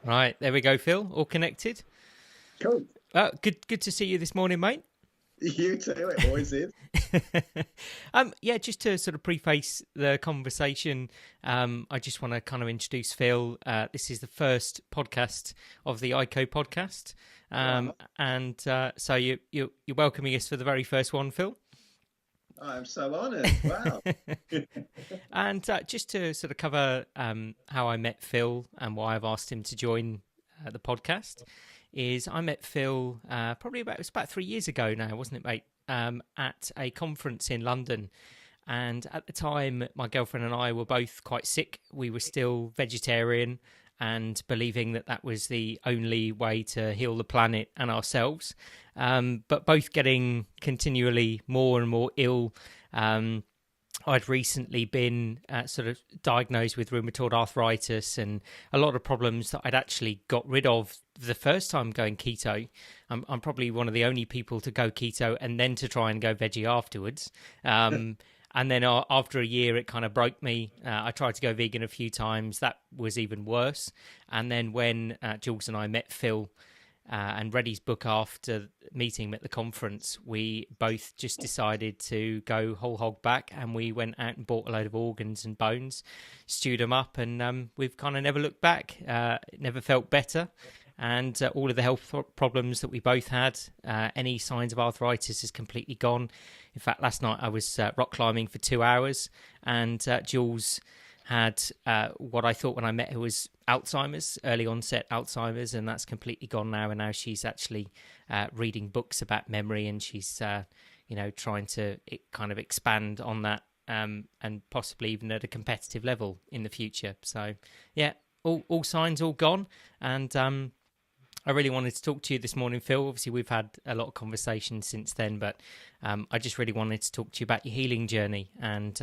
Right, there we go, Phil. All connected. Cool. Good to see you this morning, mate. You too. It always is. Yeah, just to sort of preface the conversation, I just want to kind of introduce Phil. This is the first podcast of the ICO podcast, Wow. and so you're welcoming us for the very first one, Phil. I'm so honoured. Wow. And just to sort of cover how I met Phil and why I've asked him to join the podcast, is I met Phil it was about 3 years ago now, wasn't it, mate? At a conference in London. And at the time, my girlfriend and I were both quite sick. We were still vegetarian and believing that that was the only way to heal the planet and ourselves. But both getting continually more and more ill. I'd recently been sort of diagnosed with rheumatoid arthritis and a lot of problems that I'd actually got rid of the first time going keto. I'm probably one of the only people to go keto and then to try and go veggie afterwards. And then after a year, it kind of broke me. I tried to go vegan a few times. That was even worse. And then when Jules and I met Phil and read his book after meeting him at the conference, we both just decided to go whole hog back, and we went out and bought a load of organs and bones, stewed them up, and we've kind of never looked back. Never felt better. And all of the health problems that we both had, any signs of arthritis is completely gone. In fact, last night I was rock climbing for 2 hours, and Jules had what I thought when I met her was Alzheimer's, early onset Alzheimer's, and that's completely gone now. And now she's actually reading books about memory, and she's trying to kind of expand on that and possibly even at a competitive level in the future. So yeah, all signs all gone, and I really wanted to talk to you this morning, Phil. Obviously, we've had a lot of conversation since then, but I just really wanted to talk to you about your healing journey. And,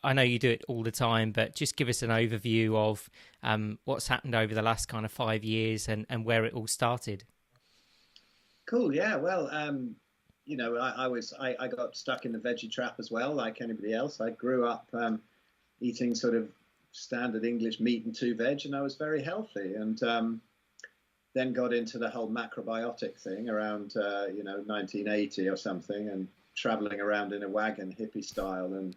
I know you do it all the time, but just give us an overview of what's happened over the last kind of 5 years and where it all started. Cool. Yeah. Well, I got stuck in the veggie trap as well, like anybody else. I grew up eating sort of standard English meat and 2 veg, and I was very healthy. And then got into the whole macrobiotic thing around 1980 or something, and traveling around in a wagon hippie style and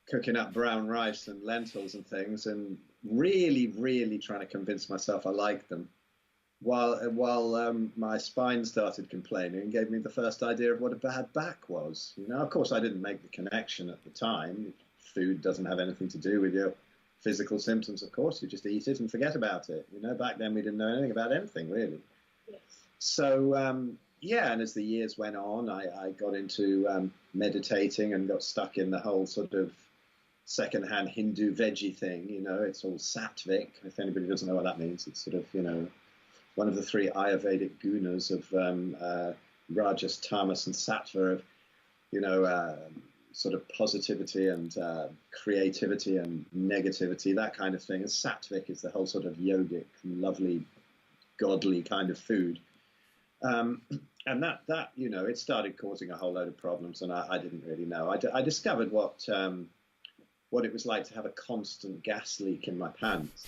cooking up brown rice and lentils and things, and really trying to convince myself I liked them, while my spine started complaining and gave me the first idea of what a bad back was. Of course, I didn't make the connection at the time. Food doesn't have anything to do with your physical symptoms, of course. You just eat it and forget about it. Back then we didn't know anything about anything, really. Yes. So, and as the years went on, I got into meditating and got stuck in the whole sort of secondhand Hindu veggie thing. It's all Sattvic. If anybody doesn't know what that means, it's sort of, one of the 3 Ayurvedic gunas of Rajas, Tamas, and Sattva of, sort of positivity and creativity and negativity, that kind of thing. And Sattvic is the whole sort of yogic, lovely, godly kind of food. And that it started causing a whole load of problems, and I didn't really know. I discovered what it was like to have a constant gas leak in my pants.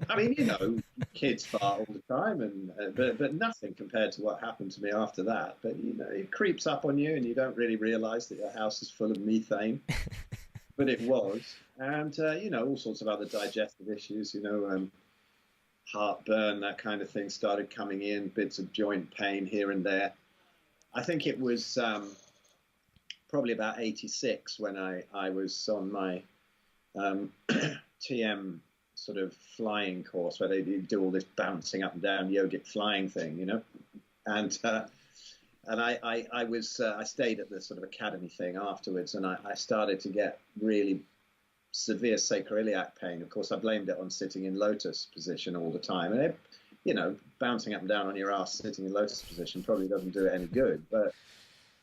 I mean, kids fart all the time, and but nothing compared to what happened to me after that. But it creeps up on you, and you don't really realise that your house is full of methane. But it was, and all sorts of other digestive issues. Heartburn, that kind of thing started coming in. Bits of joint pain here and there. I think it was probably about 86 when I was on my TM sort of flying course, where they do all this bouncing up and down yogic flying thing, and I stayed at the sort of academy thing afterwards, and I started to get really severe sacroiliac pain. Of course, I blamed it on sitting in lotus position all the time, and bouncing up and down on your ass sitting in lotus position probably doesn't do it any good, but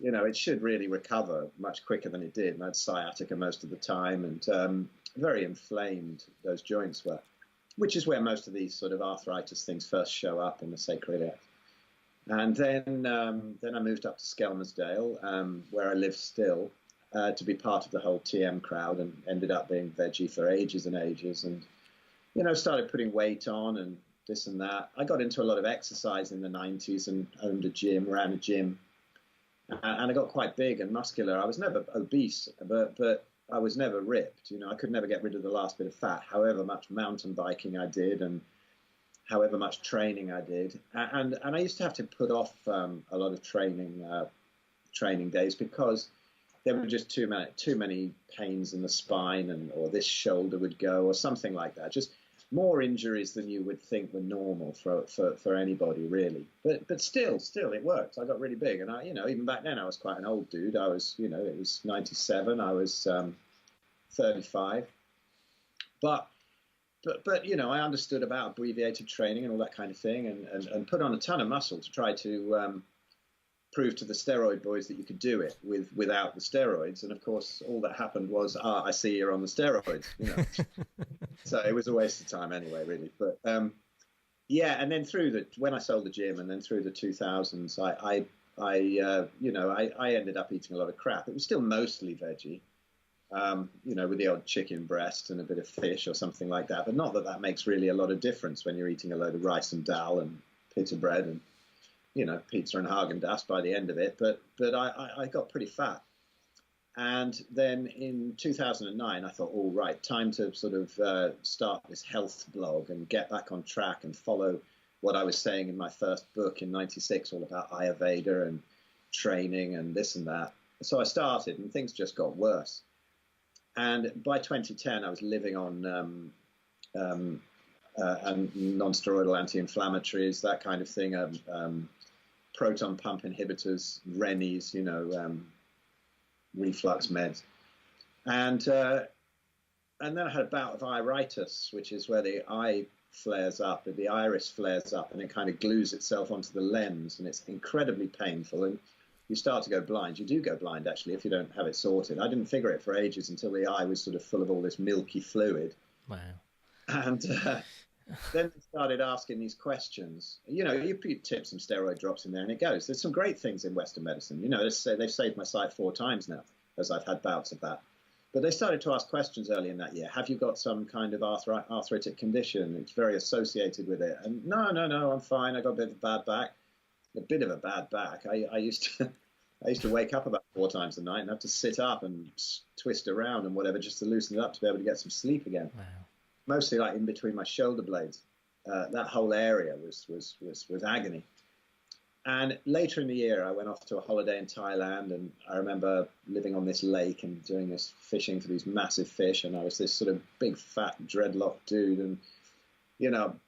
it should really recover much quicker than it did. And I had sciatica most of the time, and very inflamed those joints were, which is where most of these sort of arthritis things first show up, in the sacroiliac. And then I moved up to Skelmersdale, where I live still, to be part of the whole TM crowd, and ended up being veggie for ages and ages. And started putting weight on and this and that. I got into a lot of exercise in the 90s and owned a gym, ran a gym. And I got quite big and muscular. I was never obese, but I was never ripped. I could never get rid of the last bit of fat, however much mountain biking I did and however much training I did. And I used to have to put off a lot of training days because there were just too many pains in the spine, or this shoulder would go, or something like that. Just more injuries than you would think were normal for anybody, really. But still, it worked. I got really big, and even back then I was quite an old dude. I was, it was 97. I was 35. But I understood about abbreviated training and all that kind of thing, and put on a ton of muscle to try to prove to the steroid boys that you could do it without the steroids. And of course, all that happened was, I see you're on the steroids. So it was a waste of time anyway, really. But and then when I sold the gym, and then through the 2000s, I ended up eating a lot of crap. It was still mostly veggie. With the odd chicken breast and a bit of fish or something like that. But not that makes really a lot of difference when you're eating a load of rice and dal and pita bread and, pizza and Haagen-Dazs by the end of it. But I got pretty fat. And then in 2009, I thought, all right, time to sort of start this health blog and get back on track and follow what I was saying in my first book in 96, all about Ayurveda and training and this and that. So I started, and things just got worse. And by 2010, I was living on non-steroidal anti-inflammatories, that kind of thing, proton pump inhibitors, Rennies, reflux meds. And then I had a bout of iritis, which is where the eye flares up, the iris flares up, and it kind of glues itself onto the lens, and it's incredibly painful. And you start to go blind. You do go blind, actually, if you don't have it sorted. I didn't figure it for ages until the eye was sort of full of all this milky fluid. Wow. And then they started asking these questions. You tip some steroid drops in there and it goes. There's some great things in Western medicine. They've saved my sight 4 times now, as I've had bouts of that. But they started to ask questions early in that year. Have you got some kind of arthritic condition? It's very associated with it. And no, I'm fine. I got a bit of a bad back. A bit of a bad back. I used to wake up about 4 times a night and have to sit up and twist around and whatever just to loosen it up to be able to get some sleep again. Wow. Mostly like in between my shoulder blades. That whole area was agony. And later in the year, I went off to a holiday in Thailand, and I remember living on this lake and doing this fishing for these massive fish, and I was this sort of big fat dreadlock dude, and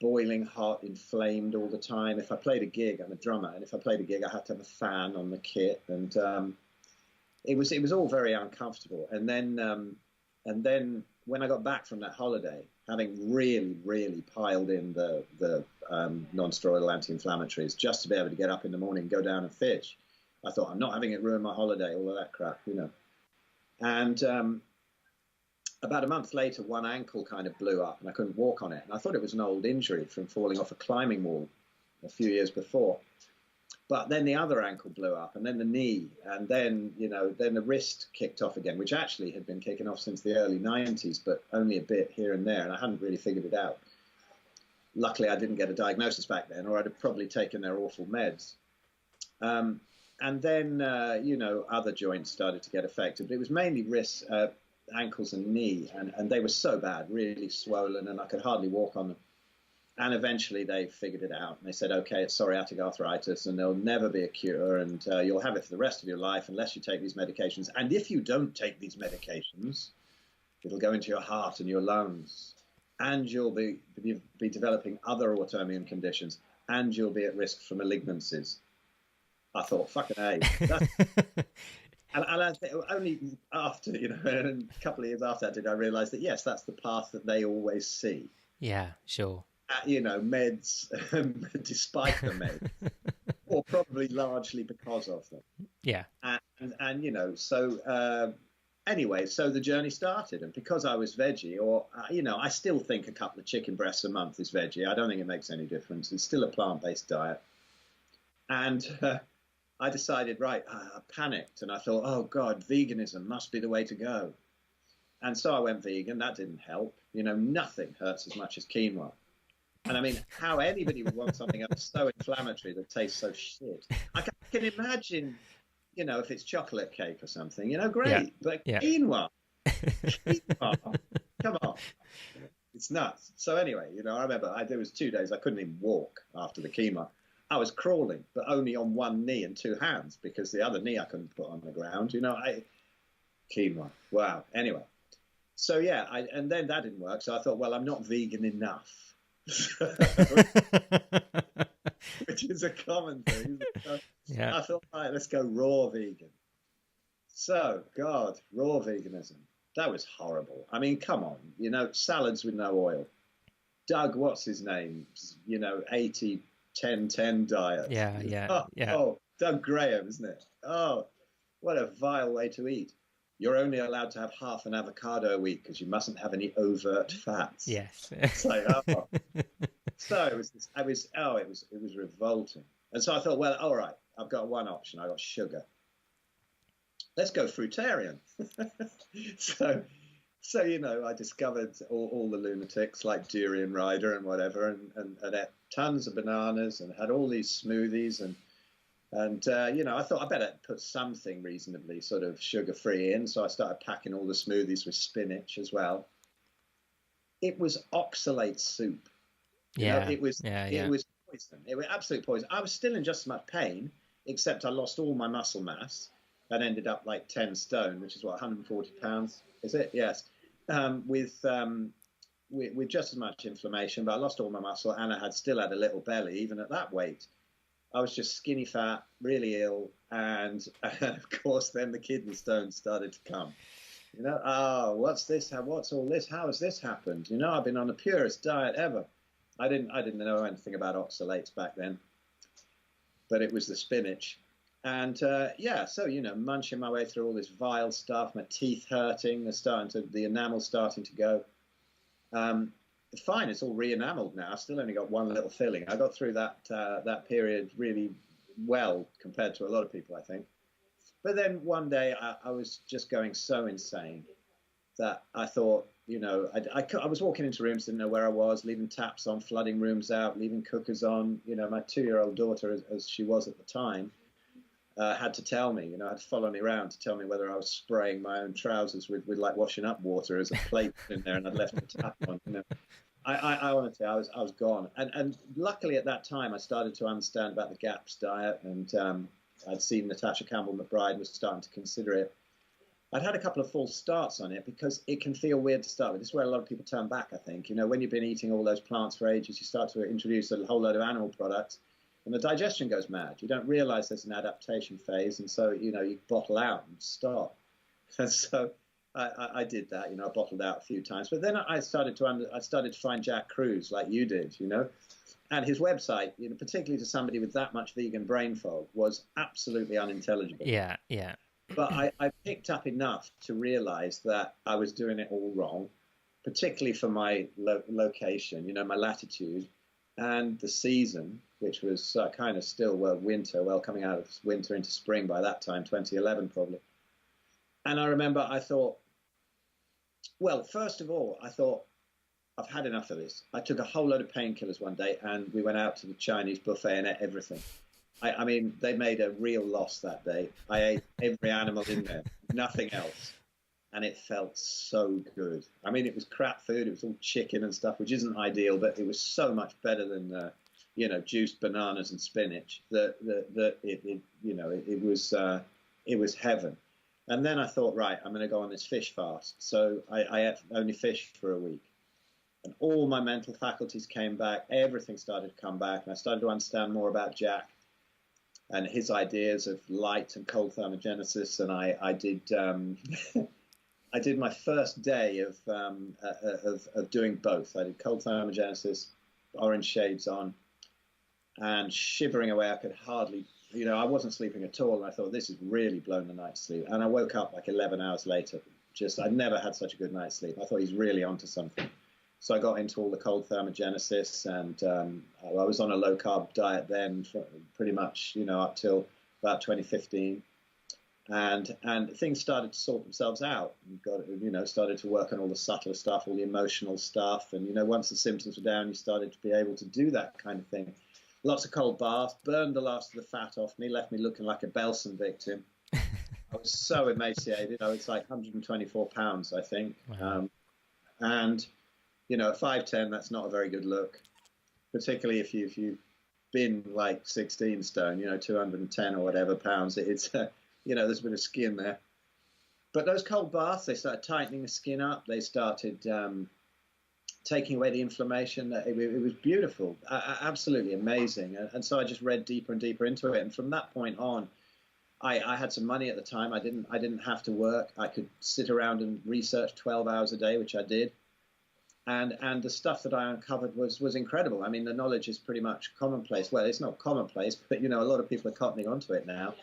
boiling hot, inflamed all the time. If I played a gig, I'm a drummer, and if I played a gig, I had to have a fan on the kit, and it was all very uncomfortable. And then when I got back from that holiday, having really, really piled in the non-steroidal anti-inflammatories just to be able to get up in the morning, go down and fish, I thought, I'm not having it ruin my holiday, all of that crap, And about a month later, one ankle kind of blew up and I couldn't walk on it. And I thought it was an old injury from falling off a climbing wall a few years before. But then the other ankle blew up, and then the knee, and then, then the wrist kicked off again, which actually had been kicking off since the early 90s, but only a bit here and there, and I hadn't really figured it out. Luckily, I didn't get a diagnosis back then, or I'd have probably taken their awful meds. And then, other joints started to get affected, but it was mainly wrists, ankles and knee, and they were so bad, really swollen, and I could hardly walk on them. And eventually they figured it out, and they said, okay, it's psoriatic arthritis, and there'll never be a cure, and you'll have it for the rest of your life unless you take these medications. And if you don't take these medications, it'll go into your heart and your lungs, and you'll be developing other autoimmune conditions, and you'll be at risk for malignancies. I thought, fucking A. And I think only after, a couple of years after that did I realise that, yes, that's the path that they always see. Yeah, sure. Meds, despite the meds, or probably largely because of them. Yeah. And so anyway, so the journey started. And because I was veggie, or, I still think a couple of chicken breasts a month is veggie. I don't think it makes any difference. It's still a plant-based diet. And I decided, right, I panicked. And I thought, oh, God, veganism must be the way to go. And so I went vegan. That didn't help. Nothing hurts as much as quinoa. And I mean, how anybody would want something else so inflammatory that tastes so shit. I can imagine, if it's chocolate cake or something, great. Yeah. But yeah. quinoa, come on. It's nuts. So anyway, I remember there was 2 days I couldn't even walk after the quinoa. I was crawling, but only on one knee and two hands because the other knee I couldn't put on the ground. Quinoa. Wow. Anyway, so yeah, and then that didn't work. So I thought, well, I'm not vegan enough, which is a common thing. So yeah. I thought, right, let's go raw vegan. So, God, raw veganism. That was horrible. I mean, come on, salads with no oil. Doug, what's his name? 80-10-10 diet. Yeah. Oh, Doug Graham, isn't it? Oh, what a vile way to eat. You're only allowed to have half an avocado a week because you mustn't have any overt fats. Yes. It's like, oh. So it was revolting. And so I thought, well, all right, I've got one option. I got sugar. Let's go fruitarian. So I discovered all the lunatics like Durian Rider and whatever, and ate tons of bananas and had all these smoothies and I thought I better put something reasonably sort of sugar-free in. So I started packing all the smoothies with spinach as well. It was oxalate soup. It was poison. It was absolute poison. I was still in just as much pain, except I lost all my muscle mass and ended up like 10 stone, which is 140 pounds. Is it? Yes. With just as much inflammation, but I lost all my muscle and I still had a little belly, even at that weight. I was just skinny fat, really ill, and of course then the kidney stones started to come. What's this? What's all this? How has this happened? I've been on the purest diet ever. I didn't know anything about oxalates back then, but it was the spinach. And so munching my way through all this vile stuff, my teeth hurting, the enamel starting to go. Fine, it's all re-enameled now. I still only got one little filling. I got through that period really well compared to a lot of people, I think. But then one day I was just going so insane that I thought, I was walking into rooms, didn't know where I was, leaving taps on, flooding rooms out, leaving cookers on. My 2-year-old daughter, as she was at the time, had to tell me, had to follow me around to tell me whether I was spraying my own trousers with like washing up water as a plate in there and I'd left the tap on. I honestly, I was gone. And luckily at that time I started to understand about the GAPS diet, and I'd seen Natasha Campbell-McBride was starting to consider it. I'd had a couple of false starts on it because it can feel weird to start with. This is where a lot of people turn back, I think. When you've been eating all those plants for ages, you start to introduce a whole load of animal products, and the digestion goes mad. You don't realize there's an adaptation phase, and so, you bottle out and stop. And so I did that, I bottled out a few times. But then I started to find Jack Kruse like you did, and his website, particularly to somebody with that much vegan brain fog, was absolutely unintelligible. Yeah. But I picked up enough to realize that I was doing it all wrong, particularly for my location, my latitude and the season, which was kind of still, winter, coming out of winter into spring by that time, 2011 probably. And I remember I thought, first of all, I've had enough of this. I took a whole load of painkillers one day and we went out to the Chinese buffet and ate everything. I mean, they made a real loss that day. I ate every animal in there, nothing else. And it felt so good. I mean, it was crap food. It was all chicken and stuff, which isn't ideal, but it was so much better than, juiced bananas and spinach that it was heaven. And then I thought, right, I'm going to go on this fish fast. So I ate only fish for a week. And all my mental faculties came back. Everything started to come back. And I started to understand more about Jack and his ideas of light and cold thermogenesis. And I did I did my first day of doing both. I did cold thermogenesis, orange shades on, and shivering away. I could hardly, I wasn't sleeping at all. And I thought, this has really blown the night's sleep. And I woke up like 11 hours later. I'd never had such a good night's sleep. I thought he's really onto something. So I got into all the cold thermogenesis, and I was on a low carb diet then, for pretty much, up till about 2015. and things started to sort themselves out. Started to work on all the subtler stuff, all the emotional stuff, and once the symptoms were down, you started to be able to do that kind of thing. Lots of cold baths, burned the last of the fat off me, left me looking like a Belsen victim. I was so emaciated. I was like 124 pounds, I think. Wow. And at 5'10", that's not a very good look, particularly if you've been like 16 stone, 210 or whatever pounds. It's there's a bit of skin there. But those cold baths, they started tightening the skin up. They started taking away the inflammation. It was beautiful, absolutely amazing. And so I just read deeper and deeper into it. And from that point on, I had some money at the time. I didn't have to work. I could sit around and research 12 hours a day, which I did. And the stuff that I uncovered was incredible. I mean, the knowledge is pretty much commonplace. Well, it's not commonplace, but a lot of people are cottoning onto it now.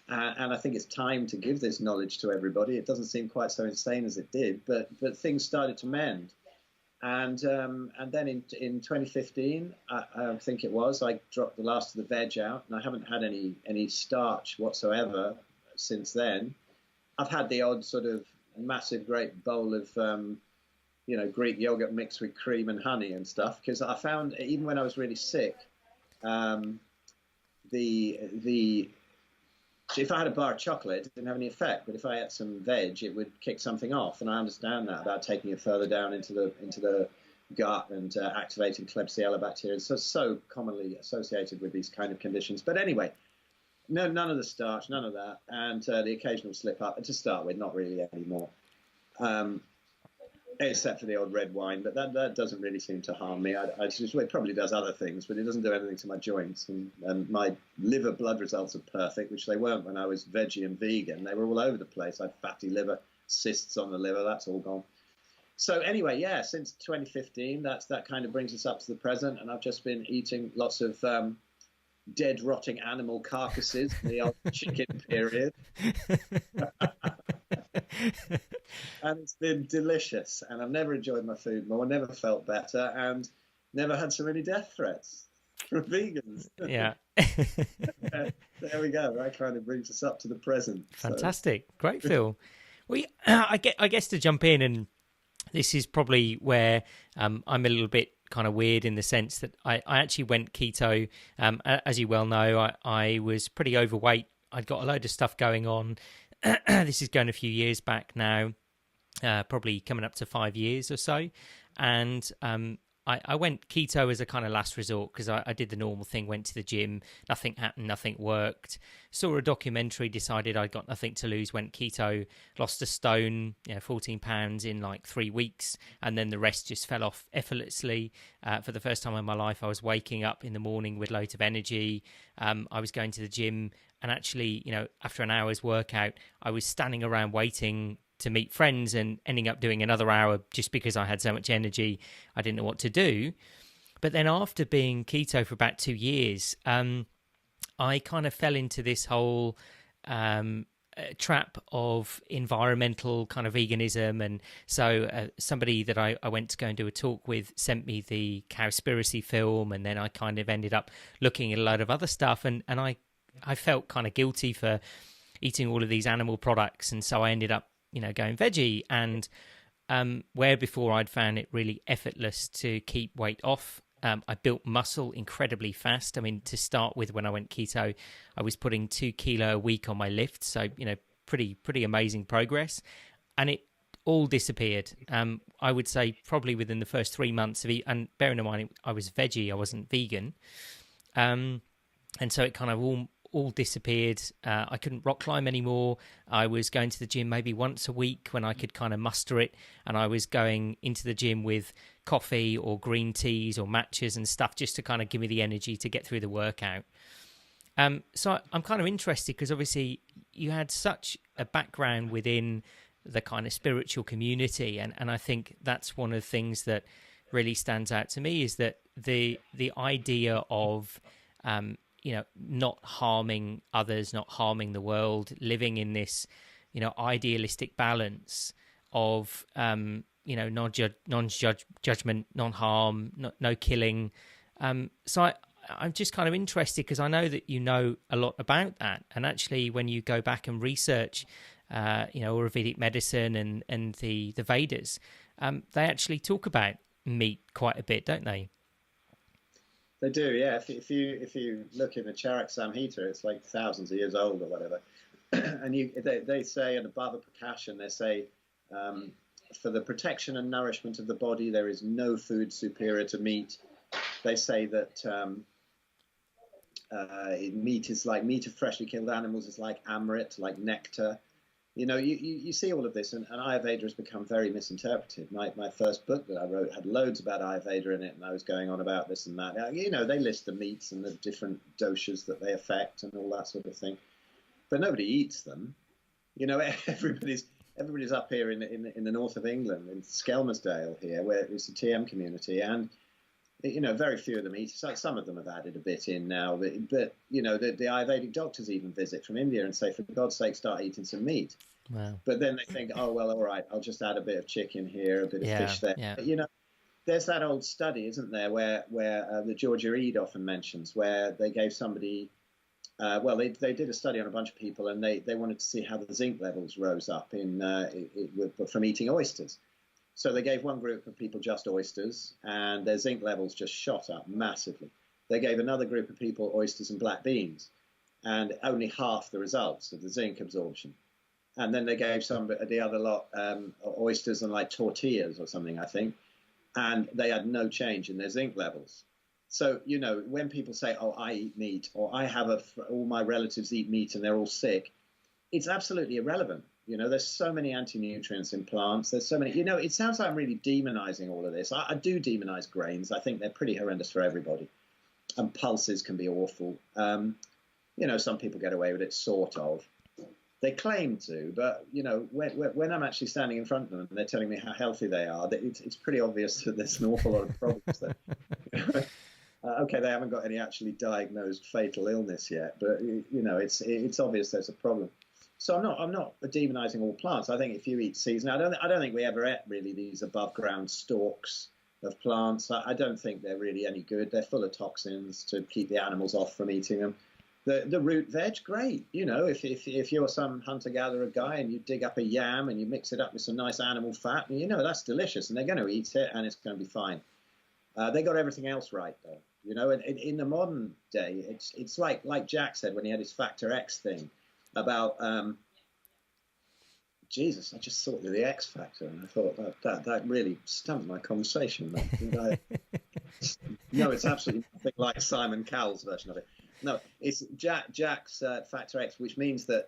And I think it's time to give this knowledge to everybody. It doesn't seem quite so insane as it did, but things started to mend. And then in 2015, I think it was, I dropped the last of the veg out, and I haven't had any starch whatsoever since then. I've had the odd sort of massive, great bowl of Greek yogurt mixed with cream and honey and stuff, because I found even when I was really sick, if I had a bar of chocolate, it didn't have any effect. But if I ate some veg, it would kick something off. And I understand that about taking it further down into the gut and activating klebsiella bacteria. So commonly associated with these kind of conditions. But anyway, none of the starch, none of that, and the occasional slip up. And to start with, not really anymore. Except for the old red wine, but that doesn't really seem to harm me. It probably does other things, but it doesn't do anything to my joints. And my liver blood results are perfect, which they weren't when I was veggie and vegan. They were all over the place. I had fatty liver, cysts on the liver, that's all gone. So anyway, yeah, since 2015, that kind of brings us up to the present, and I've just been eating lots of dead, rotting animal carcasses, the old chicken period. And it's been delicious, and I've never enjoyed my food more, never felt better, and never had so many death threats from vegans. Yeah. There we go. That kind of brings us up to the present. Fantastic. So. Great, Phil. Well, I guess to jump in, and this is probably where I'm a little bit kind of weird in the sense that I actually went keto. As you well know, I was pretty overweight. I'd got a load of stuff going on. This is going a few years back now, probably coming up to 5 years or so. And I went keto as a kind of last resort because I did the normal thing, went to the gym, nothing happened, nothing worked. Saw a documentary, decided I'd got nothing to lose, went keto, lost a stone, 14 pounds in like 3 weeks. And then the rest just fell off effortlessly. For the first time in my life, I was waking up in the morning with loads of energy. I was going to the gym. And actually, after an hour's workout, I was standing around waiting to meet friends and ending up doing another hour just because I had so much energy. I didn't know what to do. But then after being keto for about 2 years, I kind of fell into this whole trap of environmental kind of veganism. And so somebody that I went to go and do a talk with sent me the Cowspiracy film. And then I kind of ended up looking at a load of other stuff. And I felt kind of guilty for eating all of these animal products, and so I ended up, going veggie. And where before I'd found it really effortless to keep weight off, I built muscle incredibly fast. I mean, to start with, when I went keto, I was putting 2 kilo a week on my lift, so pretty amazing progress, and it all disappeared. I would say probably within the first 3 months of and bearing in mind I was veggie, I wasn't vegan, and so it kind of all disappeared. I couldn't rock climb anymore. I was going to the gym maybe once a week when I could kind of muster it, and I was going into the gym with coffee or green teas or matchas and stuff just to kind of give me the energy to get through the workout. So I'm kind of interested because obviously you had such a background within the kind of spiritual community, and I think that's one of the things that really stands out to me is that the idea of not harming others, not harming the world, living in this, idealistic balance of, non-judgment, non-harm, no killing. So I'm just kind of interested because I know that you know a lot about that. And actually, when you go back and research, Ayurvedic medicine and the Vedas, they actually talk about meat quite a bit, don't they? They do, yeah. If you look in the Charaka Samhita, it's like thousands of years old or whatever, and they say, and above a percussion, they say, for the protection and nourishment of the body, there is no food superior to meat. They say that meat of freshly killed animals is like amrit, like nectar. You see all of this, and Ayurveda has become very misinterpreted. My first book that I wrote had loads about Ayurveda in it, and I was going on about this and that. They list the meats and the different doshas that they affect and all that sort of thing, but nobody eats them. Everybody's up here in the north of England, in Skelmersdale here, where it's a TM community, and very few of them eat. Some of them have added a bit in now, but the Ayurvedic doctors even visit from India and say, for God's sake, start eating some meat. Wow. But then they think, oh, well, all right, I'll just add a bit of chicken here, a bit of fish there. Yeah. But, there's that old study, isn't there, where the Georgia Reed often mentions, where they gave somebody, they did a study on a bunch of people, and they wanted to see how the zinc levels rose up from eating oysters. So they gave one group of people just oysters, and their zinc levels just shot up massively. They gave another group of people oysters and black beans, and only half the results of the zinc absorption. And then they gave the other lot oysters and like tortillas or something, I think, and they had no change in their zinc levels. So, when people say, oh, I eat meat, or I have all my relatives eat meat and they're all sick, it's absolutely irrelevant. There's so many anti-nutrients in plants. There's so many, it sounds like I'm really demonizing all of this. I do demonize grains. I think they're pretty horrendous for everybody. And pulses can be awful. Some people get away with it, sort of. They claim to, but, when I'm actually standing in front of them and they're telling me how healthy they are, it's pretty obvious that there's an awful lot of problems there. Okay, they haven't got any actually diagnosed fatal illness yet, but, it's obvious there's a problem. So I'm not demonizing all plants. I think if you eat seeds, I don't think we ever ate really these above ground stalks of plants. I don't think they're really any good. They're full of toxins to keep the animals off from eating them. The root veg, great. If you're some hunter-gatherer guy and you dig up a yam and you mix it up with some nice animal fat, that's delicious, and they're going to eat it and it's going to be fine. They got everything else right, though. In the modern day, it's like Jack said when he had his Factor X thing about Jesus. I just thought of the X Factor, and I thought that really stumped my conversation. No, it's absolutely nothing like Simon Cowell's version of it. No, it's Jack's Factor X, which means that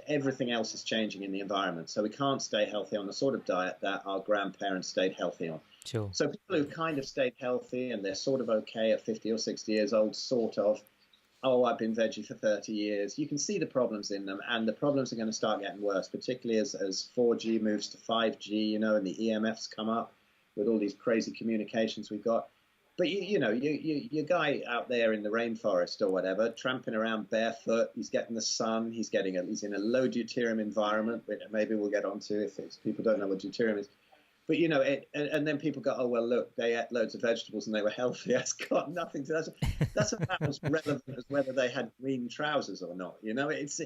everything else is changing in the environment, so we can't stay healthy on the sort of diet that our grandparents stayed healthy on. Sure. So people who kind of stayed healthy and they're sort of okay at 50 or 60 years old, sort of, oh, I've been veggie for 30 years. You can see the problems in them, and the problems are going to start getting worse, particularly as 4G moves to 5G, and the EMFs come up with all these crazy communications we've got. But, your guy out there in the rainforest or whatever, tramping around barefoot, he's getting the sun, he's in a low deuterium environment, which maybe we'll get onto if people don't know what deuterium is. But, and then people go, oh, well, look, they ate loads of vegetables and they were healthy. That's got nothing to that's about as relevant as whether they had green trousers or not. It's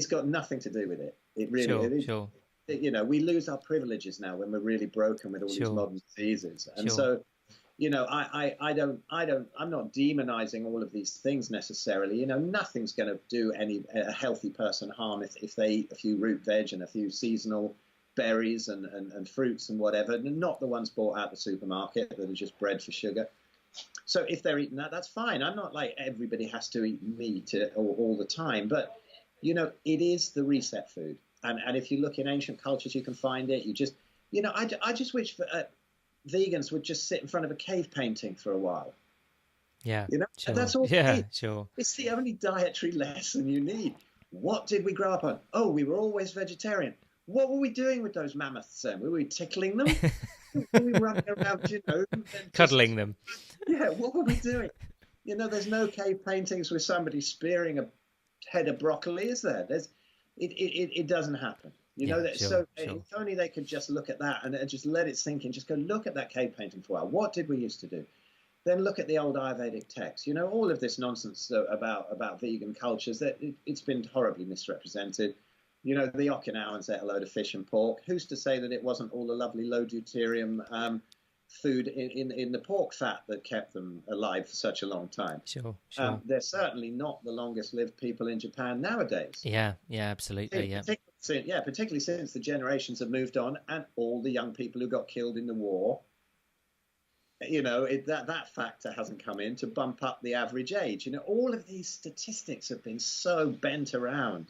got nothing to do with it. It really, sure. We lose our privileges now when we're really broken with all these modern diseases. And so, I'm not demonizing all of these things necessarily. Nothing's going to do a healthy person harm if they eat a few root veg and a few seasonal berries and fruits and whatever, not the ones bought out the supermarket that are just bred for sugar. So if they're eating that, that's fine. I'm not like everybody has to eat meat all the time, but it is the reset food. And if you look in ancient cultures, you can find it. You just, I just wish vegans would just sit in front of a cave painting for a while. Yeah, sure. That's all. Yeah, sure. It's the only dietary lesson you need. What did we grow up on? Oh, we were always vegetarian. What were we doing with those mammoths then? Were we tickling them? Were we running around, cuddling them? Yeah, what were we doing? There's no cave paintings with somebody spearing a head of broccoli, is there? It doesn't happen. If only they could just look at that and just let it sink in. Just go look at that cave painting for a while. What did we used to do? then look at the old Ayurvedic texts. You know, all of this nonsense about vegan cultures, that it's been horribly misrepresented. You know, the Okinawans ate a load of fish and pork. Who's to say that it wasn't all the lovely low deuterium food in the pork fat that kept them alive for such a long time? Sure. They're certainly not the longest lived people in Japan nowadays. Yeah, absolutely. Particularly since the generations have moved on and all the young people who got killed in the war. You know, that factor hasn't come in to bump up the average age. You know, all of these statistics have been so bent around.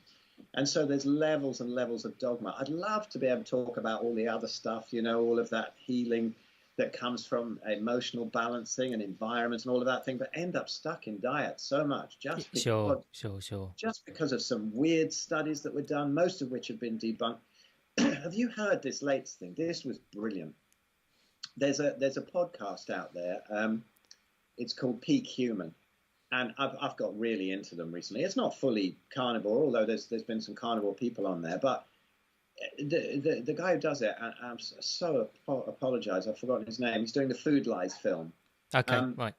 And so there's levels and levels of dogma. I'd love to be able to talk about all the other stuff, you know, all of that healing that comes from emotional balancing and environment and all of that thing, but end up stuck in diet so much just because, just because of some weird studies that were done, most of which have been debunked. Have you heard this latest thing? This was brilliant. There's a podcast out there. It's called Peak Human. And I've got really into them recently. It's not fully carnivore, although there's been some carnivore people on there. But the guy who does it, and I'm so apologise, I've forgotten his name. He's doing the Food Lies film. Okay, right.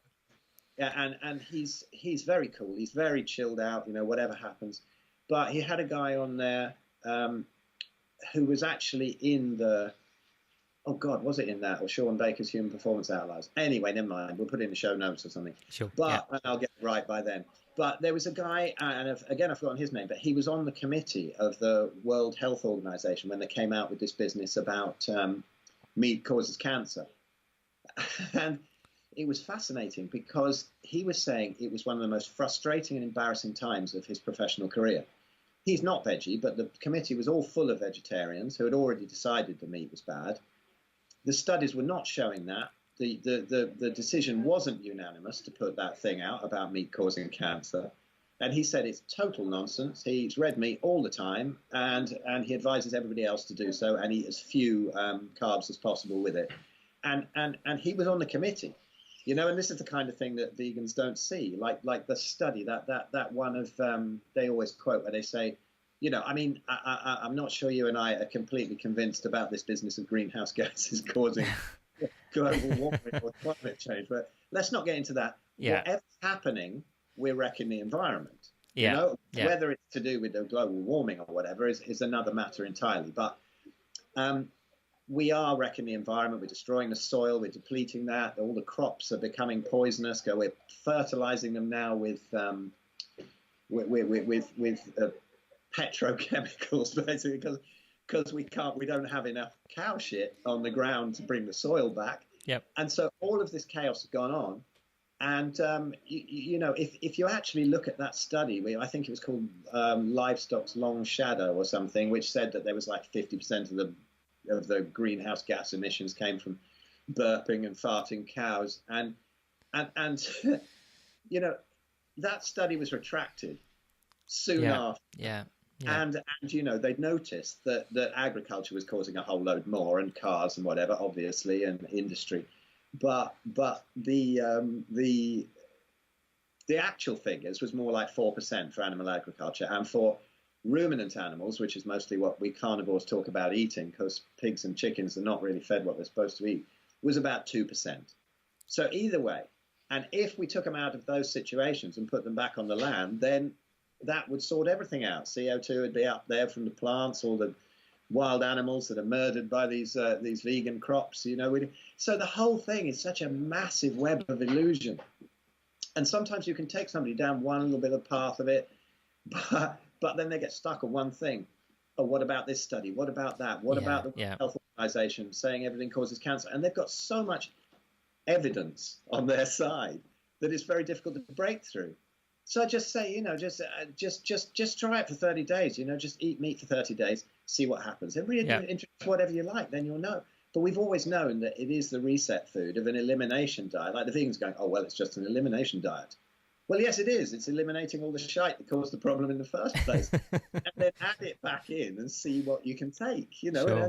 Yeah, and he's very cool. He's very chilled out, you know, whatever happens. But he had a guy on there who was actually in the... Oh, God, was it in that? Or Shaun Baker's Human Performance Outliers? Anyway, never mind. We'll put it in the show notes or something. Sure. But I'll get it right by then. But there was a guy, and again, I've forgotten his name, but he was on the committee of the World Health Organization when they came out with this business about meat causes cancer. And it was fascinating because he was saying it was one of the most frustrating and embarrassing times of his professional career. He's not veggie, but the committee was all full of vegetarians who had already decided the meat was bad. The studies were not showing that. The decision wasn't unanimous to put that thing out about meat causing cancer. And he said it's total nonsense. He's red meat all the time, and he advises everybody else to do so and eat as few carbs as possible with it. And he was on the committee, you know, and this is the kind of thing that vegans don't see, like the study, that one of, they always quote where they say, you know, I mean, I'm not sure you and I are completely convinced about this business of greenhouse gases causing global warming or climate change, but let's not get into that. Yeah. Whatever's happening, we're wrecking the environment. Yeah. You know? Yeah. Whether it's to do with the global warming or whatever is another matter entirely. But we are wrecking the environment. We're destroying the soil. We're depleting that. All the crops are becoming poisonous. We're fertilizing them now with petrochemicals, basically, because we don't have enough cow shit on the ground to bring the soil back. Yep. And so all of this chaos has gone on. And, you know, if you actually look at that study, I think it was called Livestock's Long Shadow or something, which said that there was like 50% of the greenhouse gas emissions came from burping and farting cows. And you know, that study was retracted soon after. Yeah. And you know, they'd noticed that agriculture was causing a whole load more, and cars and whatever, obviously, and industry. But the actual figures was more like 4% for animal agriculture, and for ruminant animals, which is mostly what we carnivores talk about eating, because pigs and chickens are not really fed what they're supposed to eat, was about 2%. So either way, and if we took them out of those situations and put them back on the land, then that would sort everything out. CO2 would be up there from the plants, all the wild animals that are murdered by these vegan crops, you know. So the whole thing is such a massive web of illusion. And sometimes you can take somebody down one little bit of path of it, but then they get stuck on one thing. Oh, what about this study? What about that? What about the World Health Organization saying everything causes cancer? And they've got so much evidence on their side that it's very difficult to break through. So I just say, you know, just try it for 30 days, you know, just eat meat for 30 days, see what happens. And really introduce whatever you like, then you'll know. But we've always known that it is the reset food of an elimination diet. Like the vegans going, oh, well, it's just an elimination diet. Well, yes, it is. It's eliminating all the shite that caused the problem in the first place. And then add it back in and see what you can take, you know. Sure.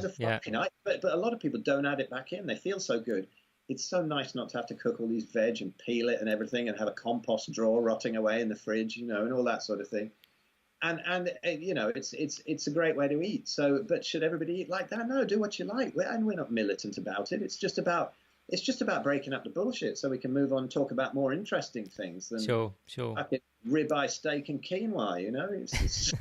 But a lot of people don't add it back in. They feel so good. It's so nice not to have to cook all these veg and peel it and everything and have a compost drawer rotting away in the fridge, you know, and all that sort of thing. And you know, it's a great way to eat. So, but should everybody eat like that? No, do what you like. And we're not militant about it. It's just about it's just about breaking up the bullshit so we can move on and talk about more interesting things than sure. fucking ribeye steak and quinoa, you know? It's...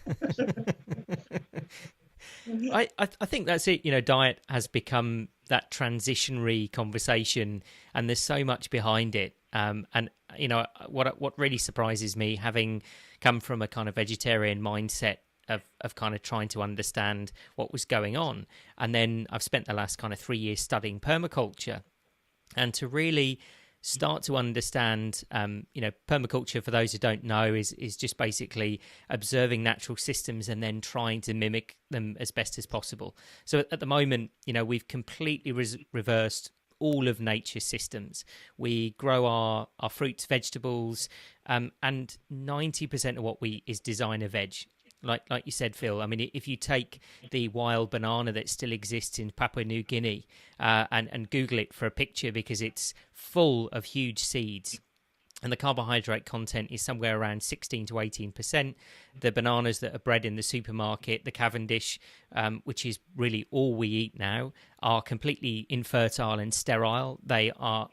I think that's it. You know, diet has become that transitionary conversation, and there's so much behind it. And you know, what really surprises me, having come from a kind of vegetarian mindset of kind of trying to understand what was going on, and then I've spent the last kind of 3 years studying permaculture, and to really start to understand, you know, permaculture, for those who don't know, is just basically observing natural systems and then trying to mimic them as best as possible. So at the moment, you know, we've completely reversed all of nature's systems. We grow our fruits, vegetables, and 90% of what we eat is designer veg. Like you said, Phil, I mean, if you take the wild banana that still exists in Papua New Guinea and Google it for a picture, because it's full of huge seeds, and the carbohydrate content is somewhere around 16 to 18%. The bananas that are bred in the supermarket, the Cavendish, which is really all we eat now, are completely infertile and sterile. They are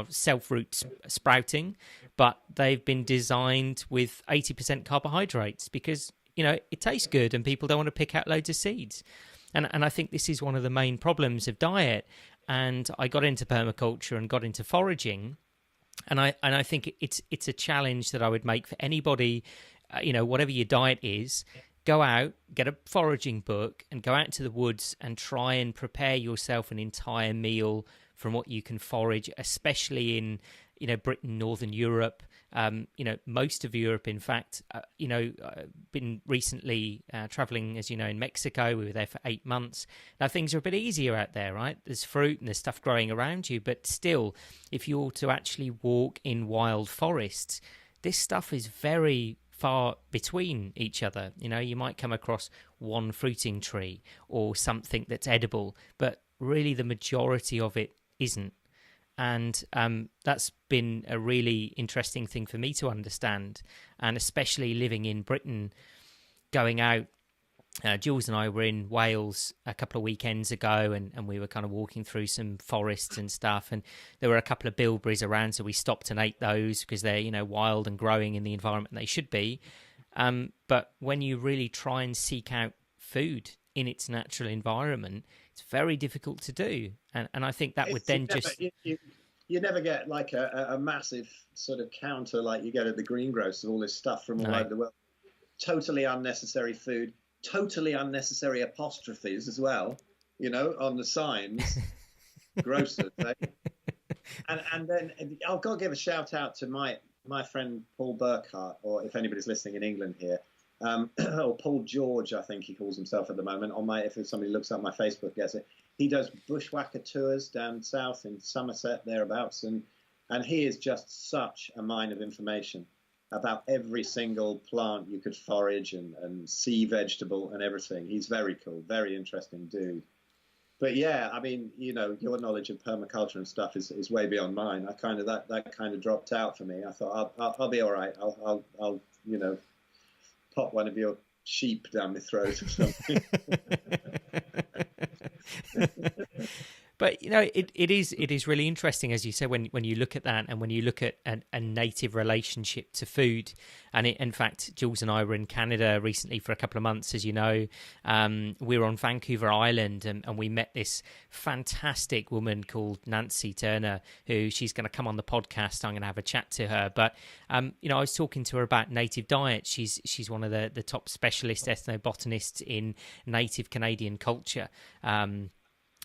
self-root sprouting, but they've been designed with 80% carbohydrates because, you know, it tastes good and people don't want to pick out loads of seeds. And I think this is one of the main problems of diet. And I got into permaculture and got into foraging. And I think it's a challenge that I would make for anybody, you know, whatever your diet is, go out, get a foraging book and go out into the woods and try and prepare yourself an entire meal from what you can forage, especially in, you know, Britain, Northern Europe, you know, most of Europe, in fact. You know, been recently traveling, as you know, in Mexico. We were there for 8 months. Now, things are a bit easier out there, right? There's fruit and there's stuff growing around you. But still, if you were to actually walk in wild forests, this stuff is very far between each other. You know, you might come across one fruiting tree or something that's edible, but really the majority of it isn't. And that's been a really interesting thing for me to understand. And especially living in Britain, going out, Jules and I were in Wales a couple of weekends ago, and we were kind of walking through some forests and stuff. And there were a couple of bilberries around, so we stopped and ate those because they're, you know, wild and growing in the environment they should be. But when you really try and seek out food in its natural environment, it's very difficult to do. And I think that would then you never get like a massive sort of counter like you get at the greengrocers of all this stuff from all over the world. Totally unnecessary food, totally unnecessary apostrophes as well, you know, on the signs. Grocers, eh? And then I've got to give a shout out to my friend Paul Burkhart, or if anybody's listening in England here, or Paul George, I think he calls himself at the moment. If somebody looks up my Facebook, gets it. He does bushwhacker tours down south in Somerset, thereabouts, and he is just such a mine of information about every single plant you could forage and sea vegetable and everything. He's very cool, very interesting dude. But yeah, I mean, you know, your knowledge of permaculture and stuff is way beyond mine. I kind of that kind of dropped out for me. I thought I'll be all right. I'll you know, pop one of your sheep down my throat or something. But you know, it is really interesting, as you say, when you look at that, and when you look at a native relationship to food. And in fact, Jules and I were in Canada recently for a couple of months, as you know. We were on Vancouver Island, and we met this fantastic woman called Nancy Turner, who she's going to come on the podcast. I'm going to have a chat to her. But you know, I was talking to her about native diet. She's one of the top specialist ethnobotanists in native Canadian culture.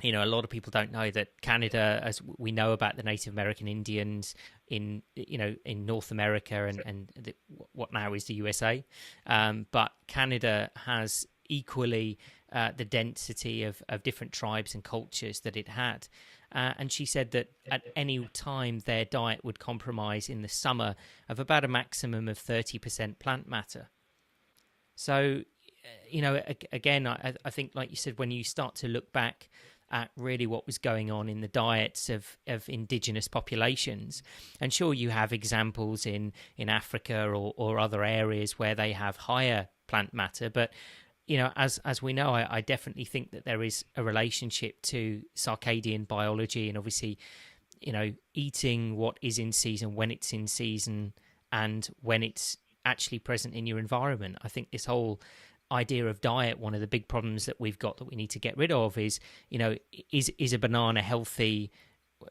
You know, a lot of people don't know that Canada, as we know about the Native American Indians in North America and what now is the USA, but Canada has equally the density of different tribes and cultures that it had. And she said that at any time their diet would compromise in the summer of about a maximum of 30% plant matter. So, you know, again, I think, like you said, when you start to look back at really what was going on in the diets of indigenous populations. And sure, you have examples in Africa or other areas where they have higher plant matter. But, you know, as we know, I definitely think that there is a relationship to Cicardian biology and obviously eating what is in season, when it's in season, and when it's actually present in your environment. I think this whole idea of diet, one of the big problems that we've got that we need to get rid of is, is a banana healthy?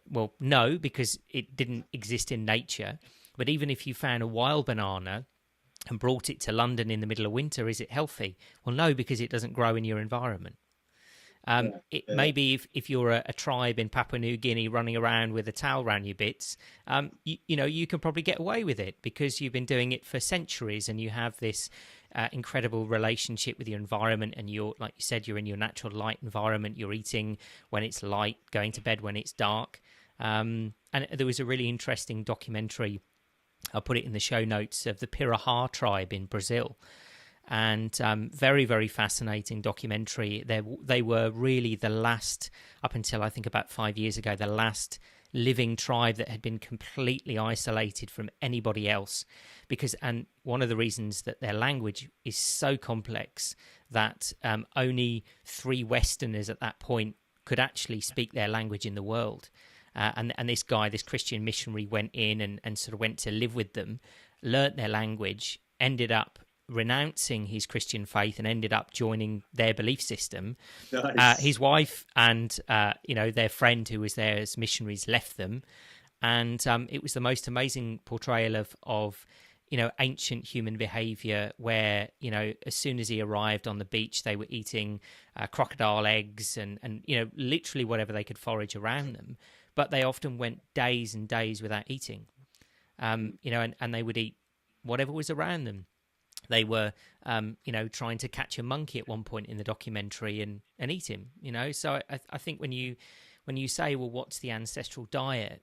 Well, no, because it didn't exist in nature. But even if you found a wild banana and brought it to London in the middle of winter, is it healthy? Well, no, because it doesn't grow in your environment. Maybe if you're a tribe in Papua New Guinea running around with a towel around your bits, you can probably get away with it because you've been doing it for centuries and you have this incredible relationship with your environment, and you're, like you said, you're in your natural light environment. You're eating when it's light, going to bed when it's dark. And there was a really interesting documentary, I'll put it in the show notes, of the Pirahã tribe in Brazil. And very, very fascinating documentary. They were really the last, up until I think about 5 years ago, the last living tribe that had been completely isolated from anybody else. And one of the reasons that their language is so complex that only 3 Westerners at that point could actually speak their language in the world. And this guy, this Christian missionary, went in and sort of went to live with them, learnt their language, ended up renouncing his Christian faith and ended up joining their belief system. Nice. His wife and their friend who was there as missionaries left them, and it was the most amazing portrayal of ancient human behavior, where as soon as he arrived on the beach they were eating crocodile eggs and literally whatever they could forage around them, but they often went days and days without eating, and they would eat whatever was around them. They were, trying to catch a monkey at one point in the documentary and eat him. So I think when you say, well, what's the ancestral diet?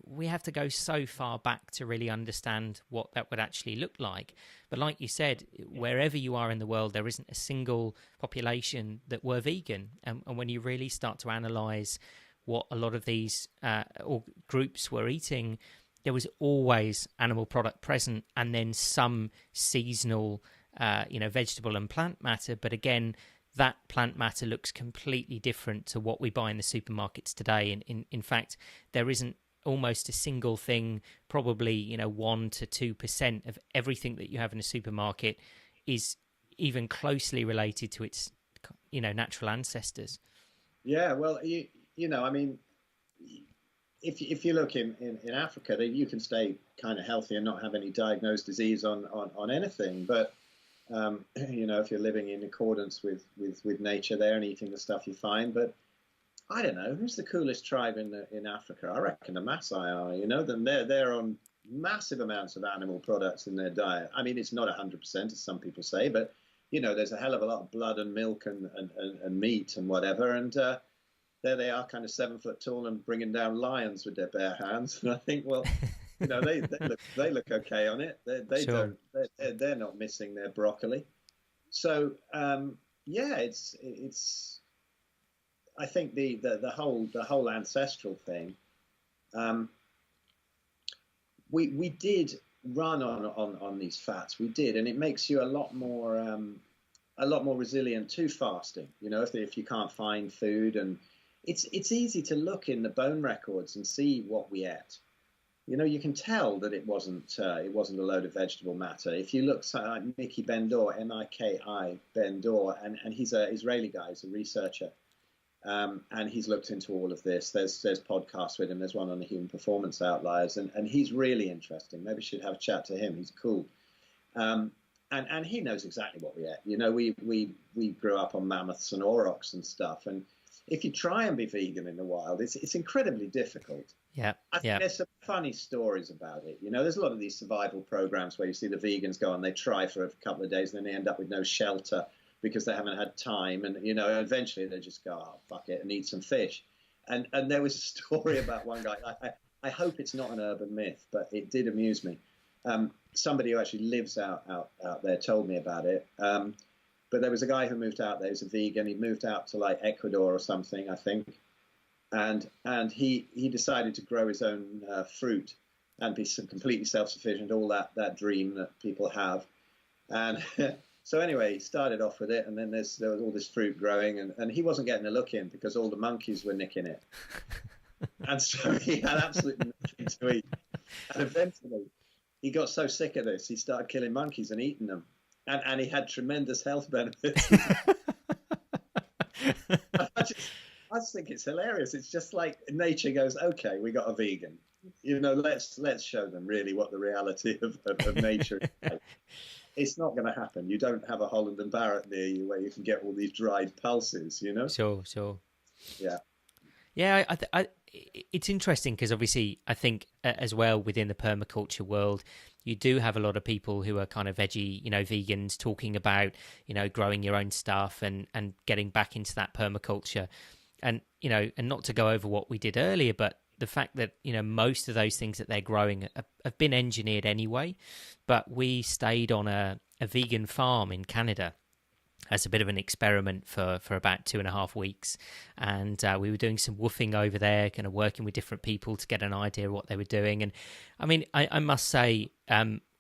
We have to go so far back to really understand what that would actually look like. But like you said, wherever you are in the world, there isn't a single population that were vegan. And when you really start to analyse what a lot of these or groups were eating, there was always animal product present, and then some seasonal, vegetable and plant matter. But again, that plant matter looks completely different to what we buy in the supermarkets today. In fact, there isn't almost a single thing, probably 1 to 2% of everything that you have in a supermarket is even closely related to its natural ancestors. Yeah, well, if you look in Africa, you can stay kind of healthy and not have any diagnosed disease on anything. But if you're living in accordance with nature there and eating the stuff you find. But I don't know, who's the coolest tribe in Africa? I reckon the Maasai are. They're on massive amounts of animal products in their diet. I mean, it's not 100%, as some people say, but there's a hell of a lot of blood and milk and meat and whatever. And there they are, kind of 7 foot tall and bringing down lions with their bare hands. And I think, well, they look okay on it. They're not missing their broccoli. So it's. I think the whole ancestral thing. We did run on these fats. We did, and it makes you a lot more resilient to fasting. If you can't find food, and it's easy to look in the bone records and see what we ate. You can tell that it wasn't a load of vegetable matter. If you look at Miki Ben-Dor, Miki Ben-Dor, and he's an Israeli guy, he's a researcher, and he's looked into all of this. There's podcasts with him. There's one on the human performance outliers, and he's really interesting. Maybe we should have a chat to him. He's cool, and he knows exactly what we ate. We grew up on mammoths and aurochs and stuff, and if you try and be vegan in the wild, it's incredibly difficult. Yeah, I think there's some funny stories about it. There's a lot of these survival programs where you see the vegans go and they try for a couple of days and then they end up with no shelter because they haven't had time, and eventually they just go, oh, fuck it, and eat some fish. And there was a story about one guy. I hope it's not an urban myth, but it did amuse me. Somebody who actually lives out there told me about it. But there was a guy who moved out there. He was a vegan. He moved out to like Ecuador or something, I think. And he decided to grow his own fruit and be completely self-sufficient, all that dream that people have. And so anyway, he started off with it, and then there was all this fruit growing, and he wasn't getting a look in because all the monkeys were nicking it. And so he had absolutely nothing to eat. And eventually, he got so sick of this, he started killing monkeys and eating them. And he had tremendous health benefits. I just think it's hilarious. It's just like nature goes, okay, we got a vegan. Let's show them really what the reality of nature is like. It's not going to happen. You don't have a Holland and Barrett near you where you can get all these dried pulses, Sure. Yeah. Yeah, it's interesting because obviously I think as well within the permaculture world, you do have a lot of people who are kind of veggie, vegans talking about, growing your own stuff and getting back into that permaculture. And, and not to go over what we did earlier, but the fact that, most of those things that they're growing have been engineered anyway. But we stayed on a vegan farm in Canada as a bit of an experiment for about 2.5 weeks. And we were doing some woofing over there, kind of working with different people to get an idea of what they were doing. And I mean, I must say,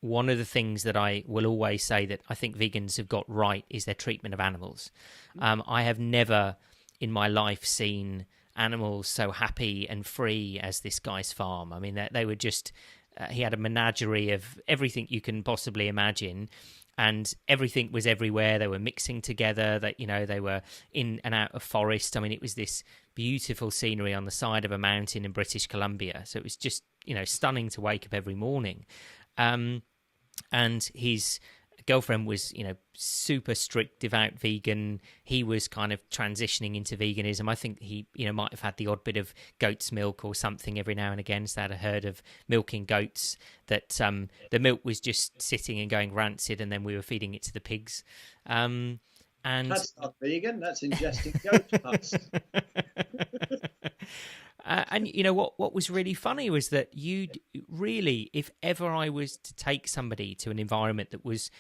one of the things that I will always say that I think vegans have got right is their treatment of animals. I have never in my life seen animals so happy and free as this guy's farm. I mean, they were just, he had a menagerie of everything you can possibly imagine. And everything was everywhere. They were mixing together. That they were in and out of forest. I mean, it was this beautiful scenery on the side of a mountain in British Columbia. So it was just stunning to wake up every morning. And his girlfriend was super strict, devout vegan. He was kind of transitioning into veganism. I think he might have had the odd bit of goat's milk or something every now and again. So they had a herd of milking goats that the milk was just sitting and going rancid, and then we were feeding it to the pigs. And that's not vegan. That's ingesting goat pus. And what was really funny was that you'd really, if ever I was to take somebody to an environment that was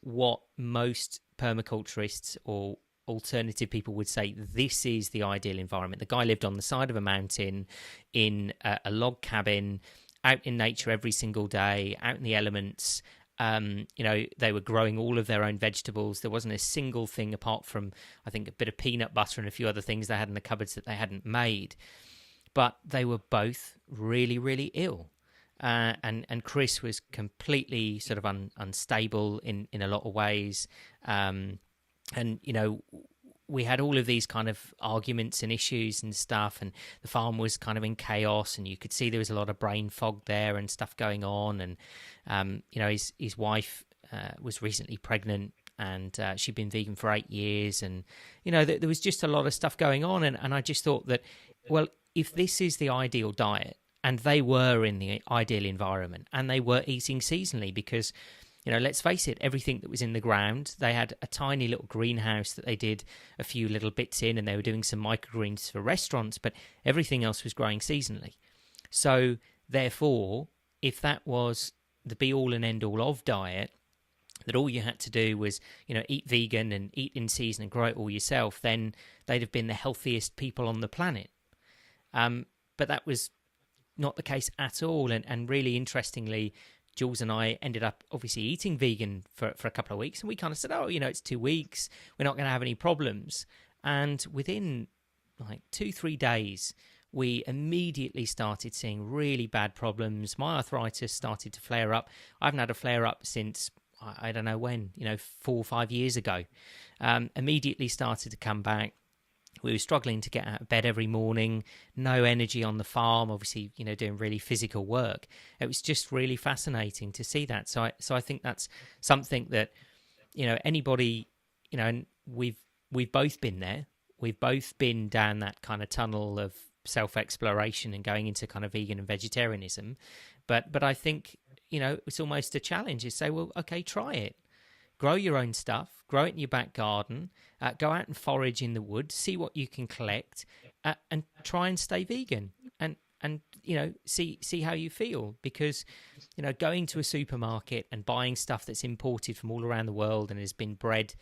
what most permaculturists or alternative people would say, this is the ideal environment. The guy lived on the side of a mountain in a log cabin, out in nature every single day, out in the elements. They were growing all of their own vegetables. There wasn't a single thing apart from, I think, a bit of peanut butter and a few other things they had in the cupboards that they hadn't made. But they were both really, really ill. And Chris was completely sort of unstable in a lot of ways. We had all of these kind of arguments and issues and stuff, and the farm was kind of in chaos, and you could see there was a lot of brain fog there and stuff going on. And, his wife was recently pregnant, and she'd been vegan for 8 years. And, there was just a lot of stuff going on. And I just thought that, well, if this is the ideal diet, and they were in the ideal environment, and they were eating seasonally because, let's face it, everything that was in the ground, they had a tiny little greenhouse that they did a few little bits in, and they were doing some microgreens for restaurants, but everything else was growing seasonally. So therefore, if that was the be-all and end-all of diet, that all you had to do was, eat vegan and eat in season and grow it all yourself, then they'd have been the healthiest people on the planet. But that was not the case at all. And really interestingly, Jules and I ended up obviously eating vegan for a couple of weeks, and we kind of said, it's 2 weeks, we're not going to have any problems. And within like 2-3 days, we immediately started seeing really bad problems. My arthritis started to flare up. I haven't had a flare up since, I don't know when, 4 or 5 years ago. Immediately started to come back. We were struggling to get out of bed every morning, no energy on the farm, obviously, doing really physical work. It was just really fascinating to see that. So I think that's something that, anybody, and we've both been there. We've both been down that kind of tunnel of self-exploration and going into kind of vegan and vegetarianism. But I think, it's almost a challenge. You say, well, okay, try it. Grow your own stuff, grow it in your back garden, go out and forage in the woods, see what you can collect, and try and stay vegan and see how you feel. Because, going to a supermarket and buying stuff that's imported from all around the world and has been bred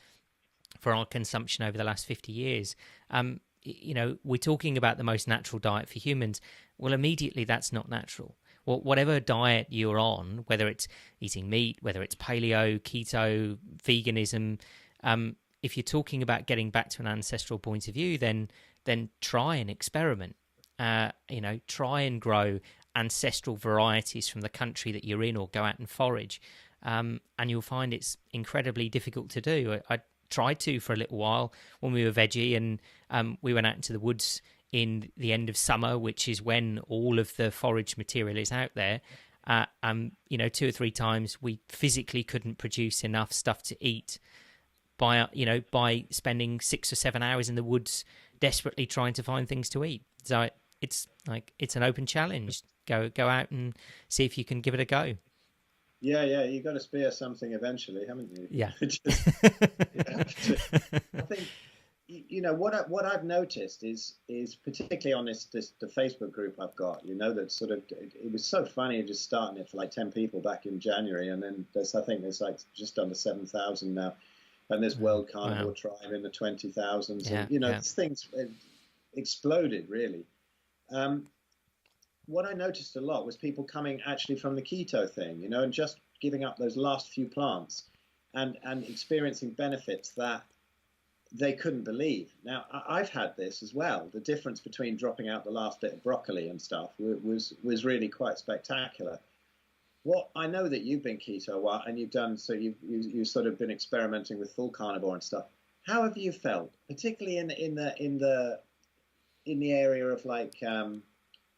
for our consumption over the last 50 years, we're talking about the most natural diet for humans. Well, immediately that's not natural. Well, whatever diet you're on, whether it's eating meat, whether it's paleo, keto, veganism, if you're talking about getting back to an ancestral point of view, then try and experiment. try and grow ancestral varieties from the country that you're in, or go out and forage. And you'll find it's incredibly difficult to do. I tried to for a little while when we were veggie, and we went out into the woods in the end of summer, which is when all of the forage material is out there. 2 or 3 times we physically couldn't produce enough stuff to eat by spending 6 or 7 hours in the woods desperately trying to find things to eat. So it's an open challenge. Go out and see if you can give it a go. Yeah, you've got to spear something eventually, haven't you? Yeah. I think, what I've noticed is particularly on the Facebook group I've got, that sort of, it was so funny just starting it for like 10 people back in January, and then I think there's like just under 7,000 now, and there's World Carnivore Tribe in the 20,000s, and this thing's exploded really. What I noticed a lot was people coming actually from the keto thing, and just giving up those last few plants and experiencing benefits that they couldn't believe. Now, I've had this as well. The difference between dropping out the last bit of broccoli and stuff was really quite spectacular. What I know that you've been keto a while, and you've sort of been experimenting with full carnivore and stuff. How have you felt, particularly in the area of like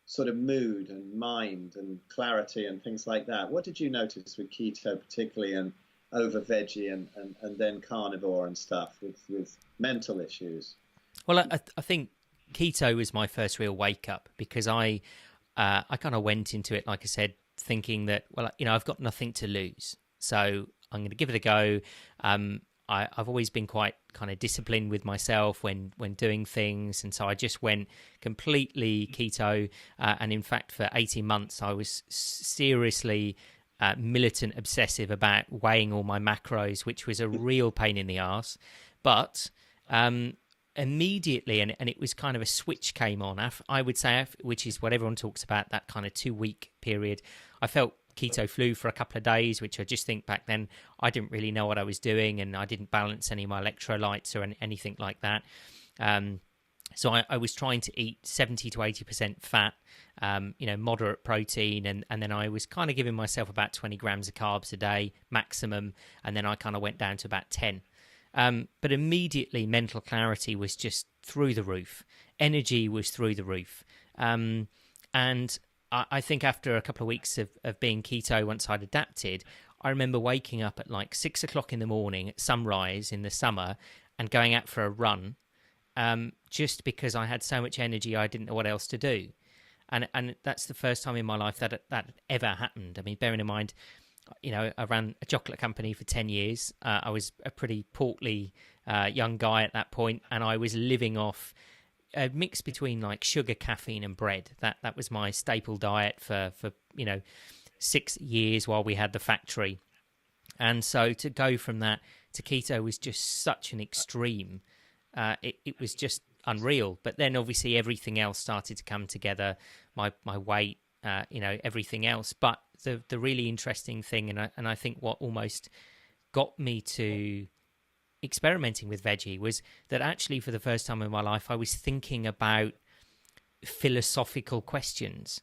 sort of mood and mind and clarity and things like that? What did you notice with keto particularly, and over veggie and then carnivore and stuff with mental issues? Well, I think keto was my first real wake up, because I kind of went into it, like I said, thinking that, well, I've got nothing to lose, so I'm going to give it a go. I've always been quite kind of disciplined with myself when doing things, and so I just went completely keto. And in fact, for 18 months, I was seriously militant obsessive about weighing all my macros, which was a real pain in the arse. But immediately, and it was kind of a switch came on, I would say, which is what everyone talks about, that kind of 2-week period. I felt keto flu for a couple of days, which I just think back then I didn't really know what I was doing, and I didn't balance any of my electrolytes or anything like that. So I was trying to eat 70 to 80% fat, moderate protein, and then I was kind of giving myself about 20 grams of carbs a day maximum, and then I kind of went down to about 10. But immediately mental clarity was just through the roof. Energy was through the roof. And I think after a couple of weeks of being keto, once I'd adapted, I remember waking up at like 6 o'clock in the morning at sunrise in the summer and going out for a run, just because I had so much energy I didn't know what else to do. And that's the first time in my life that ever happened. I mean, bearing in mind, I ran a chocolate company for 10 years. I was a pretty portly young guy at that point, and I was living off a mix between like sugar, caffeine, and bread. That was my staple diet for 6 years while we had the factory. And so to go from that to keto was just such an extreme. It was just unreal. But then obviously everything else started to come together. My weight, everything else. But the really interesting thing, and I think what almost got me to experimenting with veggie, was that actually for the first time in my life I was thinking about philosophical questions,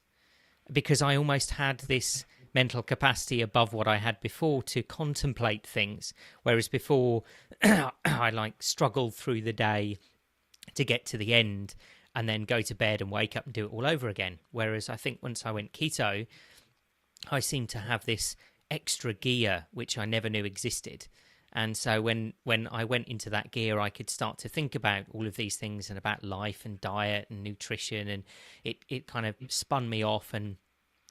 because I almost had this mental capacity above what I had before to contemplate things, whereas before I like struggled through the day to get to the end and then go to bed and wake up and do it all over again. Whereas I think once I went keto, I seemed to have this extra gear which I never knew existed. And so when I went into that gear, I could start to think about all of these things and about life and diet and nutrition, and it kind of spun me off. And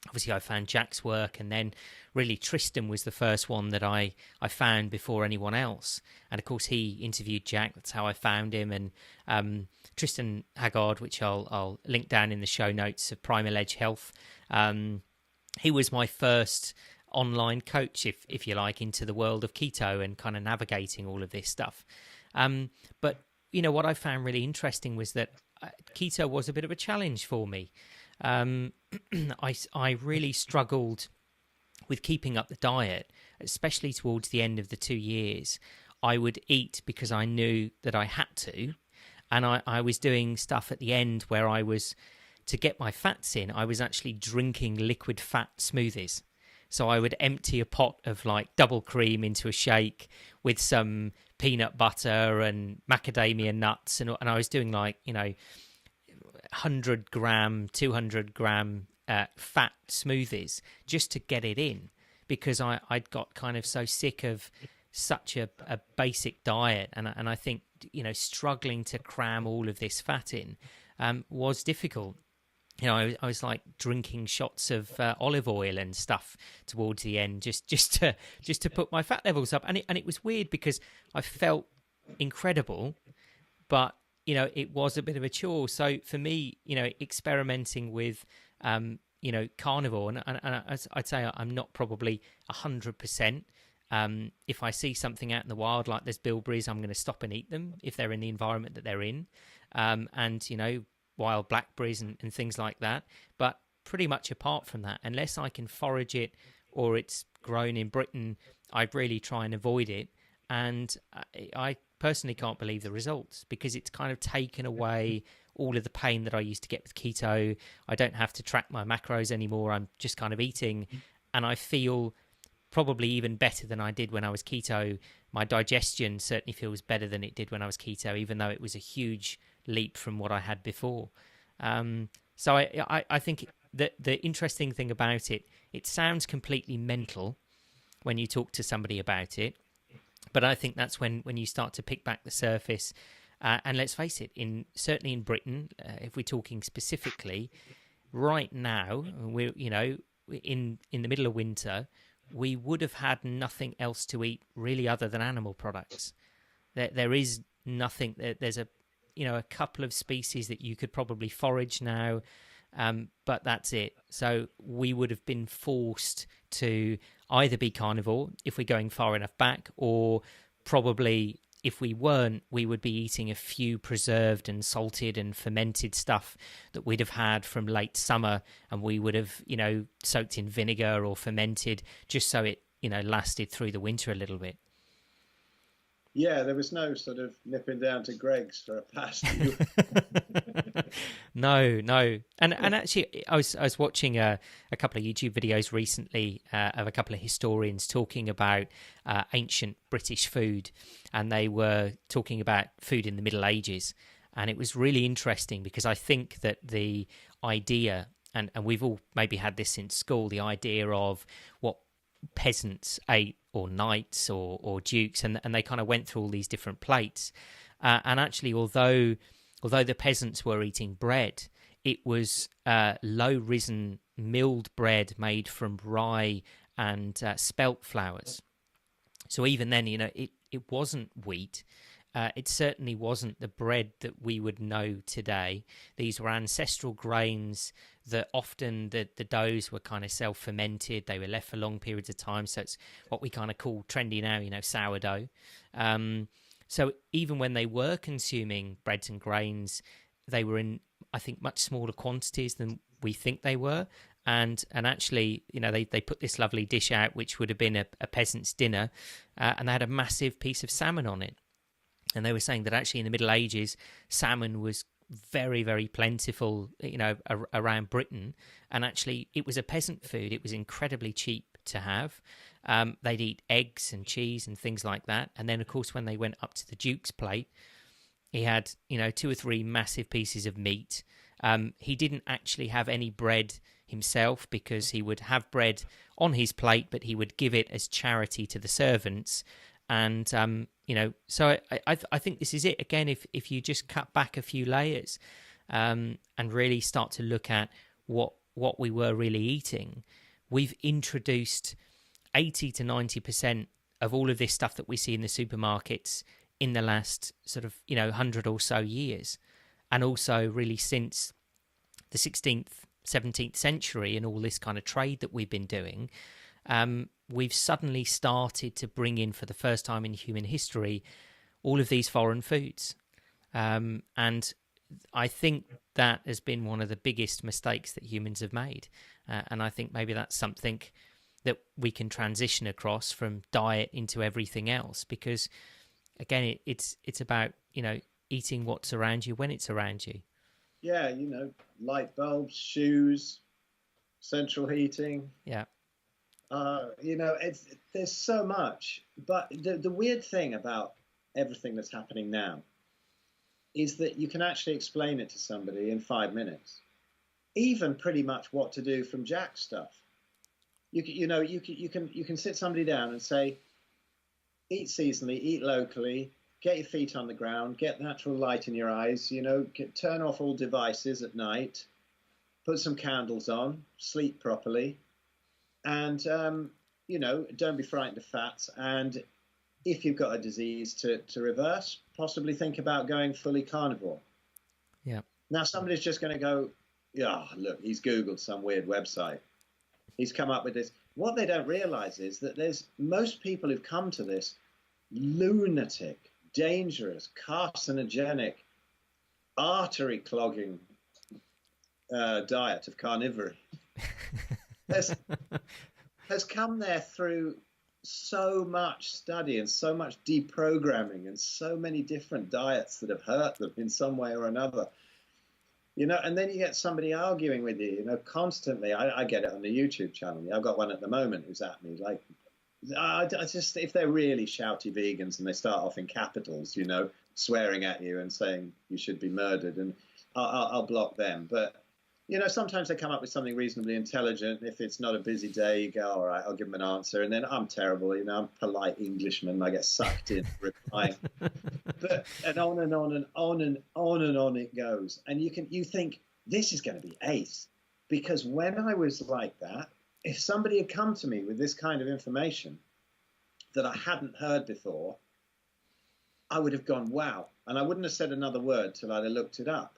obviously I found Jack's work, and then really Tristan was the first one that I found before anyone else. And of course he interviewed Jack, that's how I found him. And Tristan Haggard, which I'll link down in the show notes, of Primal Edge Health, he was my first online coach, if you like, into the world of keto and kind of navigating all of this stuff. But what I found really interesting was that keto was a bit of a challenge for me. I really struggled with keeping up the diet, especially towards the end of the 2 years. I would eat because I knew that I had to, and I was doing stuff at the end where I was to get my fats in, I was actually drinking liquid fat smoothies. So I would empty a pot of like double cream into a shake with some peanut butter and macadamia nuts, and I was doing like, 100 gram, 200 gram fat smoothies just to get it in, because I'd got kind of so sick of such a basic diet, and I think struggling to cram all of this fat in was difficult. I was like drinking shots of olive oil and stuff towards the end, just to put my fat levels up, and it was weird because I felt incredible, but it was a bit of a chore. So for me, experimenting with carnivore, and I'd say I'm not probably 100%. If I see something out in the wild, like there's bilberries, I'm going to stop and eat them if they're in the environment that they're in, and wild blackberries and things like that. But pretty much apart from that, unless I can forage it or it's grown in Britain, I really try and avoid it. And I personally can't believe the results, because it's kind of taken away all of the pain that I used to get with keto. I don't have to track my macros anymore. I'm just kind of eating, and I feel probably even better than I did when I was keto. My digestion certainly feels better than it did when I was keto, even though it was a huge leap from what I had before. So I think that the interesting thing about it sounds completely mental when you talk to somebody about it, but I think that's when you start to pick back the surface. And let's face it, certainly in Britain, if we're talking specifically, right now, we're in the middle of winter, we would have had nothing else to eat really other than animal products. There is nothing. There's a couple of species that you could probably forage now, but that's it. So we would have been forced to either be carnivore if we're going far enough back, or probably if we weren't, we would be eating a few preserved and salted and fermented stuff that we'd have had from late summer, and we would have, soaked in vinegar or fermented just so it, lasted through the winter a little bit. Yeah, there was no sort of nipping down to Greg's for a pasty. No. And actually, I was watching a couple of YouTube videos recently of a couple of historians talking about ancient British food, and they were talking about food in the Middle Ages. And it was really interesting, because I think that the idea, and we've all maybe had this in school, the idea of what peasants ate, or knights or dukes, and they kind of went through all these different plates, and actually although the peasants were eating bread, it was low risen milled bread made from rye and spelt flours. So even then, it wasn't wheat. It certainly wasn't the bread that we would know today. These were ancestral grains that often the doughs were kind of self-fermented. They were left for long periods of time. So it's what we kind of call trendy now, sourdough. So even when they were consuming breads and grains, they were in, I think, much smaller quantities than we think they were. And actually, they put this lovely dish out, which would have been a peasant's dinner, and they had a massive piece of salmon on it. And they were saying that actually in the Middle Ages, salmon was very, very plentiful, around Britain. And actually, it was a peasant food. It was incredibly cheap to have. They'd eat eggs and cheese and things like that. And then, of course, when they went up to the Duke's plate, he had, 2 or 3 massive pieces of meat. He didn't actually have any bread himself, because he would have bread on his plate, but he would give it as charity to the servants. And, so I think this is it. Again, if you just cut back a few layers and really start to look at what we were really eating, we've introduced 80 to 90% of all of this stuff that we see in the supermarkets in the last sort of, 100 or so years. And also really since the 16th, 17th century and all this kind of trade that we've been doing, we've suddenly started to bring in, for the first time in human history, all of these foreign foods. And I think that has been one of the biggest mistakes that humans have made. And I think maybe that's something that we can transition across from diet into everything else, because, again, it's about, eating what's around you when it's around you. Yeah, you know, light bulbs, shoes, central heating. Yeah. You know, there's so much. But the weird thing about everything that's happening now is that you can actually explain it to somebody in 5 minutes. Even pretty much what to do from Jack's stuff. You can sit somebody down and say, eat seasonally, eat locally, get your feet on the ground, get natural light in your eyes, you know, turn off all devices at night, put some candles on, sleep properly, and, you know, don't be frightened of fats. And if you've got a disease to reverse, possibly think about going fully carnivore. Yeah. Now, somebody's just going to go, yeah, look, he's Googled some weird website. He's come up with this. What they don't realize is that there's most people who've come to this lunatic, dangerous, carcinogenic, artery clogging diet of carnivory has come there through so much study and so much deprogramming and so many different diets that have hurt them in some way or another. You know, and then you get somebody arguing with you, you know, constantly. I get it on the YouTube channel. I've got one at the moment who's at me. Like, I just, if they're really shouty vegans and they start off in capitals, you know, swearing at you and saying you should be murdered, and I'll block them. But, you know, sometimes they come up with something reasonably intelligent. If it's not a busy day, you go, all right, I'll give them an answer. And then I'm terrible, you know, I'm a polite Englishman. I get sucked in replying. But, and on and on and on and on and on it goes. And you think this is going to be ace. Because when I was like that, if somebody had come to me with this kind of information that I hadn't heard before, I would have gone, wow. And I wouldn't have said another word till I'd have looked it up.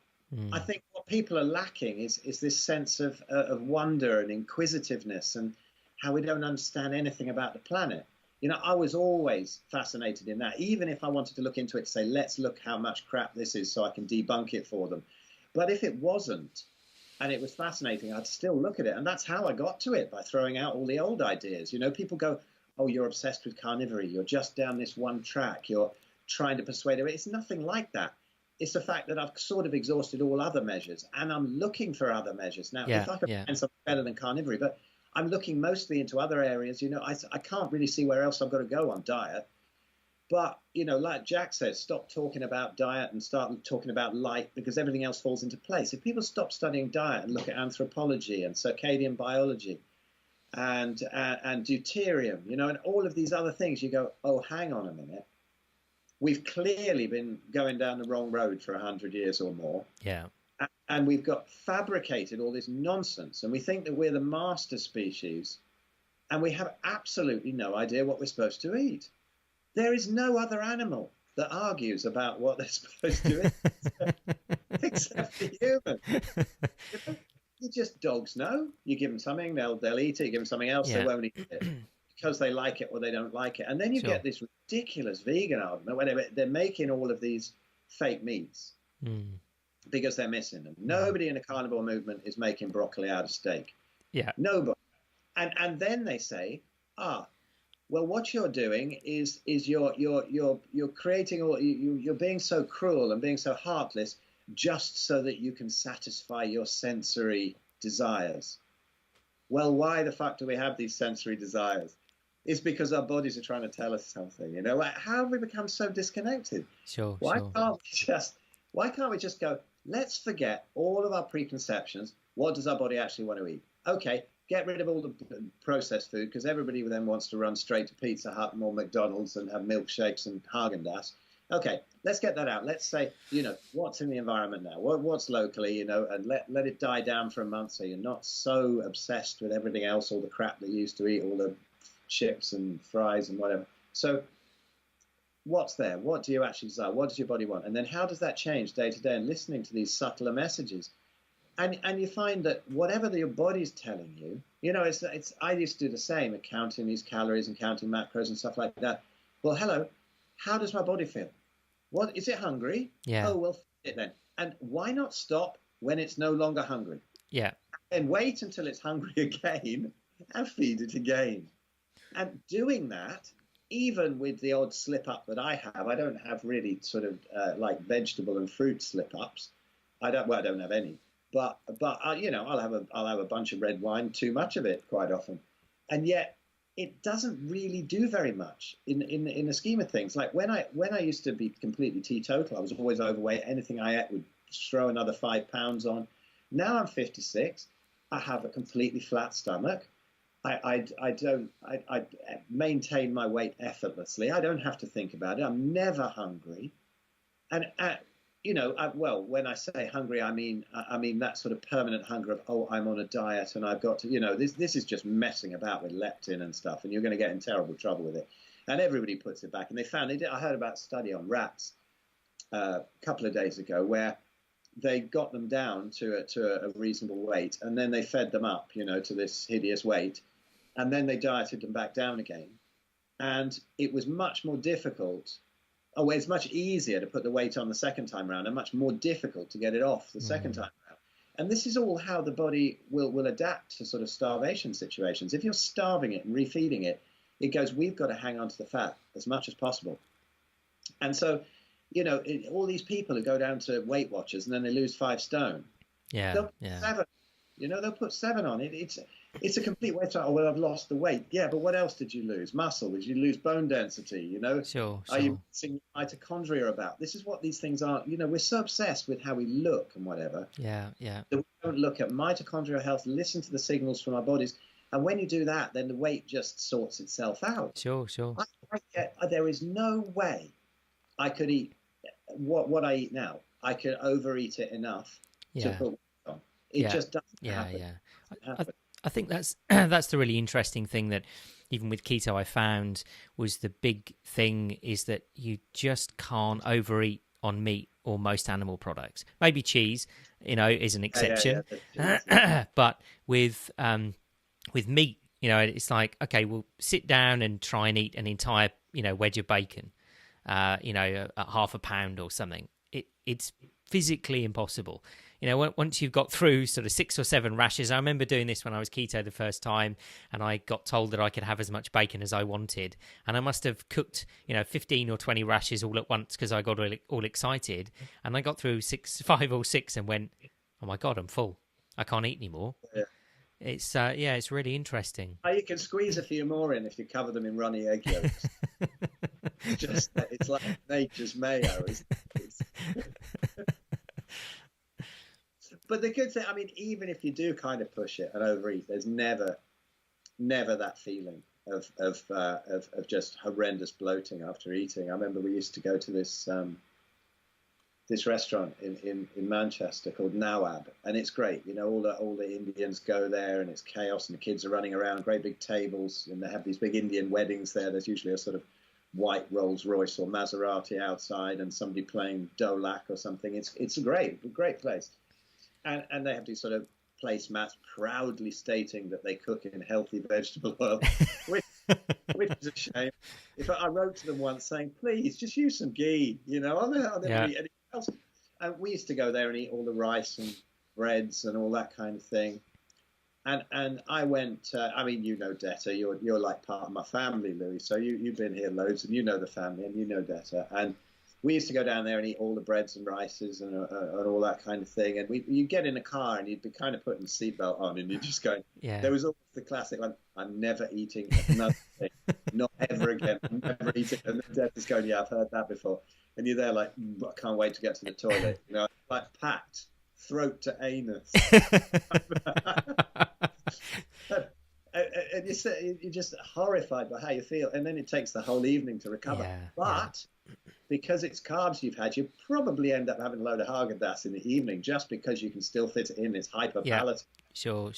I think what people are lacking is this sense of wonder and inquisitiveness and how we don't understand anything about the planet. You know, I was always fascinated in that, even if I wanted to look into it, say, let's look how much crap this is so I can debunk it for them. But if it wasn't, and it was fascinating, I'd still look at it. And that's how I got to it, by throwing out all the old ideas. You know, people go, oh, you're obsessed with carnivory. You're just down this one track. You're trying to persuade it. It's nothing like that. It's the fact that I've sort of exhausted all other measures and I'm looking for other measures. Now, if I could find something better than carnivory, but I'm looking mostly into other areas, you know, I can't really see where else I've got to go on diet. But, you know, like Jack says, stop talking about diet and start talking about light, because everything else falls into place. If people stop studying diet and look at anthropology and Cicardian Biology and deuterium, you know, and all of these other things, you go, oh, hang on a minute. We've clearly been going down the wrong road for 100 years or more. Yeah. And we've got fabricated all this nonsense. And we think that we're the master species. And we have absolutely no idea what we're supposed to eat. There is no other animal that argues about what they're supposed to eat except the human. You just, dogs know. You give them something, they'll eat it. You give them something else, they won't eat it. Because they like it or they don't like it. And then you get this ridiculous vegan argument where they're making all of these fake meats because they're missing them. Nobody in the carnivore movement is making broccoli out of steak. Yeah. Nobody. And then they say, well, what you're doing is you're creating all, you're being so cruel and being so heartless just so that you can satisfy your sensory desires. Well, why the fuck do we have these sensory desires? It's because our bodies are trying to tell us something, you know. Like, how have we become so disconnected? Why can't we just go, let's forget all of our preconceptions. What does our body actually want to eat? Okay, get rid of all the processed food, because everybody then wants to run straight to Pizza Hut and more McDonald's and have milkshakes and Haagen-Dazs. Okay, let's get that out. Let's say, you know, what's in the environment now? What's locally, you know, and let it die down for a month so you're not so obsessed with everything else, all the crap that you used to eat, all the chips and fries and whatever. So what's there? What do you actually desire? What does your body want? And then how does that change day to day? And listening to these subtler messages. And you find that whatever your body's telling you, you know, it's I used to do the same, counting these calories and counting macros and stuff like that. Well, hello, how does my body feel? What, is it hungry? Yeah. Oh, well, feed it then. And why not stop when it's no longer hungry? Yeah. And wait until it's hungry again and feed it again. And doing that, even with the odd slip up that I have, I don't have really sort of like vegetable and fruit slip ups. I don't have any, but I'll have a bunch of red wine, too much of it quite often, and yet it doesn't really do very much in the scheme of things. Like when I used to be completely teetotal, I was always overweight. Anything I ate would throw another 5 pounds on. Now I'm 56. I have a completely flat stomach. I maintain my weight effortlessly. I don't have to think about it. I'm never hungry. And when I say hungry, I mean that sort of permanent hunger of, oh, I'm on a diet and I've got to, this is just messing about with leptin and stuff, and you're going to get in terrible trouble with it. And everybody puts it back. And I heard about a study on rats a couple of days ago where they got them down to a reasonable weight, and then they fed them up, to this hideous weight, and then they dieted them back down again. And it was much more difficult. Oh, it's much easier to put the weight on the second time around and much more difficult to get it off the second time around. And this is all how the body will adapt to sort of starvation situations. If you're starving it and refeeding it, it goes, we've got to hang on to the fat as much as possible. And so, all these people who go down to Weight Watchers and then they lose 5 stone. Yeah. They'll put 7. They'll put 7 on it. It's a complete waste of, I've lost the weight. Yeah, but what else did you lose? Muscle? Did you lose bone density? Sure. Are you missing mitochondria about? This is what these things are. We're so obsessed with how we look and whatever. Yeah. That we don't look at mitochondrial health, listen to the signals from our bodies. And when you do that, then the weight just sorts itself out. Sure. There is no way I could eat what I eat now. I could overeat it enough to put weight on. It just doesn't happen. Yeah. I think that's the really interesting thing that even with keto I found was the big thing is that you just can't overeat on meat or most animal products. Maybe cheese, is an exception. But with meat, it's like, okay, we'll sit down and try and eat an entire, wedge of bacon, at half a pound or something. It's physically impossible. Once you've got through sort of 6 or 7 rashes, I remember doing this when I was keto the first time, and I got told that I could have as much bacon as I wanted. And I must have cooked, 15 or 20 rashes all at once because I got all excited. And I got through 5 or 6 and went, oh my God, I'm full. I can't eat anymore. Yeah. It's really interesting. You can squeeze a few more in if you cover them in runny egg yolks. It's like nature's mayo. But the good thing, even if you do kind of push it and overeat, there's never that feeling of just horrendous bloating after eating. I remember we used to go to this restaurant in Manchester called Nawab, and it's great. All the Indians go there, and it's chaos, and the kids are running around, great big tables, and they have these big Indian weddings there. There's usually a sort of white Rolls Royce or Maserati outside, and somebody playing Dolak or something. It's a great place. And they have these sort of placemats proudly stating that they cook in healthy vegetable oil, which is a shame. If I wrote to them once saying, please, just use some ghee, I don't eat anything else. And we used to go there and eat all the rice and breads and all that kind of thing. And I went, Detta, you're like part of my family, Louis, so you've been here loads, and you know the family, and you know Detta. And we used to go down there and eat all the breads and rices and all that kind of thing. And you get in a car and you'd be kind of putting the seatbelt on, and you'd just go, there was always the classic one, I'm never eating another thing, not ever again, I'm never eating. And then Detta's going, yeah, I've heard that before. And you're there like, I can't wait to get to the toilet, like packed, throat to anus. And you're just horrified by how you feel, and then it takes the whole evening to recover. But because it's carbs you've had, you probably end up having a load of Haagen-Dazs in the evening just because you can still fit it in. It's hyperpalatable. Sure.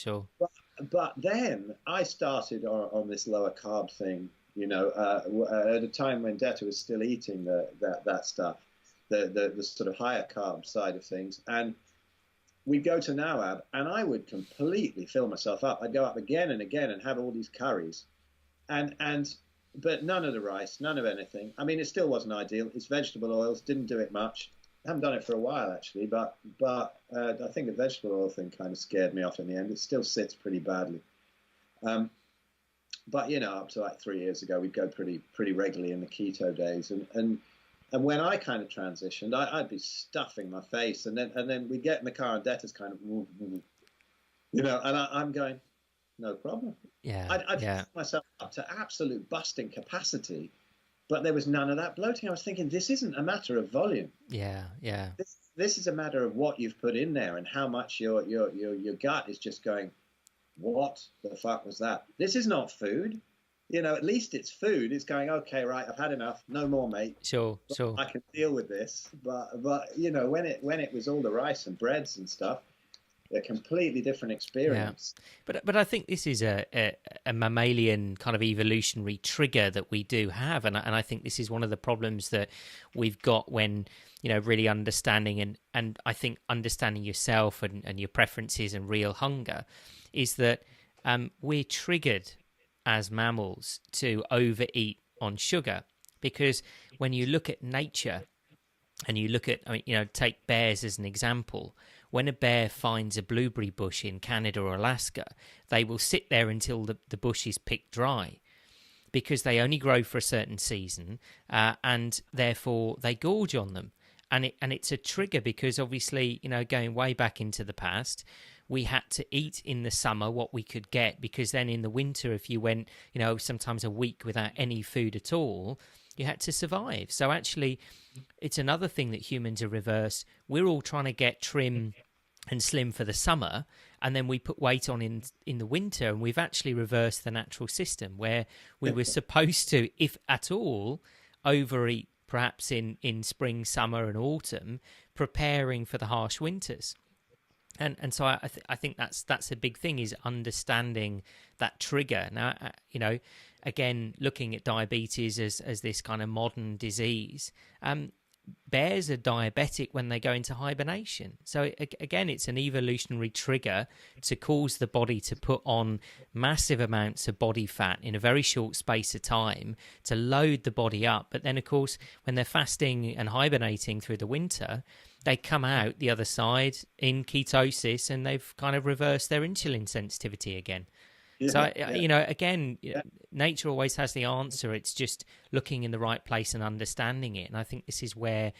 But then I started on this lower carb thing, at a time when Detta was still eating that stuff, the sort of higher carb side of things. And we'd go to Nawab, and I would completely fill myself up. I'd go up again and again and have all these curries, but none of the rice, none of anything. It still wasn't ideal. It's vegetable oils, didn't do it much. I haven't done it for a while actually, but I think the vegetable oil thing kind of scared me off in the end. It still sits pretty badly. But up to like 3 years ago, we'd go pretty regularly in the keto days, and And when I kind of transitioned, I'd be stuffing my face, and then we'd get in the car, and Debtor's kind of, and I'm going, no problem. Yeah, I'd fill myself up to absolute busting capacity, but there was none of that bloating. I was thinking, this isn't a matter of volume. Yeah. This is a matter of what you've put in there and how much your gut is just going, what the fuck was that? This is not food. At least it's food. It's going, okay, right, I've had enough. No more, mate. Sure. I can deal with this. But when it was all the rice and breads and stuff, a completely different experience. Yeah. But I think this is a mammalian kind of evolutionary trigger that we do have, and I think this is one of the problems that we've got when really understanding and I think understanding yourself and your preferences and real hunger is that we're triggered as mammals to overeat on sugar, because when you look at nature and you look at, take bears as an example. When a bear finds a blueberry bush in Canada or Alaska, they will sit there until the bush is picked dry, because they only grow for a certain season, and therefore they gorge on them. And it's a trigger because obviously, going way back into the past, we had to eat in the summer what we could get, because then in the winter, if you went, sometimes a week without any food at all, you had to survive. So actually, it's another thing that humans are reverse. We're all trying to get trim and slim for the summer, and then we put weight on in the winter, and we've actually reversed the natural system where we were supposed to, if at all, overeat perhaps in spring, summer and autumn, preparing for the harsh winters. And so I think that's a big thing, is understanding that trigger. Now, again, looking at diabetes as this kind of modern disease, bears are diabetic when they go into hibernation. So again, it's an evolutionary trigger to cause the body to put on massive amounts of body fat in a very short space of time to load the body up. But then, of course, when they're fasting and hibernating through the winter, they come out the other side in ketosis, and they've kind of reversed their insulin sensitivity again. So, again, nature always has the answer. It's just looking in the right place and understanding it. And I think this is where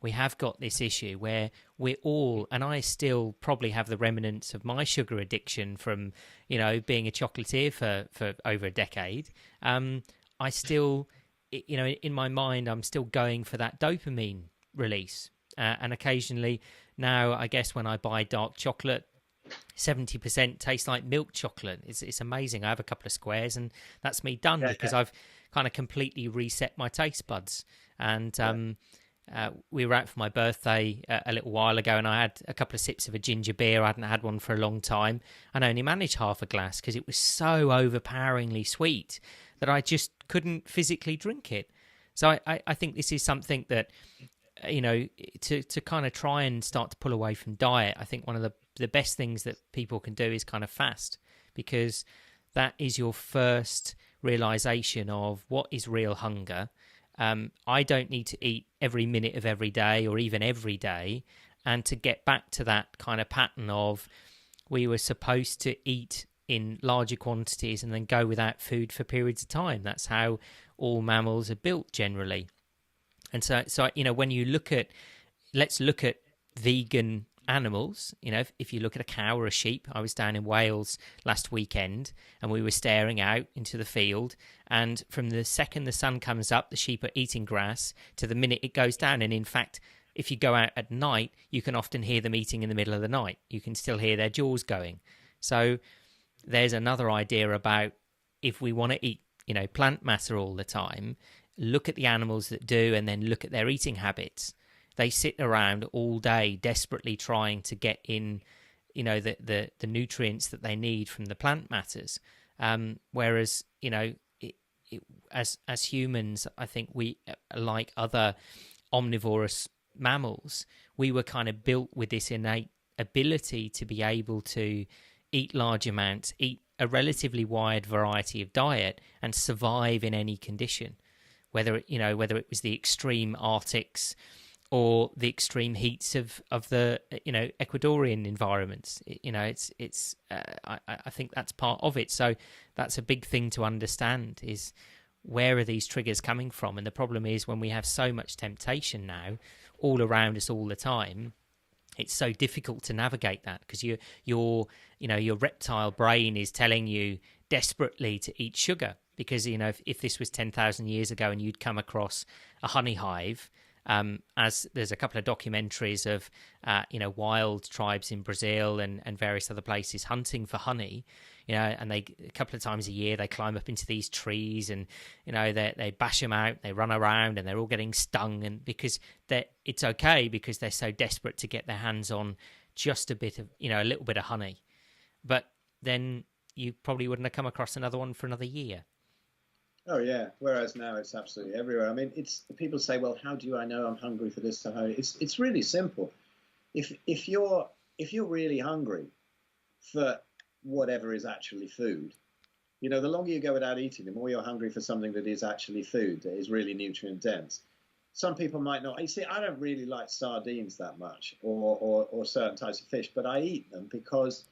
we have got this issue where we're all, and I still probably have the remnants of my sugar addiction from, being a chocolatier for over a decade. I still, in my mind, I'm still going for that dopamine release. And occasionally now, I guess when I buy dark chocolate, 70% tastes like milk chocolate. It's amazing. I have a couple of squares and that's me done, because I've kind of completely reset my taste buds. And we were out for my birthday a little while ago, and I had a couple of sips of a ginger beer. I hadn't had one for a long time, and I only managed half a glass because it was so overpoweringly sweet that I just couldn't physically drink it. So I think this is something that, to kind of try and start to pull away from diet, I think one of the best things that people can do is kind of fast, because that is your first realization of what is real hunger. I don't need to eat every minute of every day or even every day. And to get back to that kind of pattern of, we were supposed to eat in larger quantities and then go without food for periods of time. That's how all mammals are built generally. And so when you let's look at vegan animals, if you look at a cow or a sheep. I was down in Wales last weekend, and we were staring out into the field, and from the second the sun comes up, the sheep are eating grass to the minute it goes down. And in fact, if you go out at night, you can often hear them eating in the middle of the night. You can still hear their jaws going. So there's another idea about, if we want to eat plant matter all the time, look at the animals that do, and then look at their eating habits. They sit around all day desperately trying to get in, the nutrients that they need from the plant matters. Whereas, as humans, I think we, like other omnivorous mammals, we were kind of built with this innate ability to be able to eat large amounts, eat a relatively wide variety of diet, and survive in any condition. Whether it was the extreme Arctics or the extreme heats of the Ecuadorian environments, I think that's part of it. So that's a big thing to understand, is where are these triggers coming from? And the problem is when we have so much temptation now all around us all the time, it's so difficult to navigate that, because your reptile brain is telling you desperately to eat sugar. Because, if this was 10,000 years ago and you'd come across a honey hive, as there's a couple of documentaries of, wild tribes in Brazil and various other places hunting for honey, and they, a couple of times a year, they climb up into these trees and, they bash them out, they run around and they're all getting stung. And because it's okay, because they're so desperate to get their hands on just a bit of, a little bit of honey. But then you probably wouldn't have come across another one for another year. Oh yeah. Whereas now it's absolutely everywhere. I mean, people say, well, how do I know I'm hungry for this? It's really simple. If you're really hungry for whatever is actually food, the longer you go without eating, the more you're hungry for something that is actually food, that is really nutrient dense. Some people might not. You see, I don't really like sardines that much, or certain types of fish, but I eat them because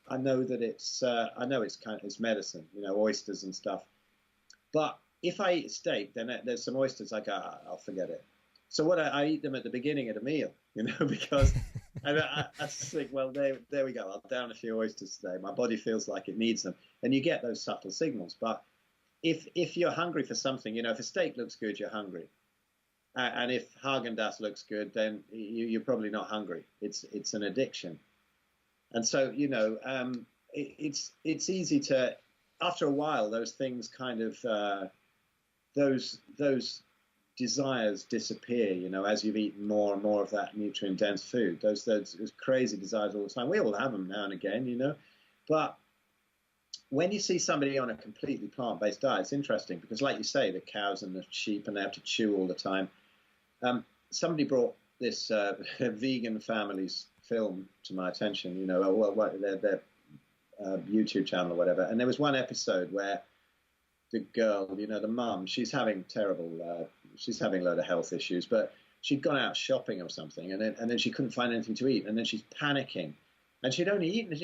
I know that it's it's medicine. Oysters and stuff. But if I eat steak, then there's some oysters, I go, I'll forget it. So what I eat them at the beginning of the meal, because I just think, well, there we go. I'll down a few oysters today. My body feels like it needs them. And you get those subtle signals. But if you're hungry for something, if a steak looks good, you're hungry. And if Haagen-Dazs looks good, then you're probably not hungry. It's an addiction. And so, it's easy to... After a while, those things kind of, those desires disappear, as you've eaten more and more of that nutrient-dense food. Those crazy desires all the time. We all have them now and again, But when you see somebody on a completely plant-based diet, it's interesting because, like you say, the cows and the sheep, and they have to chew all the time. Somebody brought this vegan family's film to my attention, their YouTube channel or whatever, and there was one episode where the girl, the mum, she's having a load of health issues, but she'd gone out shopping or something, and then she couldn't find anything to eat, and then she's panicking, and she'd only eaten,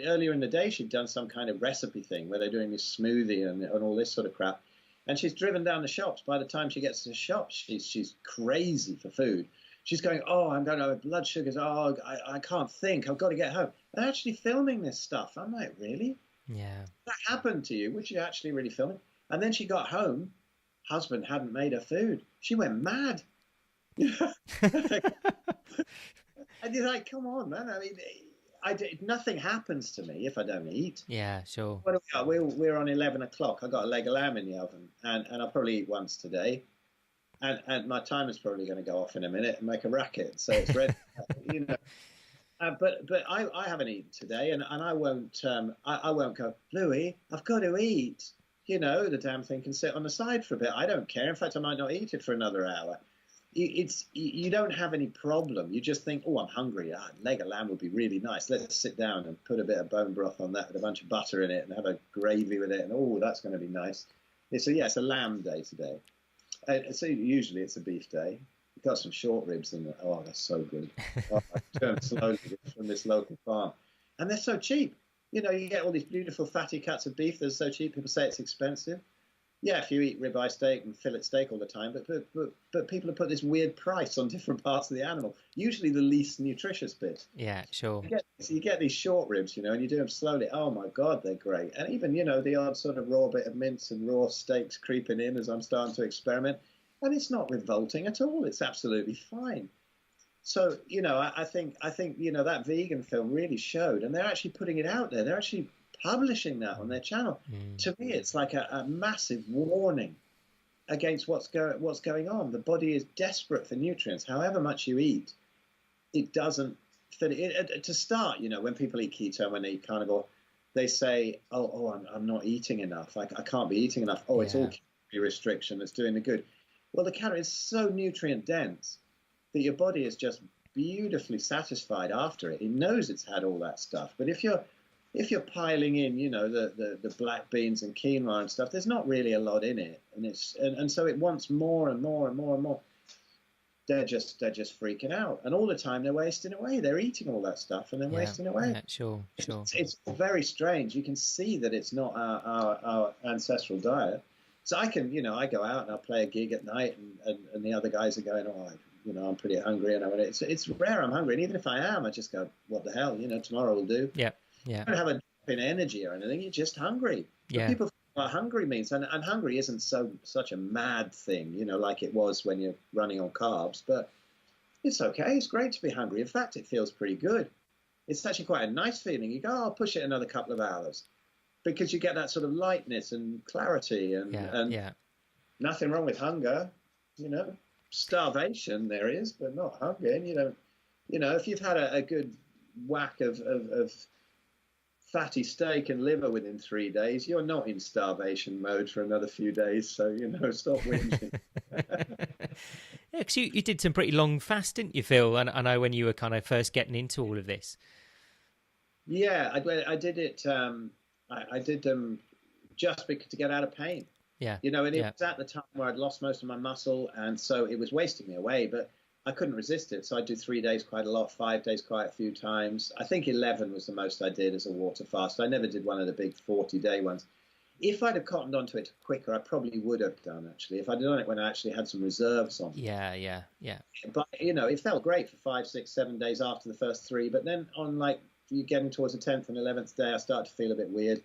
earlier in the day she'd done some kind of recipe thing where they're doing this smoothie and all this sort of crap, and she's driven down the shops. By the time she gets to the shops, she's crazy for food. She's going, oh, I'm going to have blood sugars. Oh, I can't think. I've got to get home. They're actually filming this stuff. I'm like, really? Yeah. That happened to you? Was you actually really filming? And then she got home. Husband hadn't made her food. She went mad. And you're like, come on, man. I mean, nothing happens to me if I don't eat. Yeah, sure. What are we got? We're on 11 o'clock. I got a leg of lamb in the oven, and I'll probably eat once today. And my timer's probably going to go off in a minute and make a racket, so it's ready. But I haven't eaten today, and I won't go, Louis, I've got to eat. The damn thing can sit on the side for a bit. I don't care. In fact, I might not eat it for another hour. You don't have any problem. You just think, oh, I'm hungry. A leg of lamb would be really nice. Let's sit down and put a bit of bone broth on that with a bunch of butter in it and have a gravy with it. And oh, that's going to be nice. So it's a lamb day today. So usually it's a beef day. We've got some short ribs in there. Oh, that's so good. I turned slowly from this local farm. And they're so cheap. You get all these beautiful fatty cuts of beef that are so cheap. People say it's expensive. Yeah, if you eat ribeye steak and fillet steak all the time, but people have put this weird price on different parts of the animal, usually the least nutritious bit. Yeah, sure. You get these short ribs, and you do them slowly. Oh, my God, they're great. And even, the odd sort of raw bit of mince and raw steaks creeping in as I'm starting to experiment. And it's not revolting at all. It's absolutely fine. So, I think that vegan film really showed, and they're actually putting it out there. They're actually publishing that on their channel. To me, it's like a massive warning against what's going on. The body is desperate for nutrients. However much you eat, it doesn't fit it. To start, when people eat keto, when they eat carnivore, they say, oh, I'm not eating enough. I can't be eating enough. Oh, it's all calorie restriction that's doing the good. Well, the calorie is so nutrient dense that your body is just beautifully satisfied after it. It knows it's had all that stuff. But if you're piling in, the black beans and quinoa and stuff, there's not really a lot in it, and so it wants more and more and more and more. They're just freaking out, and all the time they're wasting away. They're eating all that stuff and then wasting away. Yeah, sure. It's very strange. You can see that it's not our ancestral diet. So I can, I go out and I'll play a gig at night, and the other guys are going, oh, I'm pretty hungry, and it's rare I'm hungry, and even if I am, I just go, what the hell, tomorrow will do. Yeah. You don't have a drop in energy or anything. You're just hungry. Yeah. But people think what hungry means, and hungry isn't such a mad thing, like it was when you're running on carbs. But it's okay. It's great to be hungry. In fact, it feels pretty good. It's actually quite a nice feeling. You go, I'll push it another couple of hours, because you get that sort of lightness and clarity, and nothing wrong with hunger. Starvation there is, but not hunger. And if you've had a good whack of fatty steak and liver within 3 days, you're not in starvation mode for another few days. So, stop whinging. Yeah, because you did some pretty long fasts, didn't you, Phil? And I know when you were kind of first getting into all of this. Yeah, I did it. I did them just to get out of pain. Yeah. And it was at the time where I'd lost most of my muscle, and so it was wasting me away, but I couldn't resist it. So I'd do 3 days quite a lot, 5 days quite a few times. I think 11 was the most I did as a water fast. I never did one of the big 40-day ones. If I'd have cottoned onto it quicker, I probably would have done, actually, if I'd done it when I actually had some reserves on. Yeah. But, it felt great for 5, 6, 7 days after the first 3. But then on, you getting towards the 10th and 11th day, I started to feel a bit weird.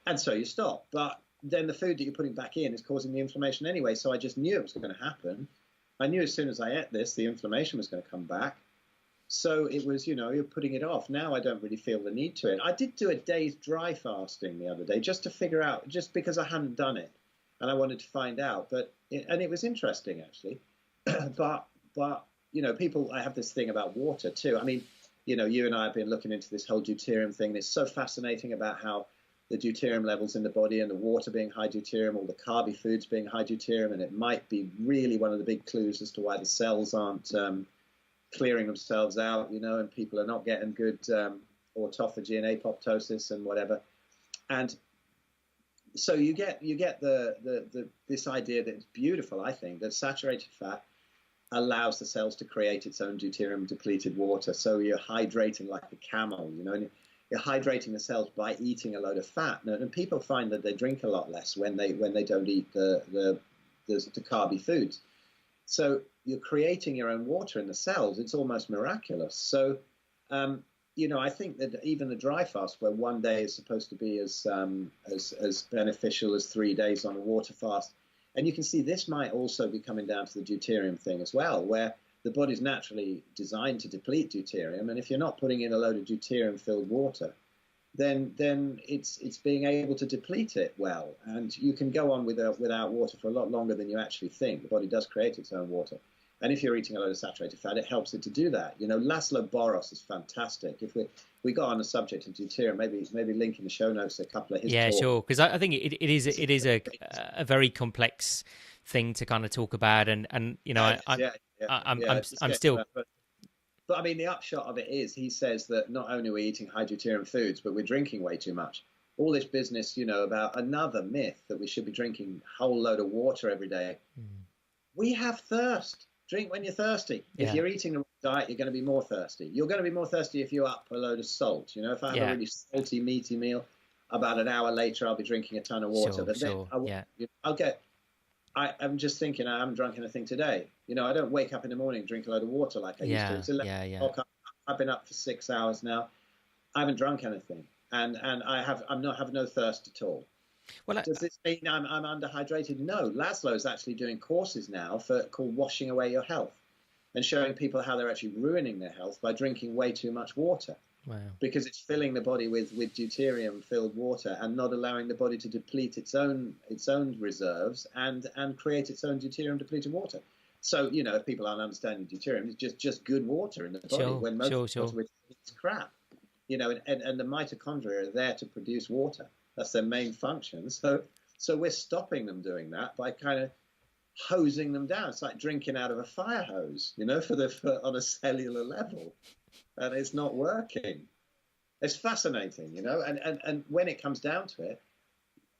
And so you stop. But then the food that you're putting back in is causing the inflammation anyway. So I just knew it was going to happen. I knew as soon as I ate this, the inflammation was going to come back. So it was, you're putting it off. Now I don't really feel the need to it. I did do a day's dry fasting the other day just to figure out, just because I hadn't done it and I wanted to find out. And it was interesting, actually. but people, I have this thing about water too. I mean, you and I have been looking into this whole deuterium thing. And it's so fascinating about how the deuterium levels in the body and the water being high deuterium, all the carby foods being high deuterium, and it might be really one of the big clues as to why the cells aren't clearing themselves out, and people are not getting good autophagy and apoptosis and whatever. And so you get this idea that it's beautiful, I think, that saturated fat allows the cells to create its own deuterium depleted water. So you're hydrating like a camel, and you're hydrating the cells by eating a load of fat. And people find that they drink a lot less when they don't eat the carby foods. So you're creating your own water in the cells. It's almost miraculous. So, I think that even the dry fast, where 1 day is supposed to be as beneficial as 3 days on a water fast, and you can see this might also be coming down to the deuterium thing as well, where the body's naturally designed to deplete deuterium, and if you're not putting in a load of deuterium-filled water, then it's being able to deplete it well, and you can go on without water for a lot longer than you actually think. The body does create its own water, and if you're eating a load of saturated fat, it helps it to do that. László Boros is fantastic. If we got on the subject of deuterium, maybe link in the show notes a couple of his talks. Sure, because I think it is a very complex thing to kind of talk about, and I'm still. But I mean, the upshot of it is, he says that not only are we eating high deuterium foods, but we're drinking way too much. All this business, about another myth that we should be drinking a whole load of water every day. We have thirst. Drink when you're thirsty. If you're eating the diet, you're going to be more thirsty. You're going to be more thirsty if you up a load of salt. If I have a really salty, meaty meal, about an hour later, I'll be drinking a ton of water. I'm just thinking, I haven't drunk anything today. I don't wake up in the morning and drink a load of water like I used to. It's 11 o'clock. I've been up for 6 hours now. I haven't drunk anything, and I have no thirst at all. Well, does this mean I'm underhydrated? No. László is actually doing courses now called Washing Away Your Health, and showing people how they're actually ruining their health by drinking way too much water. Wow. Because it's filling the body with deuterium-filled water and not allowing the body to deplete its own reserves and create its own deuterium-depleted water. So, if people aren't understanding deuterium, it's just good water in the body when most of it is crap. And the mitochondria are there to produce water. That's their main function. So we're stopping them doing that by kind of hosing them down. It's like drinking out of a fire hose, on a cellular level. And it's not working. It's fascinating, and when it comes down to it,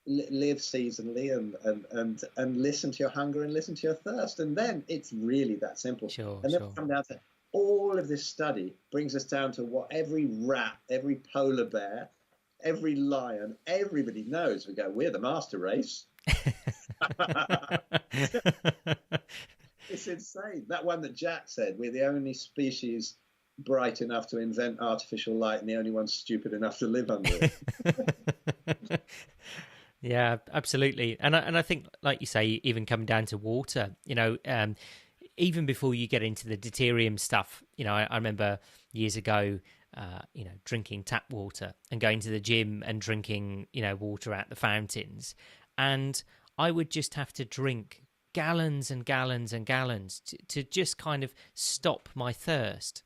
live seasonally and listen to your hunger and listen to your thirst. And then it's really that simple. And then we come down to all of this study brings us down to what every rat, every polar bear, every lion, everybody knows. We go, we're the master race. It's insane. That one that Jack said, we're the only species bright enough to invent artificial light and the only one stupid enough to live under it. Yeah, absolutely. And I think, like you say, even coming down to water, even before you get into the deuterium stuff, I remember years ago, drinking tap water and going to the gym and drinking, water at the fountains. And I would just have to drink gallons and gallons and gallons to just kind of stop my thirst.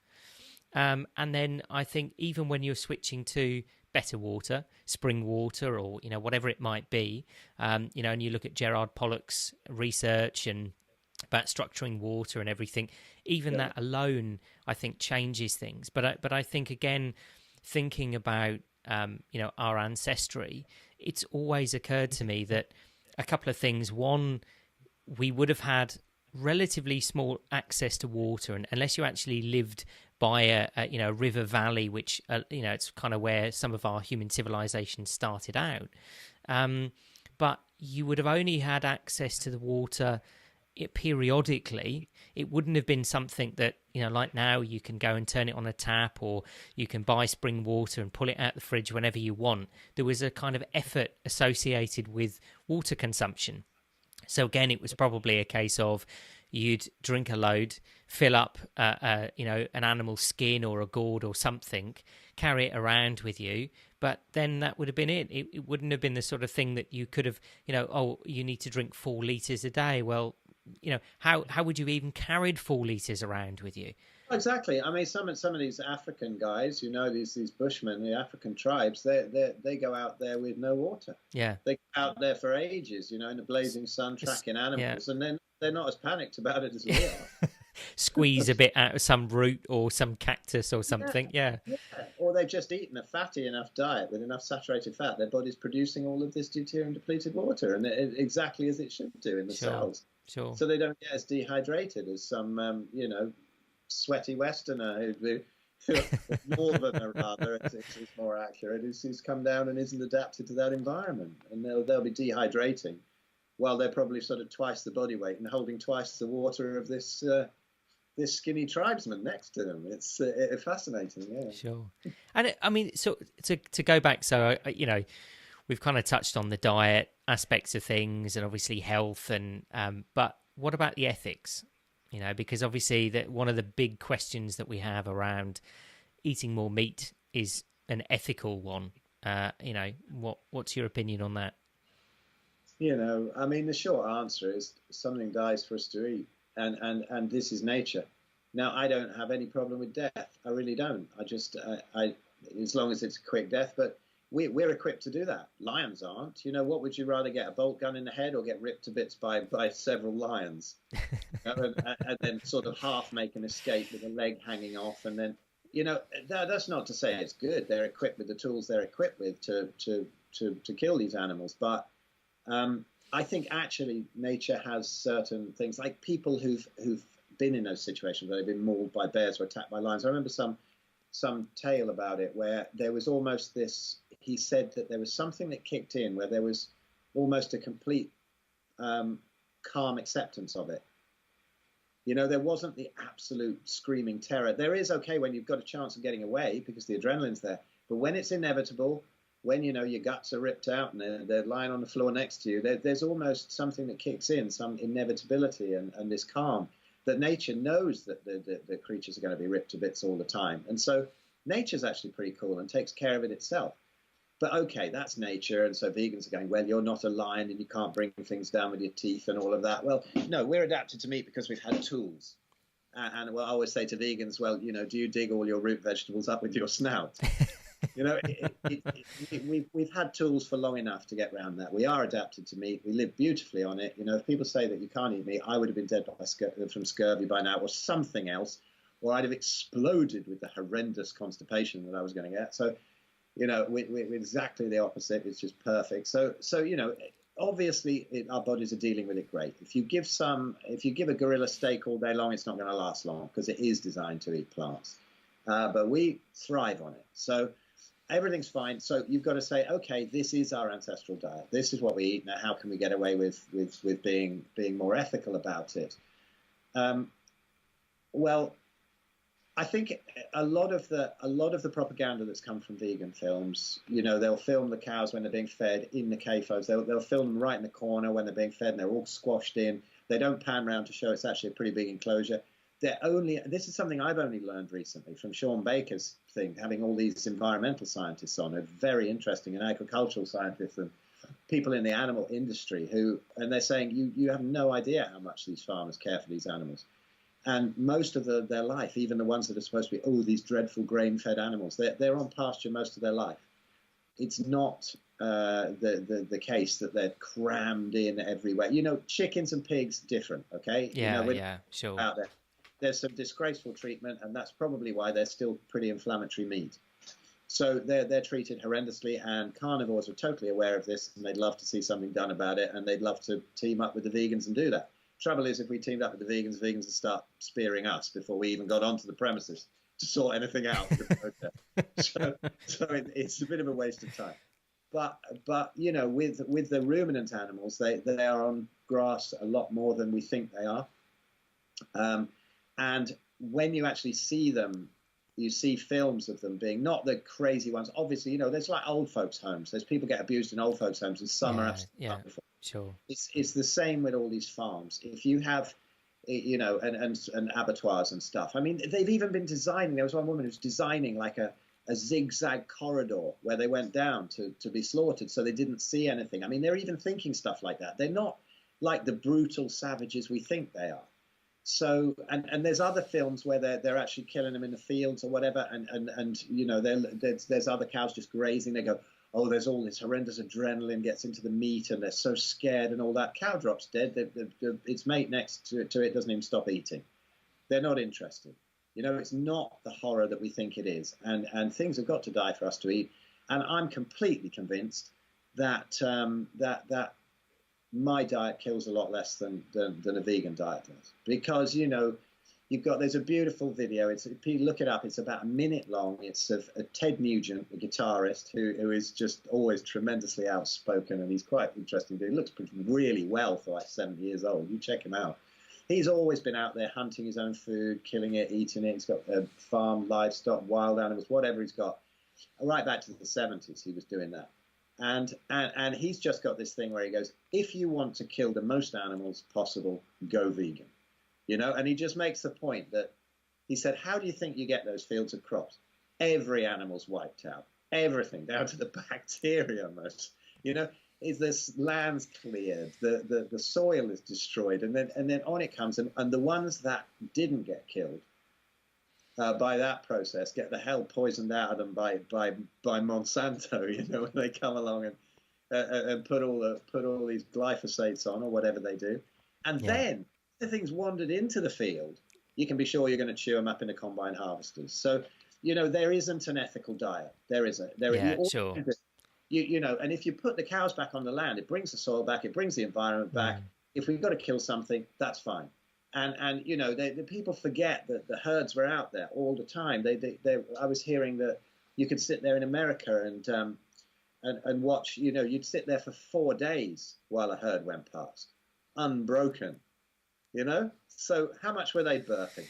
And then I think even when you're switching to better water, spring water, or whatever it might be, and you look at Gerard Pollack's research and about structuring water and everything, even that alone I think changes things. But I think, again, thinking about our ancestry, it's always occurred to me that a couple of things. One, we would have had relatively small access to water, and unless you actually lived by a river valley, which it's kind of where some of our human civilization started out, but you would have only had access to the water periodically. It wouldn't have been something that like now you can go and turn it on a tap, or you can buy spring water and pull it out the fridge whenever you want. There was a kind of effort associated with water consumption. So again, it was probably a case of you'd drink a load, fill up, an animal's skin or a gourd or something, carry it around with you. But then that would have been it. It wouldn't have been the sort of thing that you could have, you need to drink 4 litres a day. Well, how would you even carried 4 litres around with you? Exactly. I mean, some of these African guys, these bushmen, the African tribes, they go out there with no water. Yeah. They go out there for ages, in the blazing sun, tracking animals, and then they're not as panicked about it as we are. Squeeze a bit out of some root or some cactus or something. Yeah. Or they've just eaten a fatty enough diet with enough saturated fat. Their body's producing all of this deuterium depleted water, and exactly as it should do in the cells. Sure. So they don't get as dehydrated as some, sweaty Westerner who northerner rather, it's more accurate, who's come down and isn't adapted to that environment, and they'll be dehydrating while they're probably sort of twice the body weight and holding twice the water of this skinny tribesman next to them. It's fascinating. Yeah. Sure. And so to go back, so we've kind of touched on the diet aspects of things and obviously health, and but what about the ethics? Because obviously that one of the big questions that we have around eating more meat is an ethical one. What's your opinion on that? The short answer is something dies for us to eat, and this is nature. Now, I don't have any problem with death. I really don't. I just, as long as it's a quick death, but we're equipped to do that. Lions aren't. What would you rather get, a bolt gun in the head or get ripped to bits by several lions? and then sort of half make an escape with a leg hanging off. And then, that's not to say it's good. They're equipped with the tools they're equipped with to kill these animals. But I think actually nature has certain things, like people who've been in those situations where they've been mauled by bears or attacked by lions. I remember some tale about it where there was almost this, he said that there was something that kicked in where there was almost a complete calm acceptance of it. There wasn't the absolute screaming terror. There is, okay, when you've got a chance of getting away because the adrenaline's there, but when it's inevitable, when your guts are ripped out and they're lying on the floor next to you, there's almost something that kicks in, some inevitability and this calm, that nature knows that the creatures are going to be ripped to bits all the time. And so nature's actually pretty cool and takes care of it itself. But okay, that's nature, and so vegans are going, well, you're not a lion and you can't bring things down with your teeth and all of that. Well, no, we're adapted to meat because we've had tools. And I always say to vegans, well, do you dig all your root vegetables up with your snout? We've had tools for long enough to get around that. We are adapted to meat. We live beautifully on it. If people say that you can't eat meat, I would have been dead from scurvy by now or something else, or I'd have exploded with the horrendous constipation that I was going to get. So, we're exactly the opposite. It's just perfect. So obviously our bodies are dealing with it great. If you give a gorilla steak all day long, it's not going to last long because it is designed to eat plants. But we thrive on it. So everything's fine. So you've got to say, okay, this is our ancestral diet. This is what we eat. Now, how can we get away with being more ethical about it? Well, I think a lot of the propaganda that's come from vegan films, they'll film the cows when they're being fed in the CAFOs. They'll film them right in the corner when they're being fed, and they're all squashed in. They don't pan around to show it's actually a pretty big enclosure. This is something I've only learned recently from Shaun Baker's thing, having all these environmental scientists on, very interesting, and agricultural scientists and people in the animal industry and they're saying you have no idea how much these farmers care for these animals. And most of their life, even the ones that are supposed to be, these dreadful grain-fed animals, they're on pasture most of their life. It's not the case that they're crammed in everywhere. Chickens and pigs, different, okay? Yeah, sure. Out there. There's some disgraceful treatment, and that's probably why they're still pretty inflammatory meat. So they're treated horrendously, and carnivores are totally aware of this, and they'd love to see something done about it, and they'd love to team up with the vegans and do that. Trouble is, if we teamed up with the vegans would start spearing us before we even got onto the premises to sort anything out. so it's a bit of a waste of time. But with the ruminant animals, they are on grass a lot more than we think they are. And when you actually see them, you see films of them being not the crazy ones. Obviously, there's like old folks' homes. There's people get abused in old folks' homes, and some are absolutely before. Sure. It's the same with all these farms. If you have, and abattoirs and stuff. I mean, they've even been designing. There was one woman who's designing like a zigzag corridor where they went down to be slaughtered, so they didn't see anything. I mean, they're even thinking stuff like that. They're not like the brutal savages we think they are. So, and there's other films where they're actually killing them in the fields or whatever, and there's other cows just grazing. They go, there's all this horrendous adrenaline gets into the meat, and they're so scared and all that. Cow drops dead. Its mate next to it doesn't even stop eating. They're not interested. It's not the horror that we think it is, and things have got to die for us to eat. And I'm completely convinced that that my diet kills a lot less than a vegan diet does, because there's a beautiful video. If you look it up, it's about a minute long. It's of Ted Nugent, the guitarist, who is just always tremendously outspoken, and he's quite interesting. He looks really well for like 70 years old. You check him out. He's always been out there hunting his own food, killing it, eating it. He's got a farm, livestock, wild animals, whatever he's got. Right back to the 70s, he was doing that. And he's just got this thing where he goes, if you want to kill the most animals possible, go vegan. And he just makes the point that he said, how do you think you get those fields of crops? Every animal's wiped out, everything down to the bacteria almost. Is this land's cleared, the soil is destroyed, and then on it comes, and the ones that didn't get killed by that process get the hell poisoned out of them by Monsanto. When they come along and put all these glyphosates on or whatever they do, and then the things wandered into the field, you can be sure you're going to chew them up in the combine harvesters. So there isn't an ethical diet. There isn't. Sure. And if you put the cows back on the land, it brings the soil back, it brings the environment back. If we've got to kill something, that's fine. And the people forget that the herds were out there all the time. I was hearing that you could sit there in America and watch. You'd sit there for 4 days while a herd went past, unbroken. So how much were they birthing?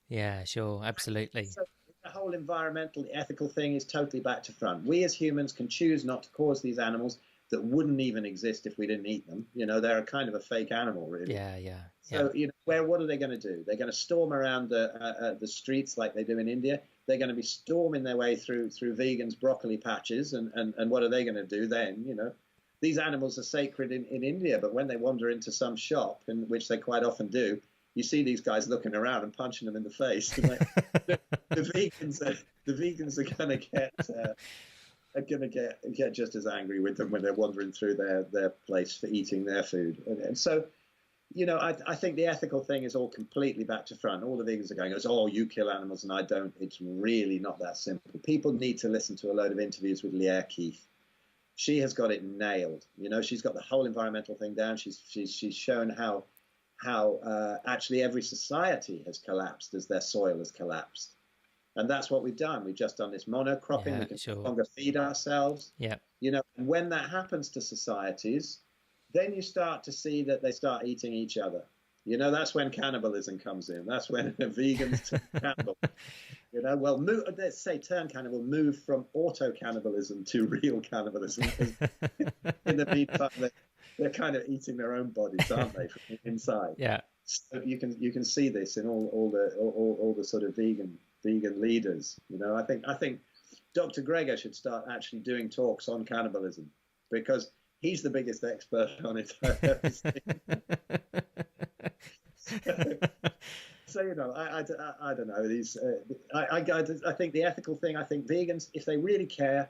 Yeah, sure, absolutely. So the whole environmental, ethical thing is totally back to front. We as humans can choose not to cause these animals that wouldn't even exist if we didn't eat them. They're a kind of a fake animal, really. Yeah. So, what are they going to do? They're going to storm around the streets like they do in India. They're going to be storming their way through vegans' broccoli patches, and what are they going to do then? These animals are sacred in India, but when they wander into some shop, which they quite often do, you see these guys looking around and punching them in the face. the vegans are going to get just as angry with them when they're wandering through their place for eating their food. And so, I think the ethical thing is all completely back to front. All the vegans are going, you kill animals and I don't. It's really not that simple. People need to listen to a load of interviews with Leah Keith. She has got it nailed. She's got the whole environmental thing down. She's shown how actually every society has collapsed as their soil has collapsed. And that's what we've done. We've just done this monocropping. We can no longer feed ourselves. Yeah. You know, and when that happens to societies, then you start to see that they start eating each other. You know, that's when cannibalism comes in. That's when vegans turn cannibal. You know, well, let's say turn cannibal, move from auto-cannibalism to real cannibalism. In the meantime, they're kind of eating their own bodies, aren't they, from the inside? Yeah. So you can see this in all the sort of vegan leaders. You know, I think Dr. Greger should start actually doing talks on cannibalism, because he's the biggest expert on it I've ever seen. So you know, I don't know these. I think the ethical thing. I think vegans, if they really care,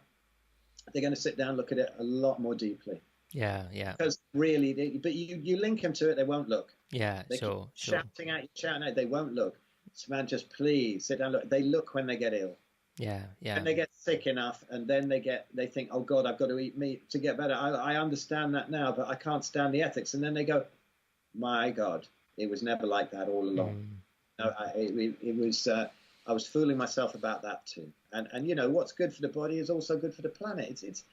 they're going to sit down and look at it a lot more deeply. Yeah. Because really, but you link them to it, they won't look. Yeah, they sure. Shouting at you, they won't look. So man, just please sit down. Look, they look when they get ill. Yeah. And they get sick enough, and then they think, oh God, I've got to eat meat to get better. I understand that now, but I can't stand the ethics. And then they go, my God, it was never like that all along. No, it was. I was fooling myself about that too. And you know, what's good for the body is also good for the planet. It's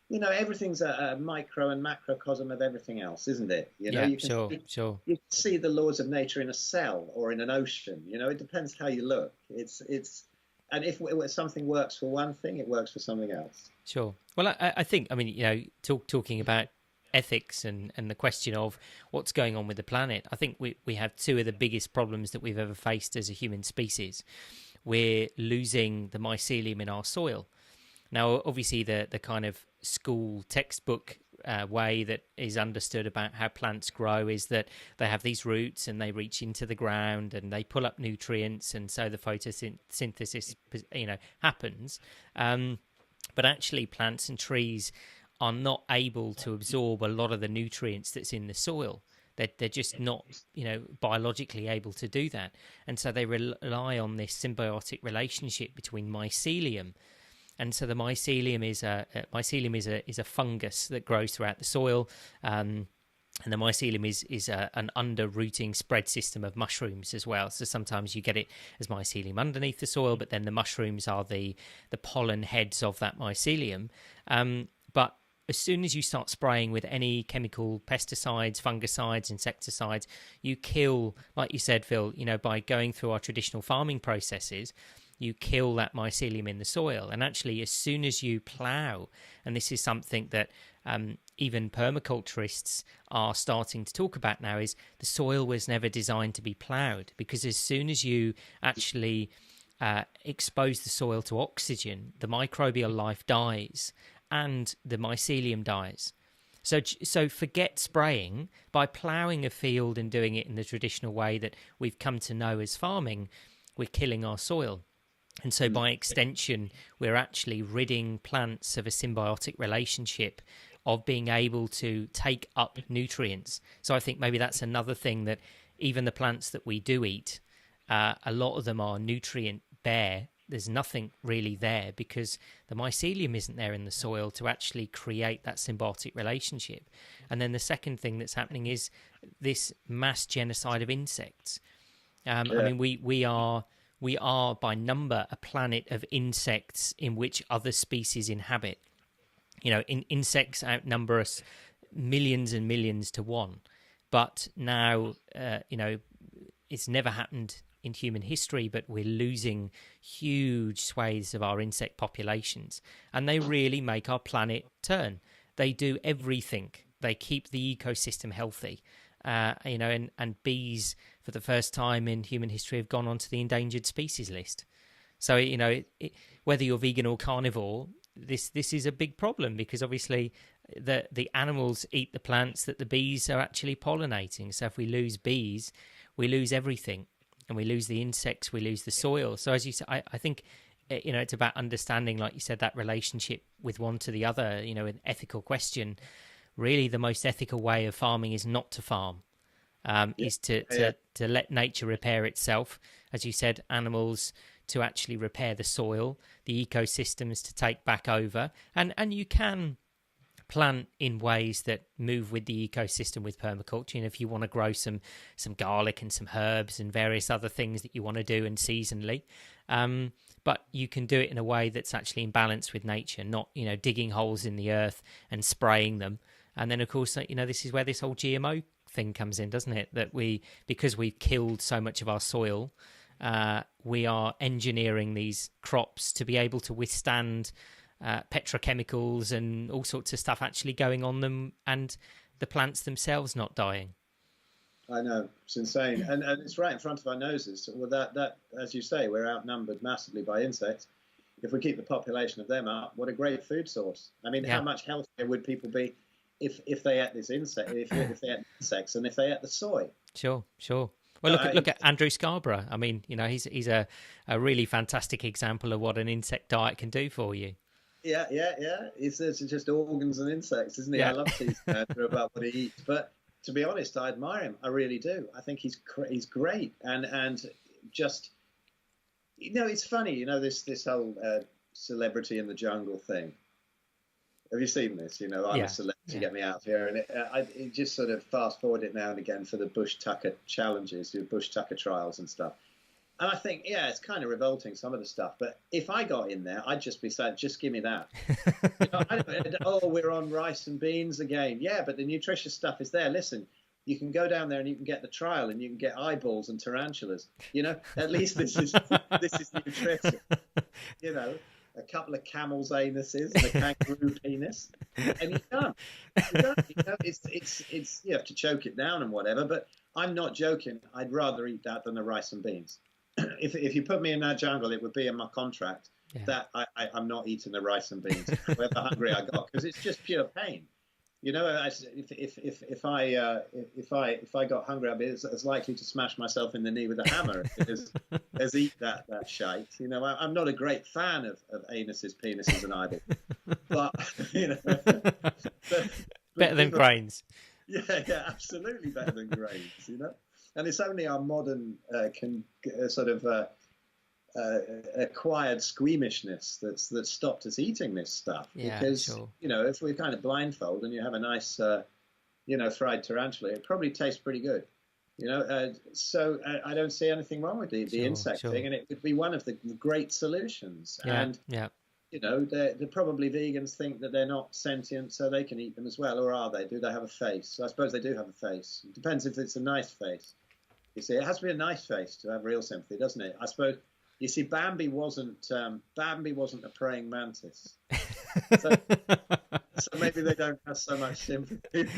you know, everything's a micro and macrocosm of everything else, isn't it? You know, you can You can see the laws of nature in a cell or in an ocean. You know, it depends how you look. And if something works for one thing, it works for something else. Sure. Well, I think, I mean, you know, talking about ethics and the question of what's going on with the planet, I think we have two of the biggest problems that we've ever faced as a human species. We're losing the mycelium in our soil. Now, obviously, the kind of school textbook way that is understood about how plants grow is that they have these roots and they reach into the ground and they pull up nutrients, and so the photosynthesis, you know, happens. But actually, plants and trees are not able to absorb a lot of the nutrients that's in the soil. They're just not, you know, biologically able to do that, and so they rely on this symbiotic relationship between mycelium. And so the mycelium is a fungus that grows throughout the soil, and the mycelium is an under-rooting spread system of mushrooms as well. So sometimes you get it as mycelium underneath the soil, but then the mushrooms are the pollen heads of that mycelium. But as soon as you start spraying with any chemical pesticides, fungicides, insecticides, you kill, like you said, Phil, you know, by going through our traditional farming processes, you kill that mycelium in the soil. And actually, as soon as you plough, and this is something that even permaculturists are starting to talk about now, is the soil was never designed to be ploughed, because as soon as you actually expose the soil to oxygen, the microbial life dies and the mycelium dies. So forget spraying. By ploughing a field and doing it in the traditional way that we've come to know as farming, we're killing our soil. And so by extension, we're actually ridding plants of a symbiotic relationship of being able to take up nutrients. So I think maybe that's another thing, that even the plants that we do eat, a lot of them are nutrient bare. There's nothing really there because the mycelium isn't there in the soil to actually create that symbiotic relationship. And then the second thing that's happening is this mass genocide of insects. I mean, we are by number a planet of insects in which other species inhabit. You know, insects outnumber us millions and millions to one. But now, you know, it's never happened in human history, but we're losing huge swathes of our insect populations. And they really make our planet turn. They do everything. They keep the ecosystem healthy. You know, and bees, for the first time in human history, have gone onto the endangered species list. So, you know, whether you're vegan or carnivore, this is a big problem, because obviously the animals eat the plants that the bees are actually pollinating. So if we lose bees, we lose everything, and we lose the insects, we lose the soil. So as you said, I think, you know, it's about understanding, like you said, that relationship with one to the other, you know, an ethical question. Really, the most ethical way of farming is not to farm, is to let nature repair itself. As you said, animals to actually repair the soil, the ecosystems to take back over. And you can plant in ways that move with the ecosystem with permaculture. And if you want to grow some but you can do it in a way that's actually in balance with nature, not, digging holes in the earth and spraying them. And then, of course, this is where this whole GMO thing comes in, doesn't it? That because we've killed so much of our soil, we are engineering these crops to be able to withstand petrochemicals and all sorts of stuff actually going on them, and the plants themselves not dying. I know, it's insane, and it's right in front of our noses. Well, that as you say, we're outnumbered massively by insects. If we keep the population of them up, what a great food source! I mean, how much healthier would people be if they ate this insect, if they ate insects, and if they ate the soy? Sure. Well, look at Andrew Scarborough. I mean, he's a really fantastic example of what an insect diet can do for you. Yeah. It's just organs and insects, isn't he? Yeah. I love teasing Andrew about what he eats, but to be honest, I admire him. I really do. I think he's great, and just it's funny. This whole celebrity in the jungle thing. Have you seen this? I'm a celebrity, get me out of here. And it just sort of fast forward it now and again for the Bush Tucker challenges, the Bush Tucker trials and stuff. And I think, it's kind of revolting, some of the stuff. But if I got in there, I'd just be saying, just give me that. We're on rice and beans again. Yeah, but the nutritious stuff is there. Listen, you can go down there and you can get the trial and you can get eyeballs and tarantulas. At least this is nutrition. A couple of camels' anuses and a kangaroo penis, and you're done. It's you have to choke it down and whatever, but I'm not joking. I'd rather eat that than the rice and beans. If you put me in that jungle, it would be in my contract that I'm not eating the rice and beans, however hungry I got, because it's just pure pain. If I got hungry, I'd be as likely to smash myself in the knee with a hammer as eat that shite. I'm not a great fan of anuses, penises, and eyeballs, but better than grains. Yeah, absolutely better than grains. And it's only our modern acquired squeamishness that's stopped us eating this stuff. Because sure. If we kind of blindfold and you have a nice fried tarantula, it probably tastes pretty good. So I don't see anything wrong with the insect thing, and it would be one of the great solutions. They're probably vegans think that they're not sentient, so they can eat them as well, or are they? Do they have a face? So I suppose they do have a face. It depends if it's a nice face. You see, it has to be a nice face to have real sympathy, doesn't it? I suppose. You see, Bambi wasn't a praying mantis, so maybe they don't have so much sympathy. It's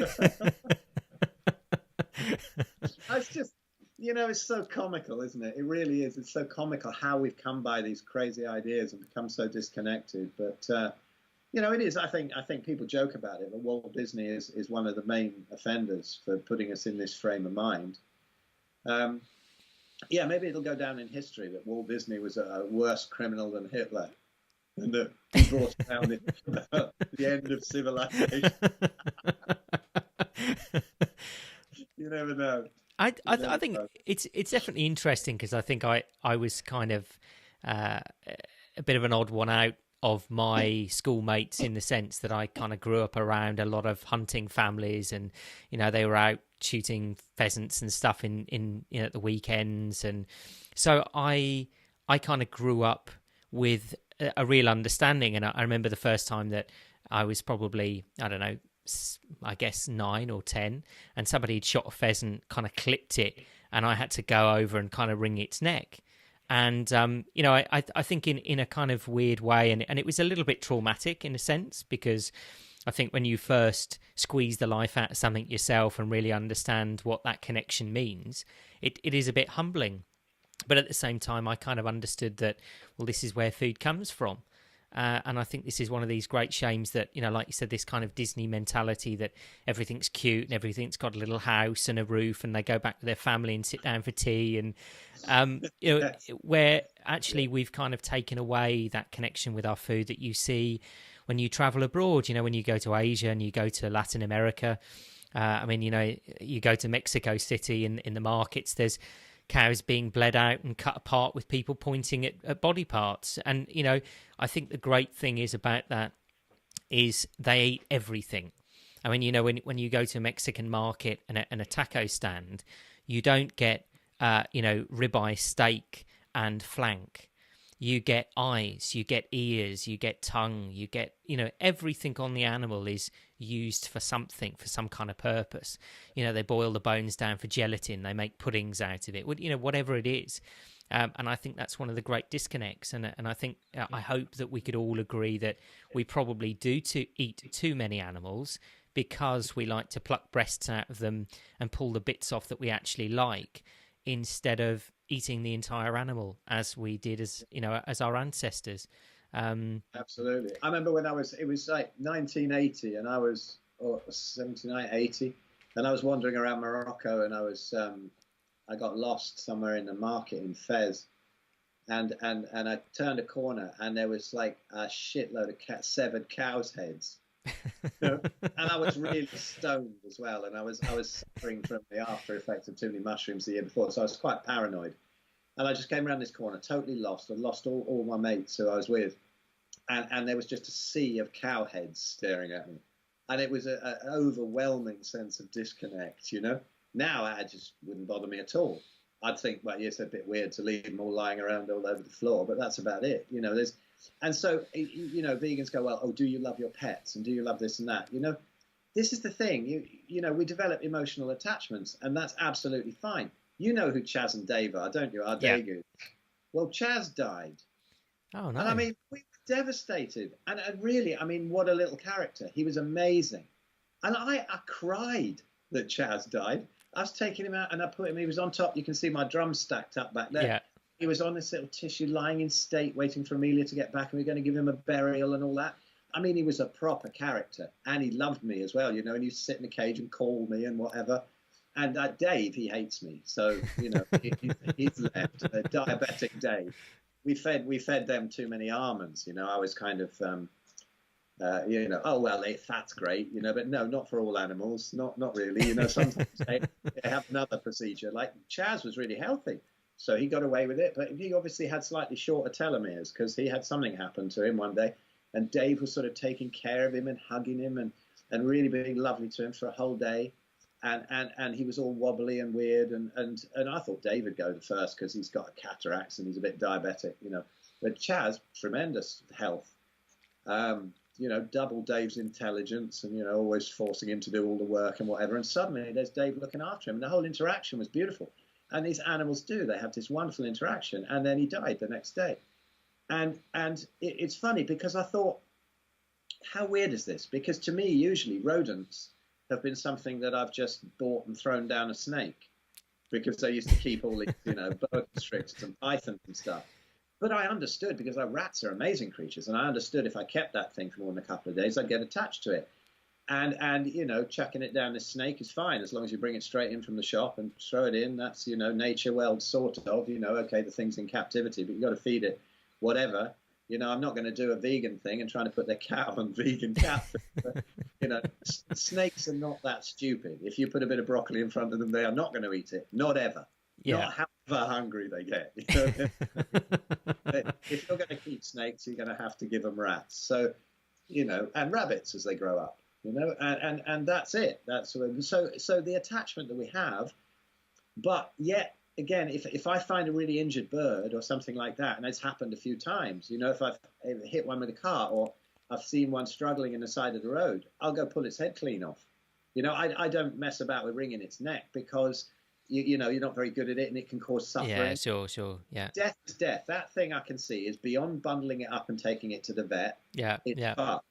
just, it's so comical, isn't it? It really is. It's so comical how we've come by these crazy ideas and become so disconnected. But it is. I think people joke about it, but Walt Disney is one of the main offenders for putting us in this frame of mind. Maybe it'll go down in history that Walt Disney was a worse criminal than Hitler, and that he brought down the end of civilization. You never know. I think it's definitely interesting, because I think I was kind of a bit of an odd one out of my schoolmates, in the sense that I kind of grew up around a lot of hunting families, and they were out shooting pheasants and stuff in at the weekends, and so I kind of grew up with a real understanding. And I remember the first time that I was probably, I don't know, I guess 9 or 10, and somebody had shot a pheasant, kind of clipped it, and I had to go over and kind of wring its neck. And, I think in a kind of weird way, and it was a little bit traumatic in a sense, because I think when you first squeeze the life out of something yourself and really understand what that connection means, it is a bit humbling. But at the same time, I kind of understood that, well, this is where food comes from. And I think this is one of these great shames that, like you said, this kind of Disney mentality that everything's cute and everything's got a little house and a roof, and they go back to their family and sit down for tea. And, where actually we've kind of taken away that connection with our food that you see when you travel abroad, when you go to Asia and you go to Latin America. You go to Mexico City, in the markets, there's cows being bled out and cut apart with people pointing at body parts. And, I think the great thing is about that is they eat everything. I mean, when you go to a Mexican market and a taco stand, you don't get, ribeye steak and flank. you get eyes, you get ears, you get tongue, you get, everything on the animal is used for something, for some kind of purpose. They boil the bones down for gelatin, they make puddings out of it, whatever it is. And I think that's one of the great disconnects. And I think, I hope that we could all agree that we probably do eat too many animals because we like to pluck breasts out of them and pull the bits off that we actually like, instead of eating the entire animal as we did as our ancestors. Absolutely. I remember when it was like 1980 and I was 79, 80, and I was wandering around Morocco, and I got lost somewhere in the market in Fez, and I turned a corner and there was like a shitload of severed cows' heads. And I was really stoned as well, and I was suffering from the after effects of too many mushrooms the year before, so I was quite paranoid. And I just came around this corner, totally lost. I lost all my mates who I was with, and there was just a sea of cow heads staring at me, and it was an overwhelming sense of disconnect. Now it just wouldn't bother me at all. I'd think, well, yes, it's a bit weird to leave them all lying around all over the floor, but that's about it. And so, vegans go, well, oh, do you love your pets? And do you love this and that? This is the thing. We develop emotional attachments, and that's absolutely fine. You know who Chaz and Dave are, don't you? Our Dagoos. Well, Chaz died. Oh, no. And we were devastated. And really, what a little character. He was amazing. And I cried that Chaz died. I was taking him out and I put him, he was on top. You can see my drums stacked up back there. Yeah. He was on this little tissue lying in state, waiting for Amelia to get back, and we were going to give him a burial and all that. He was a proper character, and he loved me as well, and he used to sit in the cage and call me and whatever. And Dave, he hates me, so he's left. Diabetic Dave. We fed them too many almonds. I was kind of, oh well, fat's great, but no, not for all animals, not really. Sometimes they have another procedure. Like Chaz was really healthy. So he got away with it, but he obviously had slightly shorter telomeres because he had something happen to him one day, and Dave was sort of taking care of him and hugging him and really being lovely to him for a whole day, and he was all wobbly and weird, and I thought Dave would go first because he's got cataracts and he's a bit diabetic, but Chaz, tremendous health, double Dave's intelligence and, always forcing him to do all the work and whatever, and suddenly there's Dave looking after him, and the whole interaction was beautiful. And these animals they have this wonderful interaction. And then he died the next day. And it's funny because I thought, how weird is this? Because to me, usually rodents have been something that I've just bought and thrown down a snake because they used to keep all these, boa constrictors and pythons and stuff. But I understood because rats are amazing creatures. And I understood if I kept that thing for more than a couple of days, I'd get attached to it. And chucking it down the snake is fine as long as you bring it straight in from the shop and throw it in. That's, nature, well, sort of, okay, the thing's in captivity, but you've got to feed it whatever. I'm not going to do a vegan thing and trying to put their cow on vegan cat food. But, snakes are not that stupid. If you put a bit of broccoli in front of them, they are not going to eat it. Not ever. Yeah. Not however hungry they get. If you're going to keep snakes, you're going to have to give them rats. So, and rabbits as they grow up. And that's it. That's so the attachment that we have, but yet again, if I find a really injured bird or something like that, and it's happened a few times, if I've hit one with a car or I've seen one struggling in the side of the road, I'll go pull its head clean off. I don't mess about with wringing its neck because you're not very good at it and it can cause suffering. Yeah, sure, yeah. Death is death. That thing I can see is beyond bundling it up and taking it to the vet. It's far.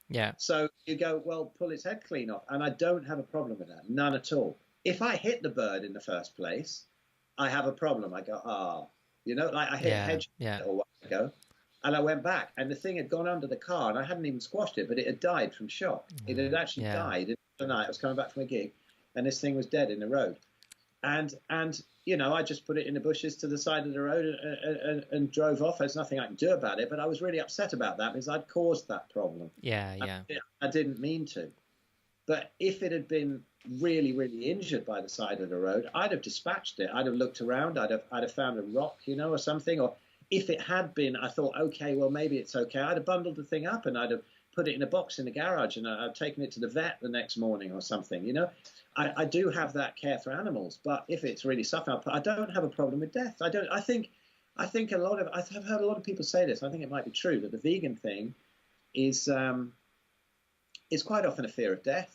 Yeah. So you go, well, pull its head clean off. And I don't have a problem with that. None at all. If I hit the bird in the first place, I have a problem. I go, like I hit a hedge a while ago. And I went back and the thing had gone under the car and I hadn't even squashed it, but it had died from shock. It had actually died in the night. I was coming back from a gig and this thing was dead in the road. And I just put it in the bushes to the side of the road and drove off. There's nothing I can do about it, but I was really upset about that because I'd caused that problem. Yeah. I didn't mean to. But if it had been really, really injured by the side of the road, I'd have dispatched it. I'd have looked around. I'd have found a rock, or something. Or if it had been, I thought, okay, well, maybe it's okay. I'd have bundled the thing up and I'd have put it in a box in the garage and I'd taken it to the vet the next morning or something, I do have that care for animals, but if it's really suffering, I don't have a problem with death. I think I've heard a lot of people say this. I think it might be true that the vegan thing is quite often a fear of death.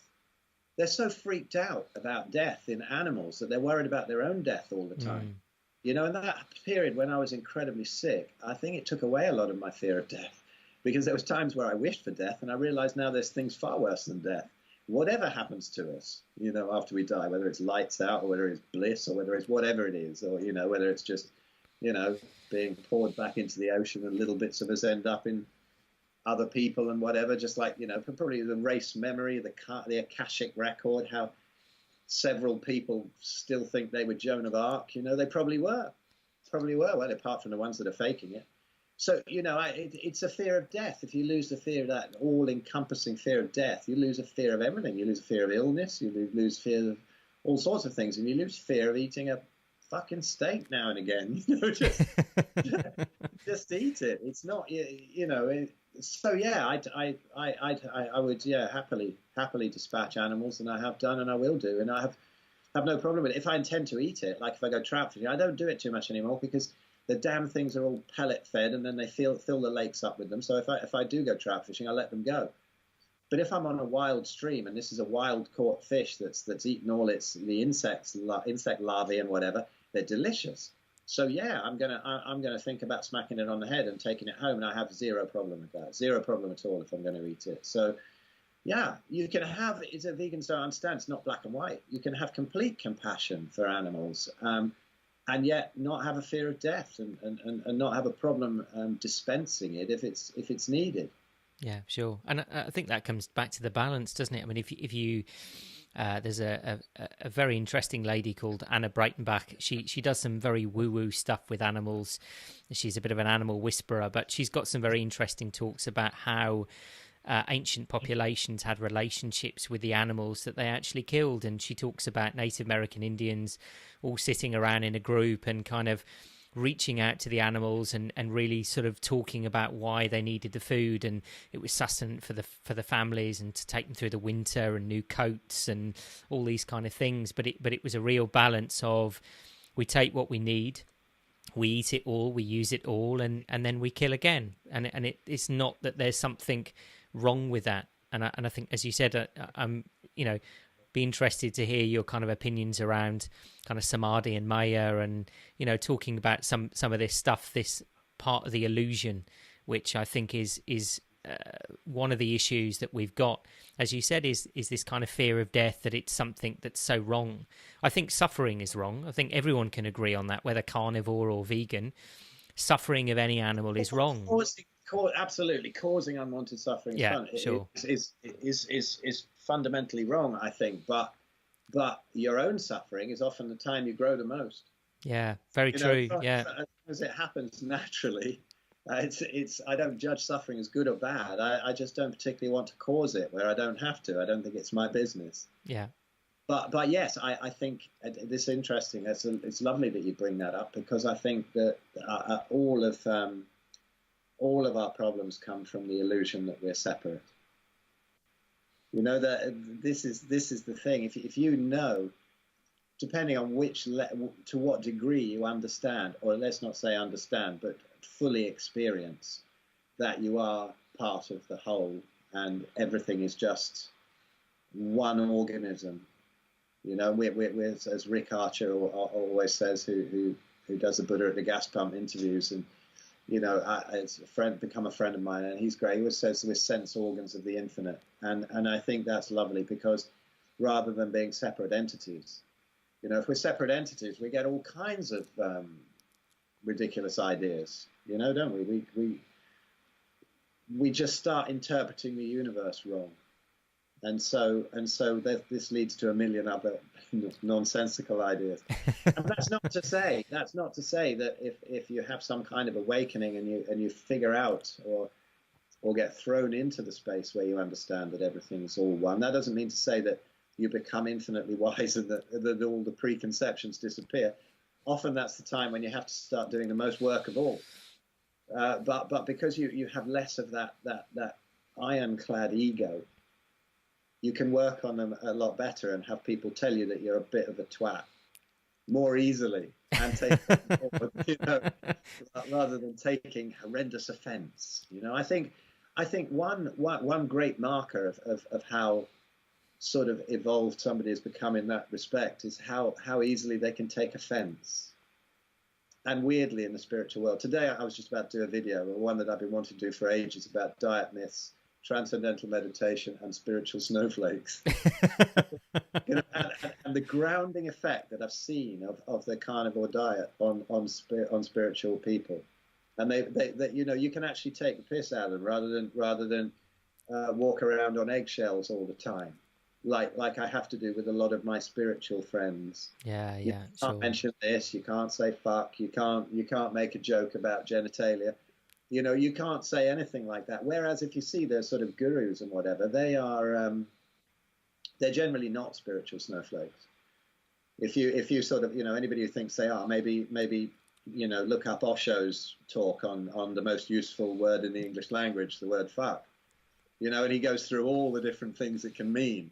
They're so freaked out about death in animals that they're worried about their own death all the time. You know, in that period when I was incredibly sick, I think it took away a lot of my fear of death, because there was times where I wished for death, and I realized now there's things far worse than death. Whatever happens to us, you know, after we die, whether it's lights out or whether it's bliss or whether it's whatever it is, or, you know, whether it's just, you know, being poured back into the ocean and little bits of us end up in other people and whatever, just like, you know, probably the race memory, the Akashic record, how several people still think they were Joan of Arc, you know, they probably were, well, apart from the ones that are faking it. So, you know, it's a fear of death. If you lose the fear of that all-encompassing fear of death, you lose a fear of everything. You lose a fear of illness, you lose fear of all sorts of things, and you lose fear of eating a fucking steak now and again, you know, just eat it. It's not, you know. So yeah, I would happily dispatch animals, and I have done, and I will do, and I have no problem with it. If I intend to eat it, like if I go trout fishing, I don't do it too much anymore because the damn things are all pellet fed, and then they fill the lakes up with them. So if I do go trout fishing, I let them go. But if I'm on a wild stream and this is a wild caught fish that's eaten all the insect larvae and whatever, they're delicious. So yeah, I'm gonna think about smacking it on the head and taking it home, and I have zero problem with that. Zero problem at all if I'm going to eat it. So yeah, you can have. It's a vegans don't understand. It's not black and white. You can have complete compassion for animals, and yet not have a fear of death, and not have a problem dispensing it if it's needed. Yeah, sure. And I think that comes back to the balance, doesn't it? I mean, if you there's a very interesting lady called Anna Breitenbach. She does some very woo-woo stuff with animals. She's a bit of an animal whisperer, but she's got some very interesting talks about how ancient populations had relationships with the animals that they actually killed. And she talks about Native American Indians all sitting around in a group and kind of reaching out to the animals and really sort of talking about why they needed the food, and it was sustenance for the families and to take them through the winter and new coats and all these kind of things. But it was a real balance of we take what we need, we eat it all, we use it all, and then we kill again. And it's not that there's something wrong with that. And I think, as you said, I'm be interested to hear your kind of opinions around kind of samadhi and maya, and talking about some of this stuff, this part of the illusion, which I think is one of the issues that we've got, as you said, is this kind of fear of death, that it's something that's so wrong. I think suffering is wrong. I think everyone can agree on that, whether carnivore or vegan. Suffering of any animal is wrong. Absolutely, causing unwanted suffering is fundamentally wrong, I think. But your own suffering is often the time you grow the most. Yeah, very true. Yeah, as it happens naturally. It's. I don't judge suffering as good or bad. I just don't particularly want to cause it where I don't have to. I don't think it's my business. Yeah. But yes, I think this is interesting. It's lovely that you bring that up, because I think that all of our problems come from the illusion that we're separate. That this is the thing. If you know, depending on to what degree you understand, or let's not say understand, but fully experience that you are part of the whole, and everything is just one organism. We're, as Rick Archer always says, who does the Buddha at the gas pump interviews, and it's become a friend of mine, and he's great. He always says we're sense organs of the infinite, and I think that's lovely, because rather than being separate entities, if we're separate entities, we get all kinds of ridiculous ideas, don't we? We just start interpreting the universe wrong. And so this leads to a million other nonsensical ideas. And that's not to say that if you have some kind of awakening and you figure out or get thrown into the space where you understand that everything's all one, that doesn't mean to say that you become infinitely wise and that all the preconceptions disappear. Often that's the time when you have to start doing the most work of all. But because you have less of that ironclad ego, you can work on them a lot better and have people tell you that you're a bit of a twat. more easily and take it forward, rather than taking horrendous offence. I think one great marker of how sort of evolved somebody has become in that respect is how easily they can take offence. And weirdly, in the spiritual world, today I was just about to do a video, one that I've been wanting to do for ages, about diet myths, transcendental meditation, and spiritual snowflakes. And the grounding effect that I've seen of the carnivore diet on spiritual people. And they you can actually take the piss out of them rather than walk around on eggshells all the time, like I have to do with a lot of my spiritual friends. You can't mention this. You can't say fuck. You can't make a joke about genitalia. You can't say anything like that. Whereas if you see those sort of gurus and whatever, they are they're generally not spiritual snowflakes. If you sort of anybody who thinks they are, maybe look up Osho's talk on the most useful word in the English language, the word fuck. And he goes through all the different things it can mean.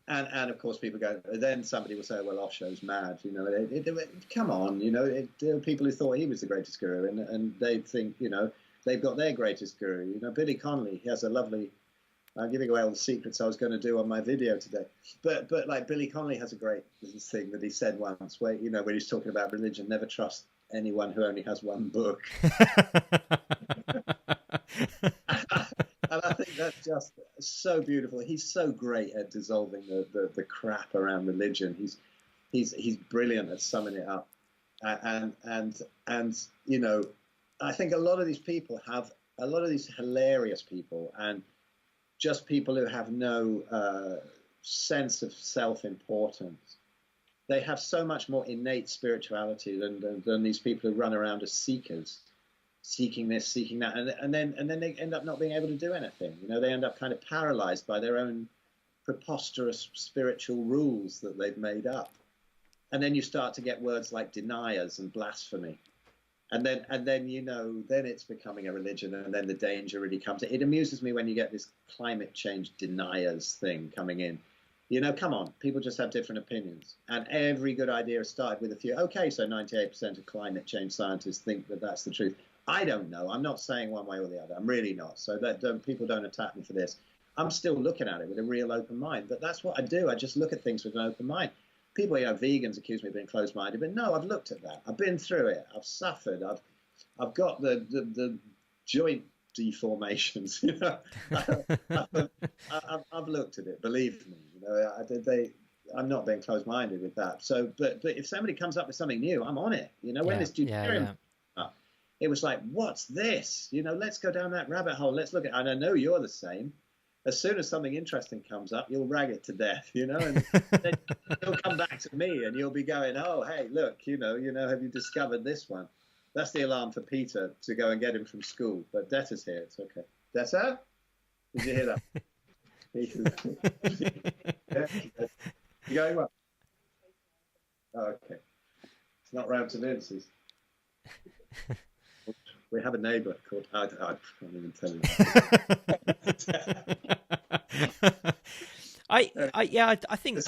And of course, people go. Then somebody will say, "Well, Osho's mad." Come on, there are people who thought he was the greatest guru, and they think they've got their greatest guru. Billy Connolly, he has a lovely. I'm giving away all the secrets I was going to do on my video today, but like Billy Connolly has a great thing that he said once, where when he's talking about religion, never trust anyone who only has one book. And I think that's just so beautiful. He's so great at dissolving the crap around religion. He's brilliant at summing it up. And I think a lot of these people have a lot of these hilarious people and just people who have no sense of self-importance. They have so much more innate spirituality than these people who run around as seekers. Seeking this, seeking that, and then they end up not being able to do anything. They end up kind of paralyzed by their own preposterous spiritual rules that they've made up. And then you start to get words like deniers and blasphemy, and then then it's becoming a religion, and then the danger really comes. It amuses me when you get this climate change deniers thing coming in. Come on, people just have different opinions, and every good idea started with a few. Okay, so 98% of climate change scientists think that that's the truth. I don't know. I'm not saying one way or the other. I'm really not. So that people don't attack me for this. I'm still looking at it with a real open mind. But that's what I do. I just look at things with an open mind. People, vegans accuse me of being closed-minded, but no, I've looked at that. I've been through it. I've suffered. I've got the joint deformations. I've looked at it. Believe me. I'm not being closed-minded with that. So, but if somebody comes up with something new, I'm on it. When this deuterium. It was like, what's this? Let's go down that rabbit hole. Let's look at it. And I know you're the same. As soon as something interesting comes up, you'll rag it to death, and then you'll come back to me and you'll be going, oh, hey, look, have you discovered this one? That's the alarm for Peter to go and get him from school. But Detter's here. It's okay. Detter? Did you hear that? You going well? Oh, okay. It's not round to Vince's. We have a neighbour called. I can't even tell you. I think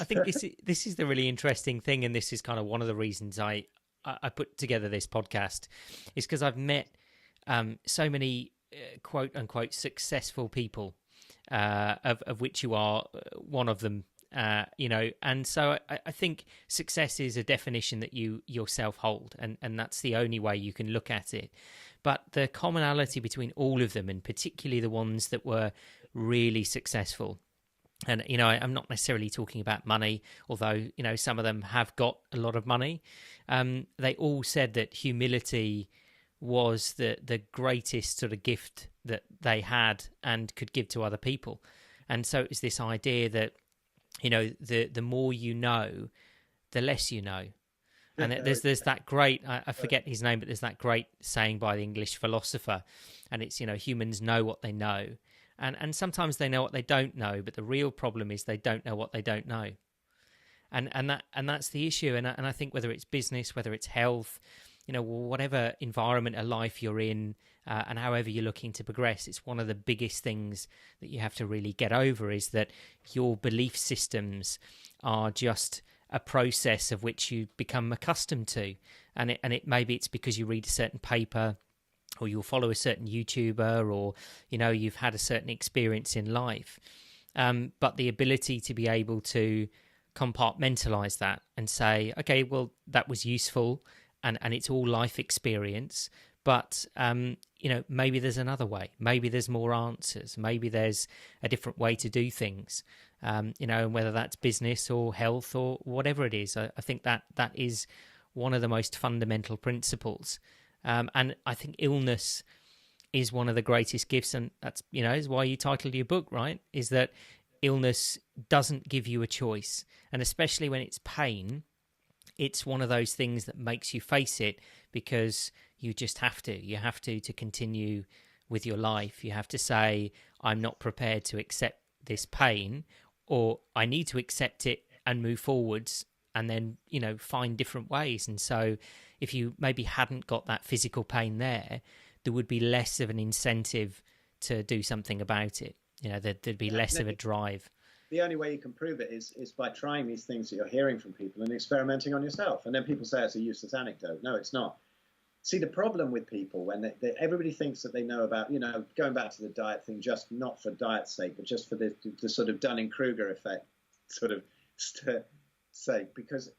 this is the really interesting thing, and this is kind of one of the reasons I put together this podcast, is because I've met so many quote unquote successful people, of which you are one of them. And so I think success is a definition that you yourself hold, and that's the only way you can look at it. But the commonality between all of them, and particularly the ones that were really successful, and I'm not necessarily talking about money, although some of them have got a lot of money. They all said that humility was the greatest sort of gift that they had and could give to other people. And so it's this idea that the more you know, the less you know. And there's that great, I forget his name, but there's that great saying by the English philosopher, and it's, humans know what they know. And sometimes they know what they don't know, but the real problem is they don't know what they don't know. And that's the issue. And I think whether it's business, whether it's health, whatever environment of life you're in, and however you're looking to progress, it's one of the biggest things that you have to really get over, is that your belief systems are just a process of which you become accustomed to, and it maybe it's because you read a certain paper, or you'll follow a certain YouTuber, or you've had a certain experience in life. But the ability to be able to compartmentalize that and say, okay, well, that was useful, and it's all life experience, but maybe there's another way, maybe there's more answers, maybe there's a different way to do things, and whether that's business or health or whatever it is. I think that is one of the most fundamental principles, and I think illness is one of the greatest gifts, and that's is why you titled your book, right? Is that illness doesn't give you a choice, and especially when it's pain, it's one of those things that makes you face it, because you just have to. You have to continue with your life. You have to say, I'm not prepared to accept this pain, or I need to accept it and move forwards, and then find different ways. And so if you maybe hadn't got that physical pain there would be less of an incentive to do something about it. There'd be less of a drive. The only way you can prove it is by trying these things that you're hearing from people and experimenting on yourself. And then people say it's a useless anecdote. No, it's not. See, the problem with people, when everybody thinks that they know about, going back to the diet thing, just not for diet's sake, but just for the sort of Dunning-Kruger effect sort of sake, because,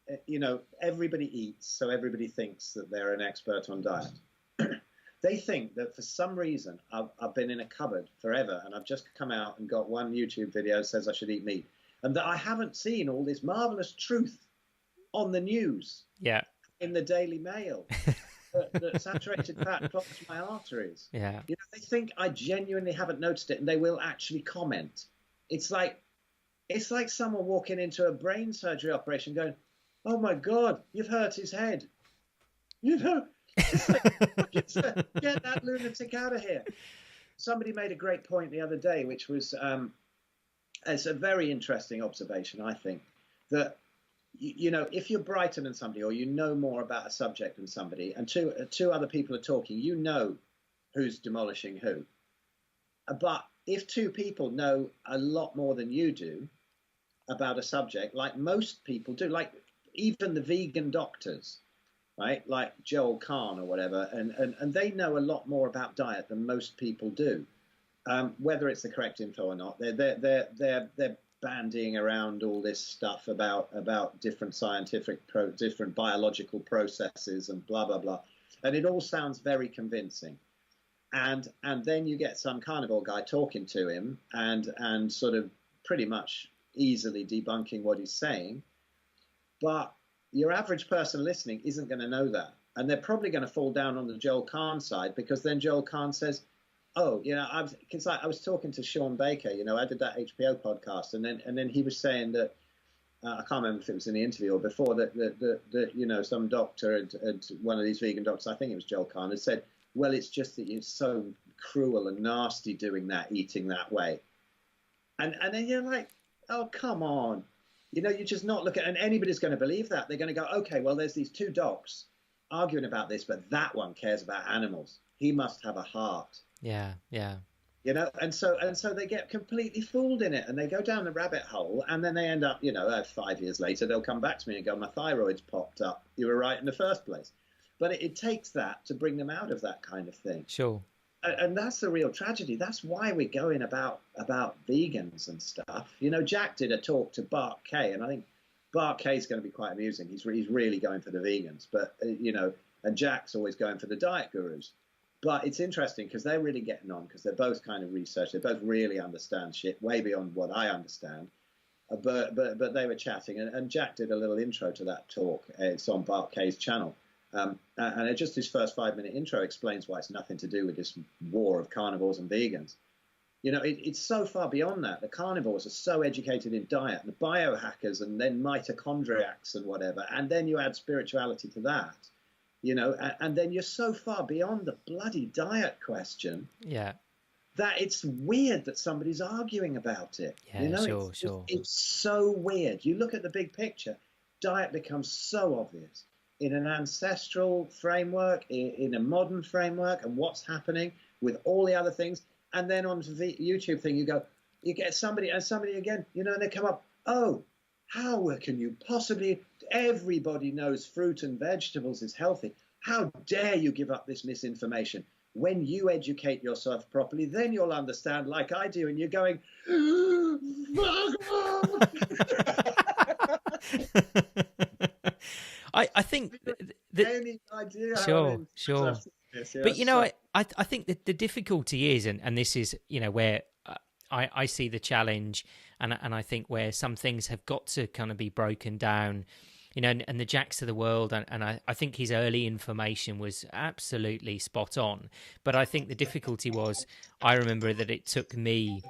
everybody eats, so everybody thinks that they're an expert on diet. They think that for some reason I've been in a cupboard forever, and I've just come out and got one YouTube video that says I should eat meat, and that I haven't seen all this marvelous truth on the news, in the Daily Mail, that saturated fat blocks my arteries. Yeah, they think I genuinely haven't noticed it, and they will actually comment. It's like someone walking into a brain surgery operation going, "Oh my God, you've hurt his head." It's like, get that lunatic out of here. Somebody made a great point the other day, which was it's a very interesting observation, I think, that if you're brighter than somebody, or more about a subject than somebody, and two other people are talking, who's demolishing who. But if two people know a lot more than you do about a subject, like most people do, like even the vegan doctors, right, like Joel Kahn or whatever, and they know a lot more about diet than most people do, whether it's the correct info or not. They're bandying around all this stuff about different different biological processes and blah blah blah, and it all sounds very convincing. And then you get some carnivore guy talking to him and sort of pretty much easily debunking what he's saying, but your average person listening isn't going to know that. And they're probably going to fall down on the Joel Kahn side, because then Joel Kahn says, oh, I was talking to Shaun Baker, I did that HBO podcast, and then he was saying that, I can't remember if it was in the interview or before, that some doctor, and one of these vegan doctors, I think it was Joel Kahn, had said, well, it's just that you're so cruel and nasty doing that, eating that way. And then you're like, oh, come on. You're just not looking, and anybody's going to believe that. They're going to go, okay, well, there's these two docs arguing about this, but that one cares about animals. He must have a heart. Yeah. And so they get completely fooled in it, and they go down the rabbit hole, and then they end up, 5 years later, they'll come back to me and go, my thyroid's popped up. You were right in the first place. But it takes that to bring them out of that kind of thing. Sure. And that's the real tragedy. That's why we're going about vegans and stuff. Jack did a talk to Bart Kay, and I think Bart Kay's going to be quite amusing. He's really going for the vegans, but and Jack's always going for the diet gurus. But it's interesting because they're really getting on, because they're both kind of research. They both really understand shit way beyond what I understand. But they were chatting, and Jack did a little intro to that talk. It's on Bart Kay's channel. And just his first 5-minute intro explains why it's nothing to do with this war of carnivores and vegans. It's so far beyond that. The carnivores are so educated in diet, and the biohackers, and then mitochondriacs and whatever, and then you add spirituality to that, and then you're so far beyond the bloody diet question. Yeah. That it's weird that somebody's arguing about it. Yeah, sure. It's so weird. You look at the big picture, diet becomes so obvious. In an ancestral framework, in a modern framework, and what's happening with all the other things. And then on the YouTube thing, you get somebody again, and they come up, oh, how can you possibly, everybody knows fruit and vegetables is healthy. How dare you give up this misinformation? When you educate yourself properly, then you'll understand like I do. And you're going, I think any idea? Sure. This, But you know, I think that the difficulty is, and this is, you know, where I see the challenge, and I think where some things have got to kind of be broken down, you know, and the Jacks of the world, and I think his early information was absolutely spot on. But I think the difficulty was, I remember that it took me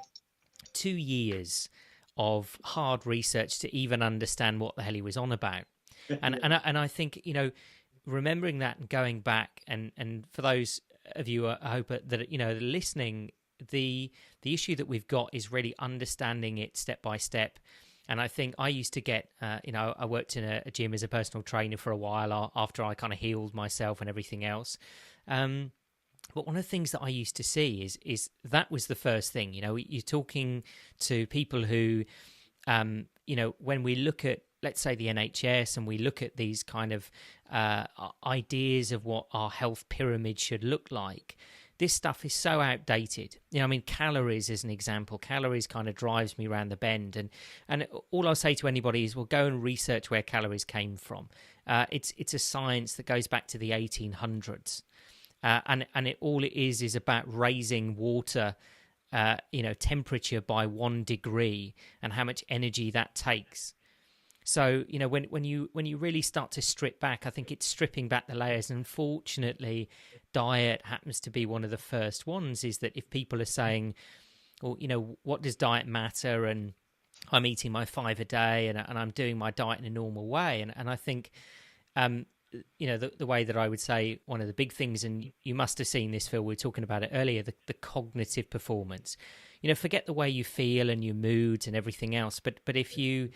2 years of hard research to even understand what the hell he was on about. And I think, you know, remembering that and going back, and for those of you, I hope that, you know, listening, the issue that we've got is really understanding it step by step. And I think I used to get, you know, I worked in a gym as a personal trainer for a while after I kind of healed myself and everything else. But one of the things that I used to see is that was the first thing. You know, you're talking to people who, you know, when we look at, let's say, the NHS, and we look at these kind of ideas of what our health pyramid should look like, this stuff is so outdated. You know, I mean, calories is an example. Calories kind of drives me around the bend. And all I'll say to anybody is, well, go and research where calories came from. It's a science that goes back to the 1800s. And all it is about raising water, you know, temperature by 1 degree, and how much energy that takes. So, you know, when you really start to strip back, I think it's stripping back the layers. And unfortunately, diet happens to be one of the first ones. Is that if people are saying, well, you know, what does diet matter? And I'm eating my 5 a day, and I'm doing my diet in a normal way. And I think, you know, the way that I would say one of the big things, and you must have seen this, Phil, we were talking about it earlier, the cognitive performance. You know, forget the way you feel and your moods and everything else. But if you,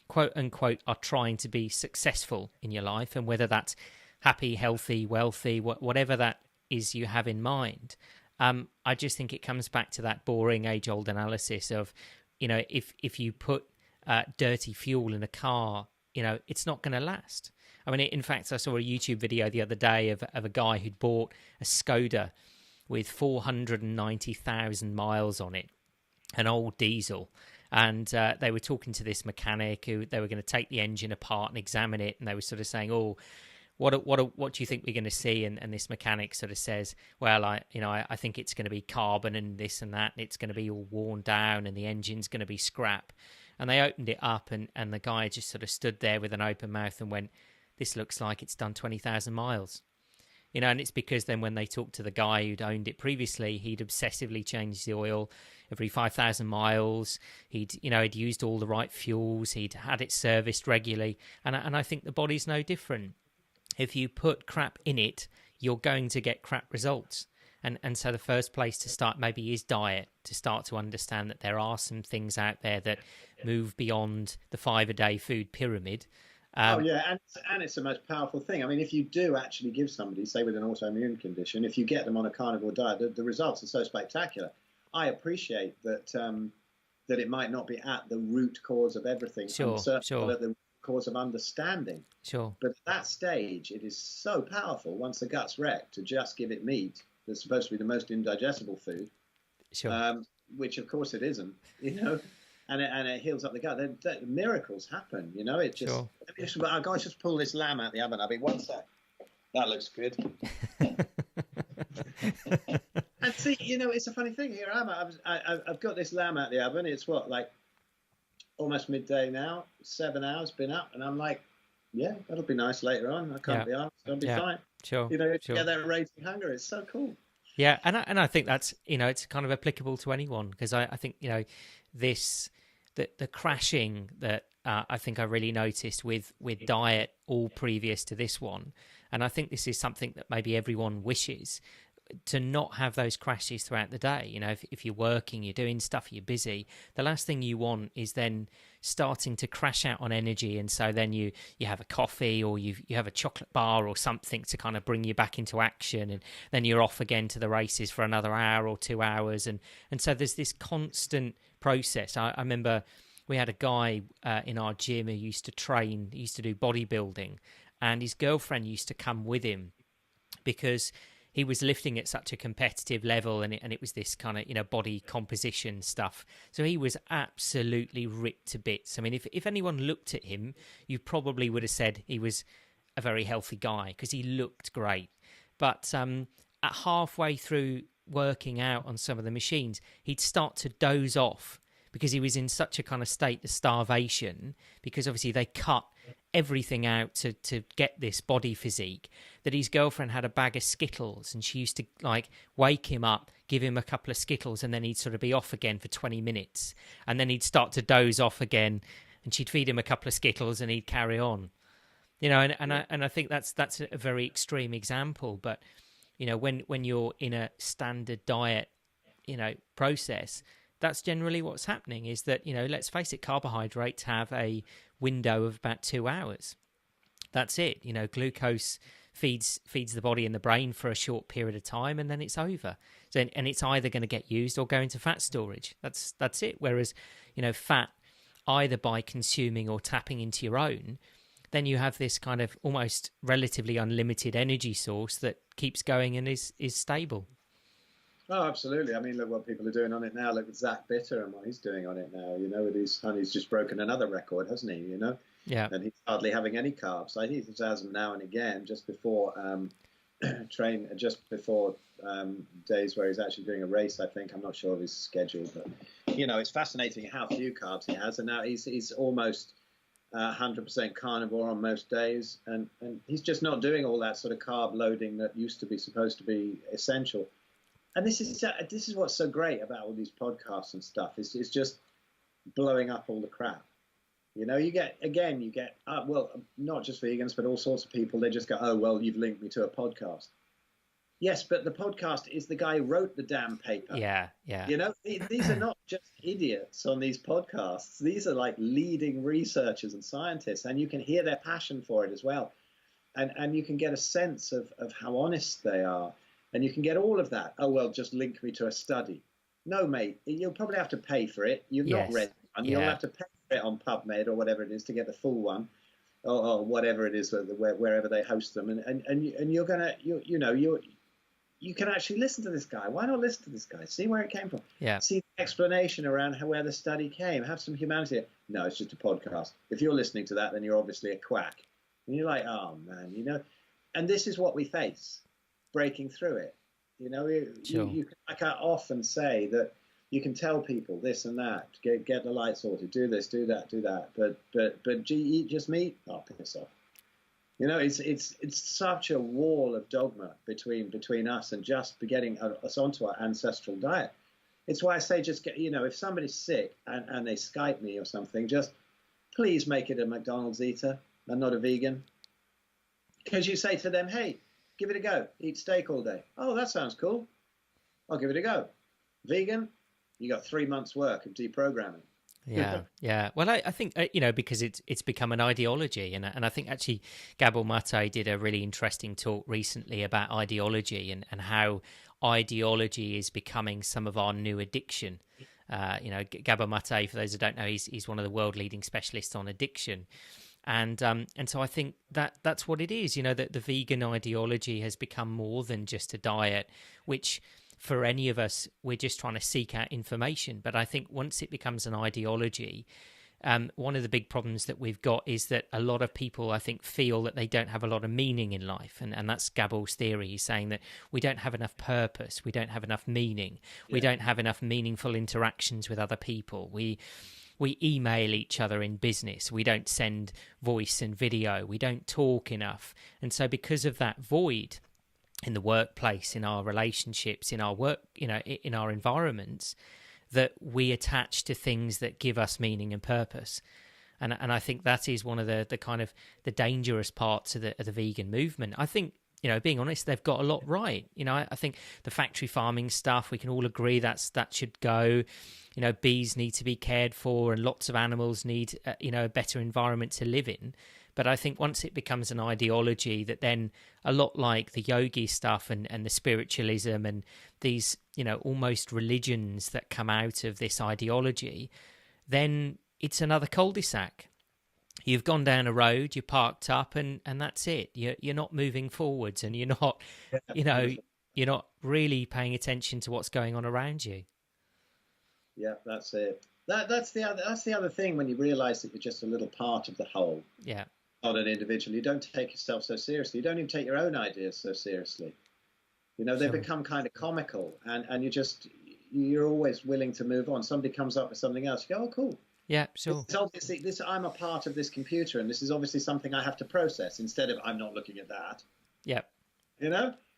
quote unquote, are trying to be successful in your life, and whether that's happy, healthy, wealthy, whatever that is you have in mind, I just think it comes back to that boring age-old analysis of, you know, if you put dirty fuel in a car, you know, it's not going to last. I mean, in fact, I saw a YouTube video the other day of a guy who'd bought a Skoda with 490,000 miles on it, an old diesel. And they were talking to this mechanic who they were going to take the engine apart and examine it. And they were sort of saying, oh, what do you think we're going to see? And this mechanic sort of says, well, I think it's going to be carbon and this and that. And it's going to be all worn down and the engine's going to be scrap. And they opened it up, and the guy just sort of stood there with an open mouth and went, this looks like it's done 20,000 miles. You know, and it's because then when they talked to the guy who'd owned it previously, he'd obsessively changed the oil every 5,000 miles. He'd used all the right fuels. He'd had it serviced regularly. And I think the body's no different. If you put crap in it, you're going to get crap results. And so the first place to start maybe is diet, to start to understand that there are some things out there that move beyond the 5-a-day food pyramid. And it's the most powerful thing. I mean, if you do actually give somebody, say with an autoimmune condition, if you get them on a carnivore diet, the results are so spectacular. I appreciate that that it might not be at the root cause of everything, sure. But at the cause of understanding. Sure. But at that stage, it is so powerful once the gut's wrecked to just give it meat that's supposed to be the most indigestible food, sure. Which of course it isn't, you know. And it heals up the gut. Miracles happen, you know. It just. Sure. I've got to just pull this lamb out the oven. I'll be 1 sec. That looks good. And see, you know, it's a funny thing. Here I am. I've got this lamb out the oven. It's like almost midday now. 7 hours been up, and I'm like, yeah, that'll be nice later on. I can't be asked. I'll be fine. Sure. You know, to get that raging hunger, it's so cool. Yeah, and I think that's, you know, it's kind of applicable to anyone, because I think, you know, the crashing that I think I really noticed with diet all previous to this one, and I think this is something that maybe everyone wishes, to not have those crashes throughout the day. You know, if you're working, you're doing stuff, you're busy, the last thing you want is then starting to crash out on energy, and so then you have a coffee, or you have a chocolate bar or something to kind of bring you back into action, and then you're off again to the races for another hour or 2 hours, and so there's this constant process. I remember we had a guy in our gym who used to train, he used to do bodybuilding, and his girlfriend used to come with him because he was lifting at such a competitive level, and it was this kind of, body composition stuff. So he was absolutely ripped to bits. I mean, if anyone looked at him, you probably would have said he was a very healthy guy because he looked great. But at halfway through working out on some of the machines, he'd start to doze off because he was in such a kind of state of starvation, because obviously they cut everything out to get this body physique, that his girlfriend had a bag of Skittles, and she used to like wake him up, give him a couple of Skittles, and then he'd sort of be off again for 20 minutes, and then he'd start to doze off again, and she'd feed him a couple of Skittles and he'd carry on. And I think that's a very extreme example, but when you're in a standard diet process, that's generally what's happening. Is that, let's face it, carbohydrates have a window of about 2 hours. That's it. Glucose feeds the body and the brain for a short period of time, and then it's over. So, and it's either going to get used or go into fat storage. That's it. Whereas, fat, either by consuming or tapping into your own, then you have this kind of almost relatively unlimited energy source that keeps going and is stable. Oh, absolutely. I mean, look what people are doing on it now. Look at Zack Bitter and what he's doing on it now. He's just broken another record, hasn't he? Yeah. And he's hardly having any carbs. I think he has them now and again, just before days where he's actually doing a race. I think, I'm not sure of his schedule, but it's fascinating how few carbs he has, and now he's almost 100% carnivore on most days, and he's just not doing all that sort of carb loading that used to be supposed to be essential. And this is what's so great about all these podcasts and stuff. It's just blowing up all the crap. You get well, not just vegans, but all sorts of people. They just go, oh, well, you've linked me to a podcast. Yes, but the podcast is the guy who wrote the damn paper. Yeah. These are not just idiots on these podcasts. These are like leading researchers and scientists, and you can hear their passion for it as well. And you can get a sense of how honest they are. And you can get all of that. Oh, well, just link me to a study. No, mate, you'll probably have to pay for it. You've not read one. You'll have to pay for it on PubMed or whatever it is to get the full one, or whatever it is, wherever they host them. And you're going to, you can actually listen to this guy. Why not listen to this guy? See where it came from. Yeah. See the explanation around where the study came. Have some humanity. No, it's just a podcast. If you're listening to that, then you're obviously a quack. And you're like, oh, man, And this is what we face. Breaking through it, Sure. you can, like I often say, that you can tell people this and that, get the light sorted, do this, do that, but gee, eat just meat, oh, piss off. It's such a wall of dogma between us and just getting us onto our ancestral diet. It's why I say just get, if somebody's sick and they Skype me or something, just please make it a McDonald's eater and not a vegan, because you say to them, hey, give it a go. Eat steak all day. Oh, that sounds cool. I'll give it a go. Vegan, you got 3 months' work of deprogramming. Yeah. Well, I think, because it's become an ideology. And I think actually Gabor Maté did a really interesting talk recently about ideology and how ideology is becoming some of our new addiction. Gabor Maté, for those who don't know, he's one of the world leading specialists on addiction. And so I think that's what it is, that the vegan ideology has become more than just a diet, which for any of us, we're just trying to seek out information. But I think once it becomes an ideology, one of the big problems that we've got is that a lot of people, I think, feel that they don't have a lot of meaning in life. And that's Gabor's theory. He's saying that we don't have enough purpose. We don't have enough meaning. Yeah. We don't have enough meaningful interactions with other people. We email each other in business. We don't send voice and video. We don't talk enough. And so because of that void in the workplace, in our relationships, in our work, in our environments, that we attach to things that give us meaning and purpose. And I think that is one of the kind of the dangerous parts of the vegan movement. I think, being honest, they've got a lot right. I think the factory farming stuff, we can all agree that should go. Bees need to be cared for, and lots of animals need, a better environment to live in. But I think once it becomes an ideology that then, a lot like the yogi stuff and the spiritualism and these, almost religions that come out of this ideology, then it's another cul-de-sac. You've gone down a road, you're parked up, and that's it. You're not moving forwards, and you're not, you're not really paying attention to what's going on around you. Yeah, that's it. That's the other thing when you realise that you're just a little part of the whole. Yeah. Not an individual. You don't take yourself so seriously. You don't even take your own ideas so seriously. They become kind of comical, and you're always willing to move on. Somebody comes up with something else, you go, oh, cool. Yeah, sure. It's obviously I'm a part of this computer, and this is obviously something I have to process instead of I'm not looking at that. Yeah.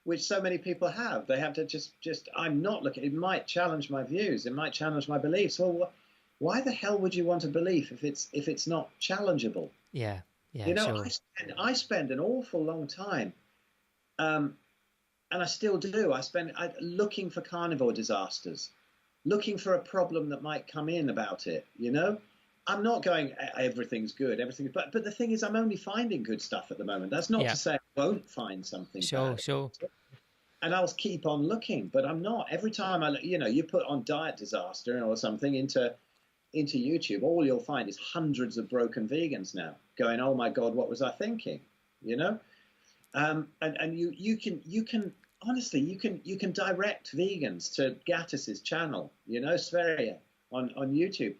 Which so many people have. They have to just I'm not looking. It might challenge my views. It might challenge my beliefs. Well, why the hell would you want a belief if it's not challengeable? Yeah. Yeah. Sure. I spend an awful long time, and I still do. I spend looking for carnivore disasters, looking for a problem that might come in about it. I'm not going everything's good, but the thing is, I'm only finding good stuff at the moment. That's not to say I won't find something. Sure. And I'll keep on looking, but I'm not. Every time you put on diet disaster or something into YouTube, all you'll find is hundreds of broken vegans now going, oh my God, what was I thinking? And you can honestly, you can direct vegans to Gattis's channel, Sverige on YouTube.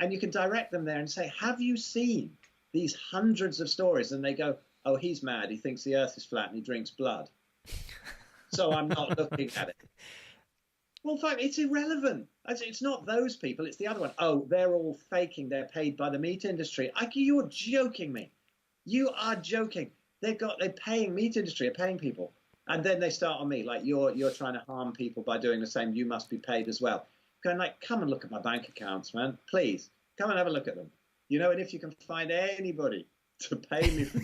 And you can direct them there and say, have you seen these hundreds of stories? And they go, oh, he's mad. He thinks the earth is flat and he drinks blood. So I'm not looking at it. Well, fine, it's irrelevant. It's not those people. It's the other one. Oh, they're all faking. They're paid by the meat industry. You're joking me. You are joking. They're paying meat industry, are paying people. And then they start on me like you're trying to harm people by doing the same. You must be paid as well. Going like, come and look at my bank accounts, man. Please come and have a look at them. And if you can find anybody to pay me for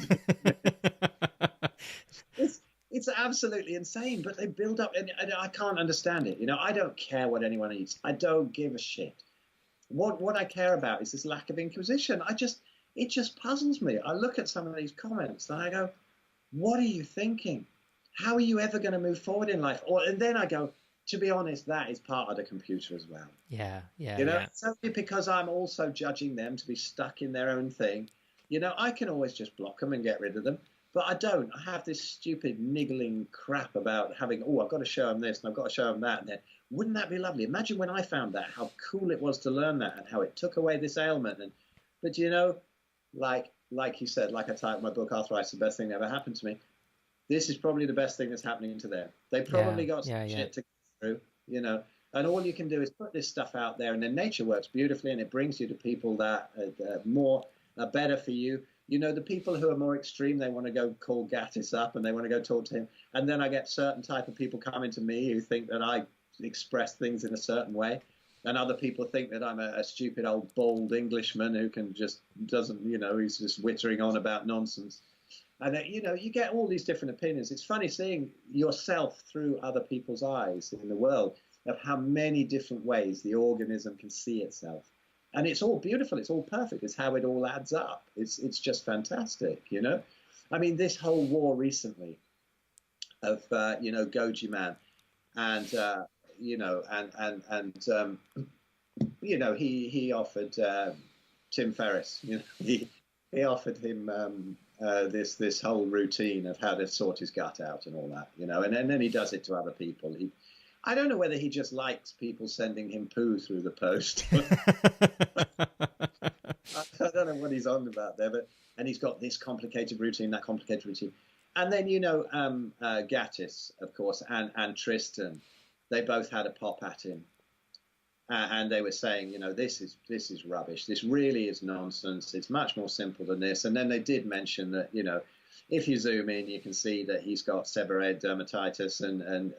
it's absolutely insane. But they build up, and I can't understand it. I don't care what anyone eats. I don't give a shit. What I care about is this lack of inquisition. It just puzzles me. I look at some of these comments and I go, what are you thinking? How are you ever going to move forward in life? And then I go, to be honest, that is part of the computer as well. Yeah. It's only because I'm also judging them to be stuck in their own thing. I can always just block them and get rid of them, but I don't. I have this stupid niggling crap about having, I've got to show them this and I've got to show them that. And then, wouldn't that be lovely? Imagine when I found that, how cool it was to learn that and how it took away this ailment. But like you said, like I titled my book, Arthritis, the best thing that ever happened to me. This is probably the best thing that's happening to them. They probably got some shit to through, and all you can do is put this stuff out there, and then nature works beautifully, and it brings you to people that are better for you. The people who are more extreme, they want to go call Gattis up and they want to go talk to him, and then I get certain type of people coming to me who think that I express things in a certain way, and other people think that I'm a stupid old bald Englishman who doesn't he's just whittering on about nonsense. And you get all these different opinions. It's funny seeing yourself through other people's eyes in the world of how many different ways the organism can see itself. And it's all beautiful. It's all perfect. It's how it all adds up. It's just fantastic, I mean, this whole war recently of, Goji Man and, he offered Tim Ferriss, he offered him this whole routine of how to sort his gut out and all that, and then he does it to other people. I don't know whether he just likes people sending him poo through the post. I don't know what he's on about there, and he's got this complicated routine, that complicated routine. And then, Gattis, of course, and Tristan, they both had a pop at him. And they were saying, this is rubbish. This really is nonsense. It's much more simple than this. And then they did mention that, if you zoom in, you can see that he's got seborrheic dermatitis, and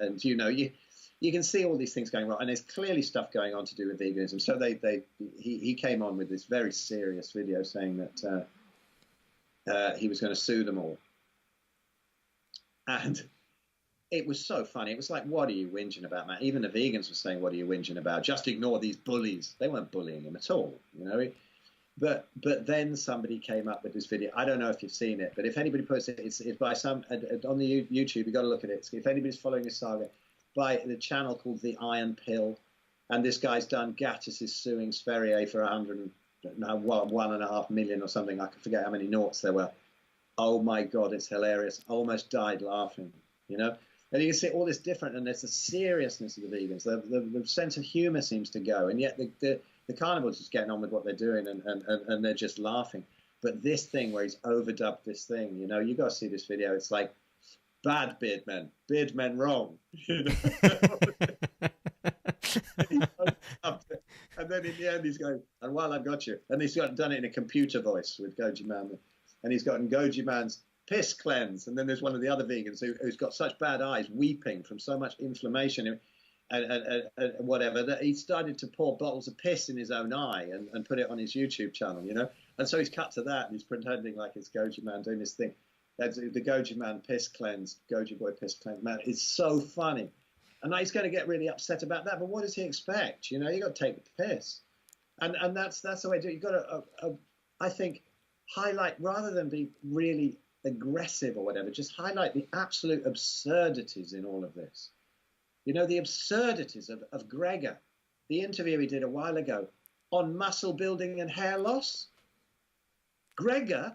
you can see all these things going wrong. And there's clearly stuff going on to do with veganism. So he came on with this very serious video saying that he was going to sue them all. And it was so funny. It was like, what are you whinging about, man? Even the vegans were saying, what are you whinging about? Just ignore these bullies. They weren't bullying him at all, But then somebody came up with this video. I don't know if you've seen it, but if anybody puts it, it's by some on the YouTube. You've got to look at it. If anybody's following this saga, by the channel called The Iron Pill, and this guy's done. Gattis is suing Sverige for now 1.5 million or something. I can forget how many noughts there were. Oh my God, it's hilarious. I almost died laughing, you know. And you can see all this different, and there's the seriousness of the vegans. The sense of humour seems to go, and yet the carnivores just getting on with what they're doing, and they're just laughing. But this thing where he's overdubbed this thing, you know, you got to see this video. It's like, bad beardmen wrong. You know? And then in the end he's going, and while I've got you, and he's done it in a computer voice with Goji Man, and he's gotten Goji Man's piss cleanse, and then there's one of the other vegans who's got such bad eyes, weeping from so much inflammation and whatever, that he started to pour bottles of piss in his own eye and put it on his YouTube channel, you know. And so he's cut to that, and he's pretending like it's Goji Man doing this thing. That's the Goji Man piss cleanse, Goji Boy piss cleanse. Man, it's so funny. And he's going to get really upset about that. But what does he expect? You know, you got to take the piss. And that's the way to do it. You've got to, I think, highlight, rather than be really aggressive or whatever, just highlight the absolute absurdities in all of this. You know, the absurdities of Gregor, the interview he did a while ago on muscle building and hair loss. Gregor,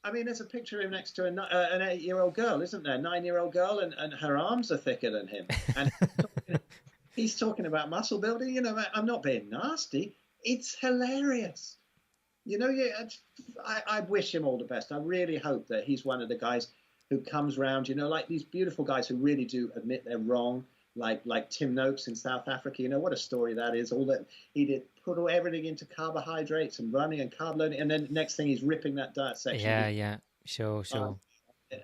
I mean, there's a picture of him next to an 8-year-old girl, isn't there? 9-year-old girl, and her arms are thicker than him. And he's talking about muscle building. You know, I'm not being nasty. It's hilarious. You know, I wish him all the best. I really hope that he's one of the guys who comes round, you know, like these beautiful guys who really do admit they're wrong, like Tim Noakes in South Africa. You know, what a story that is. All that he did, put everything into carbohydrates and running and carb loading, and then next thing he's ripping that diet section. Yeah, sure.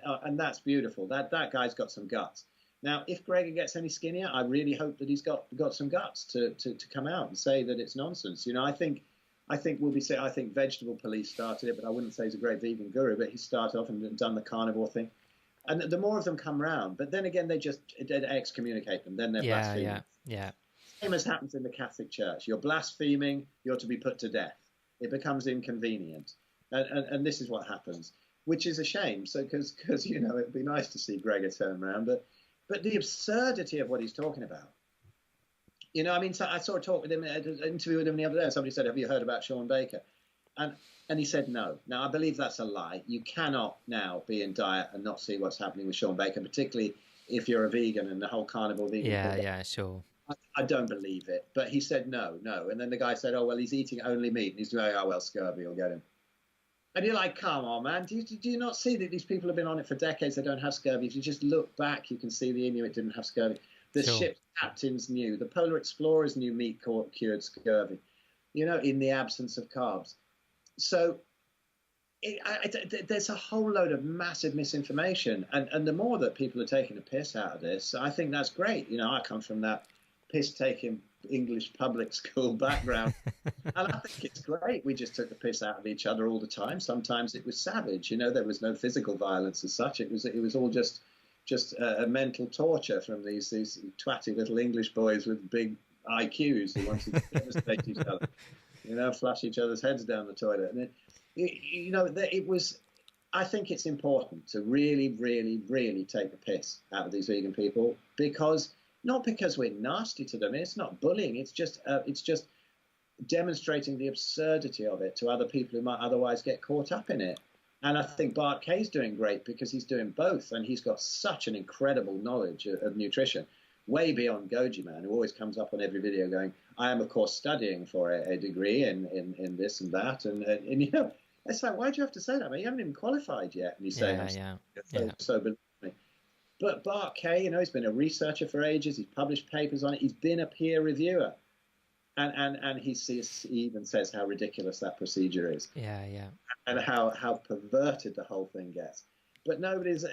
And that's beautiful. That guy's got some guts. Now, if Gregor gets any skinnier, I really hope that he's got some guts to come out and say that it's nonsense. You know, I think we'll be saying, I think Vegetable Police started it, but I wouldn't say he's a great vegan guru, but he started off and done the carnivore thing. And the more of them come round, but then again, they excommunicate them. Then they're blaspheming. Yeah. Same as happens in the Catholic Church. You're blaspheming, you're to be put to death. It becomes inconvenient. And this is what happens, which is a shame. So, because you know, it'd be nice to see Gregor turn around, but the absurdity of what he's talking about. You know, I mean, so I saw a talk with him, an interview with him the other day, and somebody said, have you heard about Shaun Baker? And he said no. Now, I believe that's a lie. You cannot now be in diet and not see what's happening with Shaun Baker, particularly if you're a vegan and the whole carnivore vegan. Yeah, sure. I don't believe it. But he said no. And then the guy said, oh, well, he's eating only meat. And he's doing, oh, well, scurvy will get him. And you're like, come on, man. Do you not see that these people have been on it for decades? They don't have scurvy. If you just look back, you can see the Inuit didn't have scurvy. The ship's captains knew. The polar explorers knew meat cured scurvy, you know, in the absence of carbs. So there's a whole load of massive misinformation. And the more that people are taking a piss out of this, I think that's great. You know, I come from that piss-taking English public school background. And I think it's great. We just took the piss out of each other all the time. Sometimes it was savage. You know, there was no physical violence as such. It was all just a mental torture from these twatty little English boys with big IQs who wanted to devastate each other, you know, flush each other's heads down the toilet. And you know, it was. I think it's important to really, really, really take the piss out of these vegan people, not because we're nasty to them. It's not bullying. It's just demonstrating the absurdity of it to other people who might otherwise get caught up in it. And I think Bart Kay's doing great because he's doing both, and he's got such an incredible knowledge of nutrition, way beyond Goji Man, who always comes up on every video going, I am, of course, studying for a degree in this and that. And you know, it's like, why do you have to say that, man? You haven't even qualified yet. And he's saying, so believe me. But Bart Kay, you know, he's been a researcher for ages. He's published papers on it. He's been a peer reviewer. And he even says how ridiculous that procedure is. Yeah. And how perverted the whole thing gets. But nobody's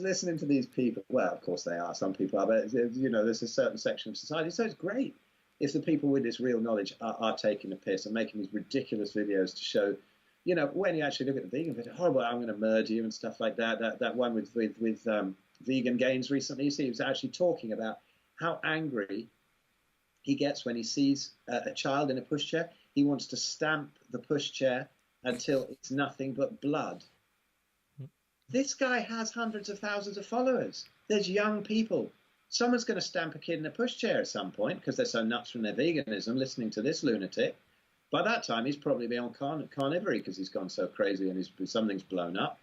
listening to these people. Well, of course they are. Some people are. But, you know, there's a certain section of society. So it's great if the people with this real knowledge are taking a piss and making these ridiculous videos to show, you know, when you actually look at the vegan video, horrible, I'm going to murder you and stuff like that. That one with Vegan Gains recently, you see, he was actually talking about how angry he gets when he sees a child in a pushchair. He wants to stamp the pushchair until it's nothing but blood. This guy has hundreds of thousands of followers. There's young people. Someone's going to stamp a kid in a pushchair at some point because they're so nuts from their veganism listening to this lunatic. By that time, he's probably been on carnivory because he's gone so crazy and something's blown up.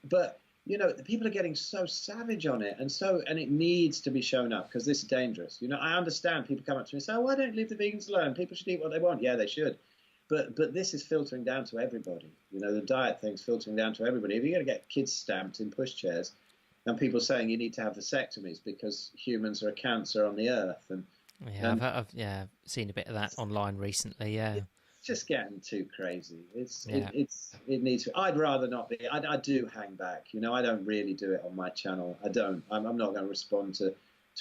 But, you know, the people are getting so savage on it, and it needs to be shown up because this is dangerous. You know, I understand people come up to me and say, oh, why don't you leave the vegans alone? People should eat what they want. Yeah, they should. But this is filtering down to everybody. You know, the diet thing's filtering down to everybody. If you're going to get kids stamped in pushchairs and people saying you need to have vasectomies because humans are a cancer on the earth. I've seen a bit of that online recently, yeah. It's just getting too crazy. It needs to. I'd rather not be. I do hang back. You know, I don't really do it on my channel. I don't. I'm not going to respond to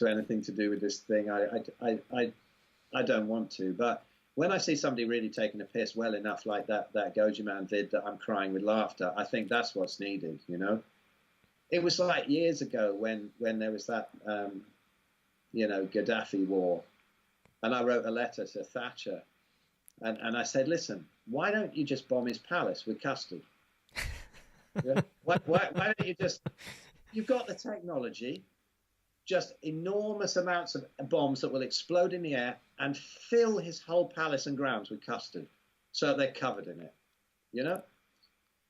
anything to do with this thing. I don't want to. But when I see somebody really taking a piss well enough, like that Goji Man vid, that I'm crying with laughter, I think that's what's needed. You know, it was like years ago when there was that Gaddafi war, and I wrote a letter to Thatcher. And I said, listen, why don't you just bomb his palace with custard? Yeah? Why don't you just, you've got the technology, just enormous amounts of bombs that will explode in the air and fill his whole palace and grounds with custard so that they're covered in it. You know,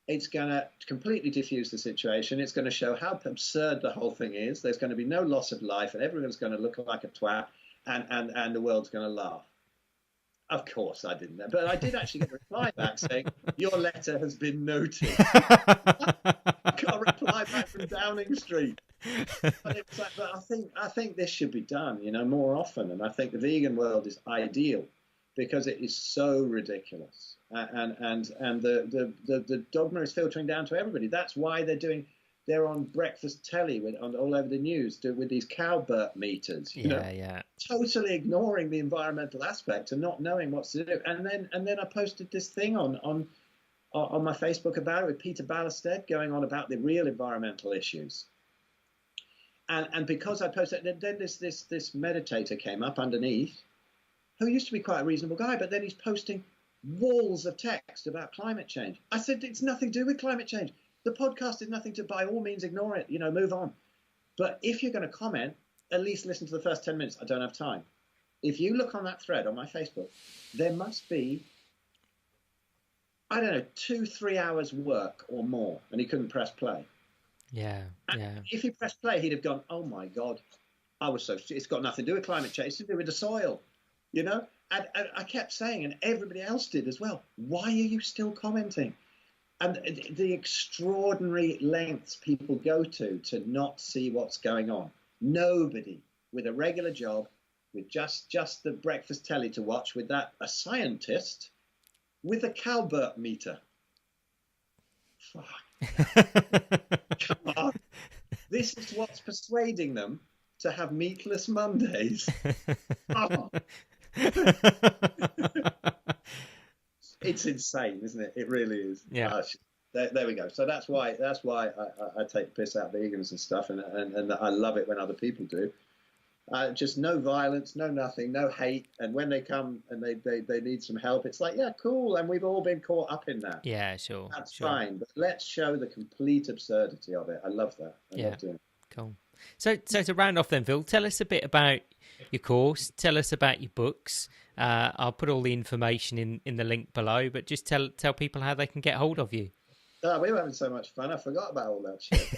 it's going to completely diffuse the situation. It's going to show how absurd the whole thing is. There's going to be no loss of life and everyone's going to look like a twat and the world's going to laugh. Of course I didn't, but I did actually get a reply back saying, your letter has been noted. I got a reply back from Downing Street. But it was like, but I think this should be done, you know, more often. And I think the vegan world is ideal because it is so ridiculous. And the dogma is filtering down to everybody. That's why they're on breakfast telly all over the news with these cow burp meters, you know, totally ignoring the environmental aspect and not knowing what to do. And then I posted this thing on my Facebook about it with Peter Ballestead going on about the real environmental issues. And because I posted, then this meditator came up underneath, who used to be quite a reasonable guy, but then he's posting walls of text about climate change. I said, it's nothing to do with climate change. The podcast is nothing to, by all means, ignore it, you know, move on. But if you're going to comment, at least listen to the first 10 minutes. I don't have time. If you look on that thread on my Facebook, there must be, I don't know, 2-3 hours work or more. And he couldn't press play. Yeah. If he pressed play, he'd have gone, oh my God, it's got nothing to do with climate change. It's to do with the soil, you know? And I kept saying, and everybody else did as well, why are you still commenting? And the extraordinary lengths people go to not see what's going on. Nobody with a regular job, with just the breakfast telly to watch, with a scientist with a cow burp meter. Fuck. Come on. This is what's persuading them to have meatless Mondays. Oh. It's insane, isn't it? It really is. Yeah. There we go. So that's why I take the piss out of vegans and stuff, and I love it when other people do. Just no violence, no nothing, no hate. And when they come and they need some help, it's like, yeah, cool. And we've all been caught up in that. Yeah, sure. That's fine. But let's show the complete absurdity of it. I love that. I love doing it. Cool. So to round off then, Phil, tell us a bit about your course. Tell us about your books. I'll put all the information in the link below, but just tell people how they can get hold of you. We were having so much fun. I forgot about all that shit.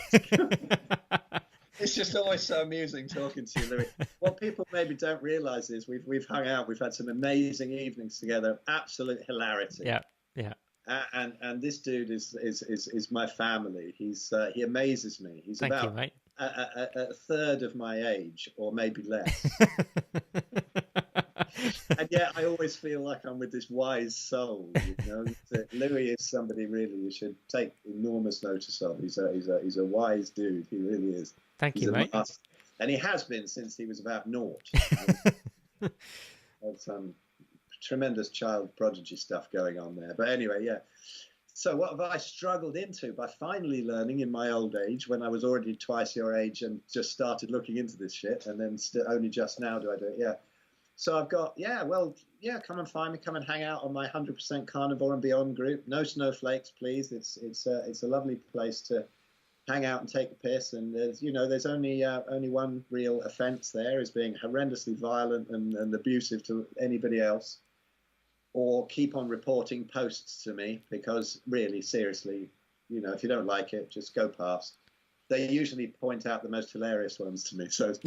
It's just always so amusing talking to you, Louis. What people maybe don't realise is we've hung out. We've had some amazing evenings together. Absolute hilarity. Yeah. And this dude is my family. He amazes me. He's Thank about you, mate. A third of my age, or maybe less. And yet I always feel like I'm with this wise soul. You know, Louis is somebody really you should take enormous notice of. He's a wise dude. He really is. Thank you, mate. And he has been since he was about naught. Had some tremendous child prodigy stuff going on there. But anyway, yeah. So what have I struggled into by finally learning in my old age, when I was already twice your age and just started looking into this shit, and then only just now do I do it. Yeah. So I've got, come and find me, come and hang out on my 100% Carnivore and Beyond group. No snowflakes, please. It's a lovely place to hang out and take a piss. And there's only one real offence there, is being horrendously violent and abusive to anybody else. or keep on reporting posts to me, because really, seriously, if you don't like it, just go past. They usually point out the most hilarious ones to me, so it's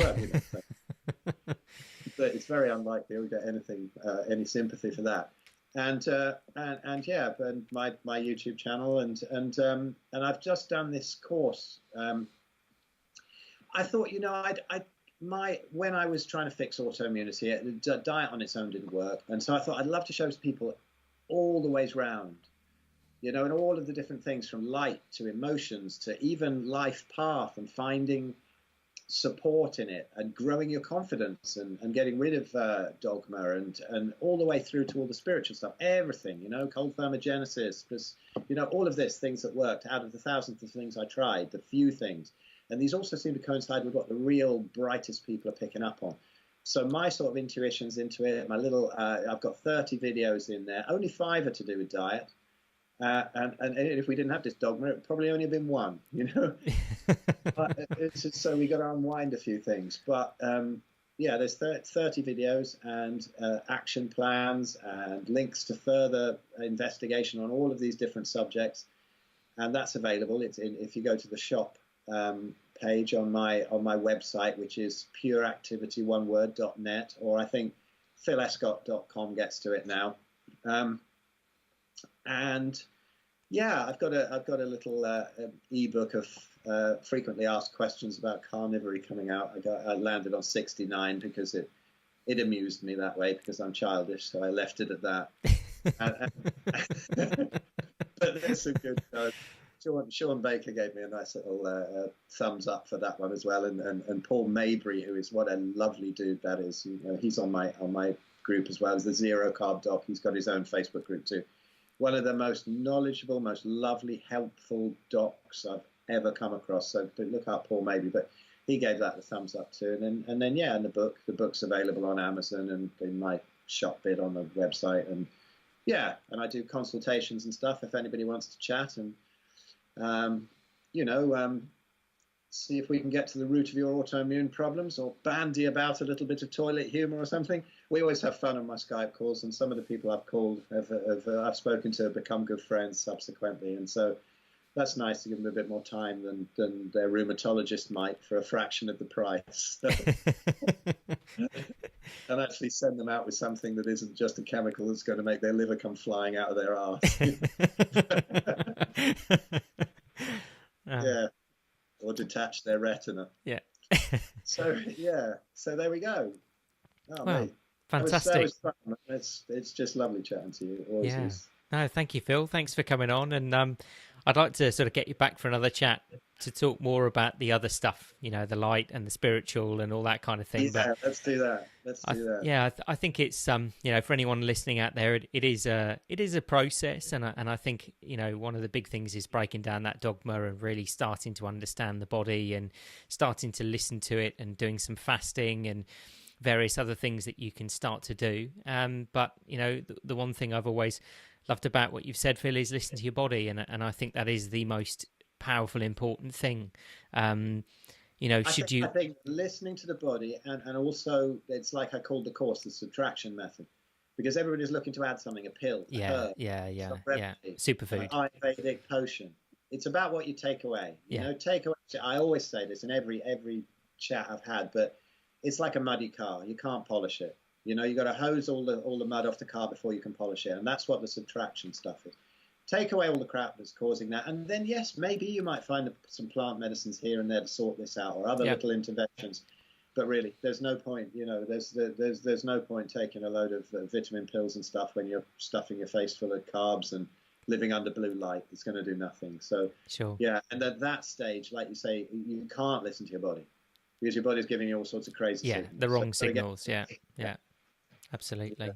but it's very unlikely I'll get any sympathy for that. And my YouTube channel, and I've just done this course. I thought, when I was trying to fix autoimmunity, diet on its own didn't work, and so I thought I'd love to show people all the ways round, and all of the different things, from light to emotions to even life path, and finding support in it, and growing your confidence, and getting rid of dogma, and all the way through to all the spiritual stuff, everything, cold thermogenesis, plus, all of this, things that worked out of the thousands of things I tried, the few things. And these also seem to coincide with what the real brightest people are picking up on. So my sort of intuitions into it, I've got 30 videos in there, only 5 are to do with diet. And if we didn't have this dogma, it would probably only have been 1, So we got to unwind a few things. But there's 30 videos, and action plans, and links to further investigation on all of these different subjects. And that's available. If you go to the shop page on my website, which is pureactivitynoneword.net, or I think philescott.com gets to it now. And I've got a little ebook of frequently asked questions about carnivory coming out. I landed on 69 because it amused me that way, because I'm childish, so I left it at that. But there's some good. Shaun Baker gave me a nice little thumbs up for that one as well, and Paul Mabry, who is, what a lovely dude that is. He's on my group as well as the Zero Carb Doc. He's got his own Facebook group too. One of the most knowledgeable, most lovely, helpful docs I've ever come across. So look up Paul Mabry, but he gave that a thumbs up too. And then and the book's available on Amazon and in my shop bit on the website, and I do consultations and stuff if anybody wants to chat, and see if we can get to the root of your autoimmune problems, or bandy about a little bit of toilet humor or something. We always have fun on my Skype calls, and some of the people I've called I've spoken to have become good friends subsequently, and so that's nice to give them a bit more time than their rheumatologist might for a fraction of the price. And actually send them out with something that isn't just a chemical that's going to make their liver come flying out of their arse. Yeah, or detach their retina. Yeah. So there we go. Oh, wow, mate. fantastic. That was fun. It's just lovely chatting to you. Always is. No, thank you, Phil. Thanks for coming on, and I'd like to sort of get you back for another chat to talk more about the other stuff, the light and the spiritual and all that kind of thing. Yeah, but let's do that. Yeah, I think it's for anyone listening out there, it is a process, and I think one of the big things is breaking down that dogma and really starting to understand the body and starting to listen to it, and doing some fasting and various other things that you can start to do. But the one thing I've always loved about what you've said, Phil, is listen to your body, and I think that is the most powerful, important thing. I think listening to the body, and also, it's like I called the course the subtraction method, because everybody's looking to add something, a pill, a herb, superfood, Ayurvedic potion. It's about what you take away. Take away. I always say this in every chat I've had, but it's like a muddy car. You can't polish it. You got to hose all the mud off the car before you can polish it, and that's what the subtraction stuff is. Take away all the crap that's causing that, and then yes, maybe you might find some plant medicines here and there to sort this out, or other little interventions. But really, there's no point. There's no point taking a load of vitamin pills and stuff when you're stuffing your face full of carbs and living under blue light. It's going to do nothing. So sure. Yeah, and at that stage, like you say, you can't listen to your body, because your body's giving you all sorts of crazy signals. The wrong signals. Yeah. Absolutely.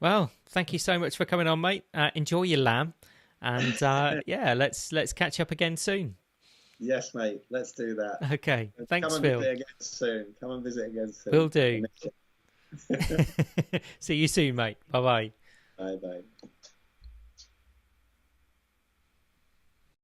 Well, thank you so much for coming on, mate. Enjoy your lamb, and let's catch up again soon. Yes, mate. Let's do that. Okay. Thanks, Phil. Come and visit again soon. Will do. See you soon, mate. Bye-bye. Bye-bye.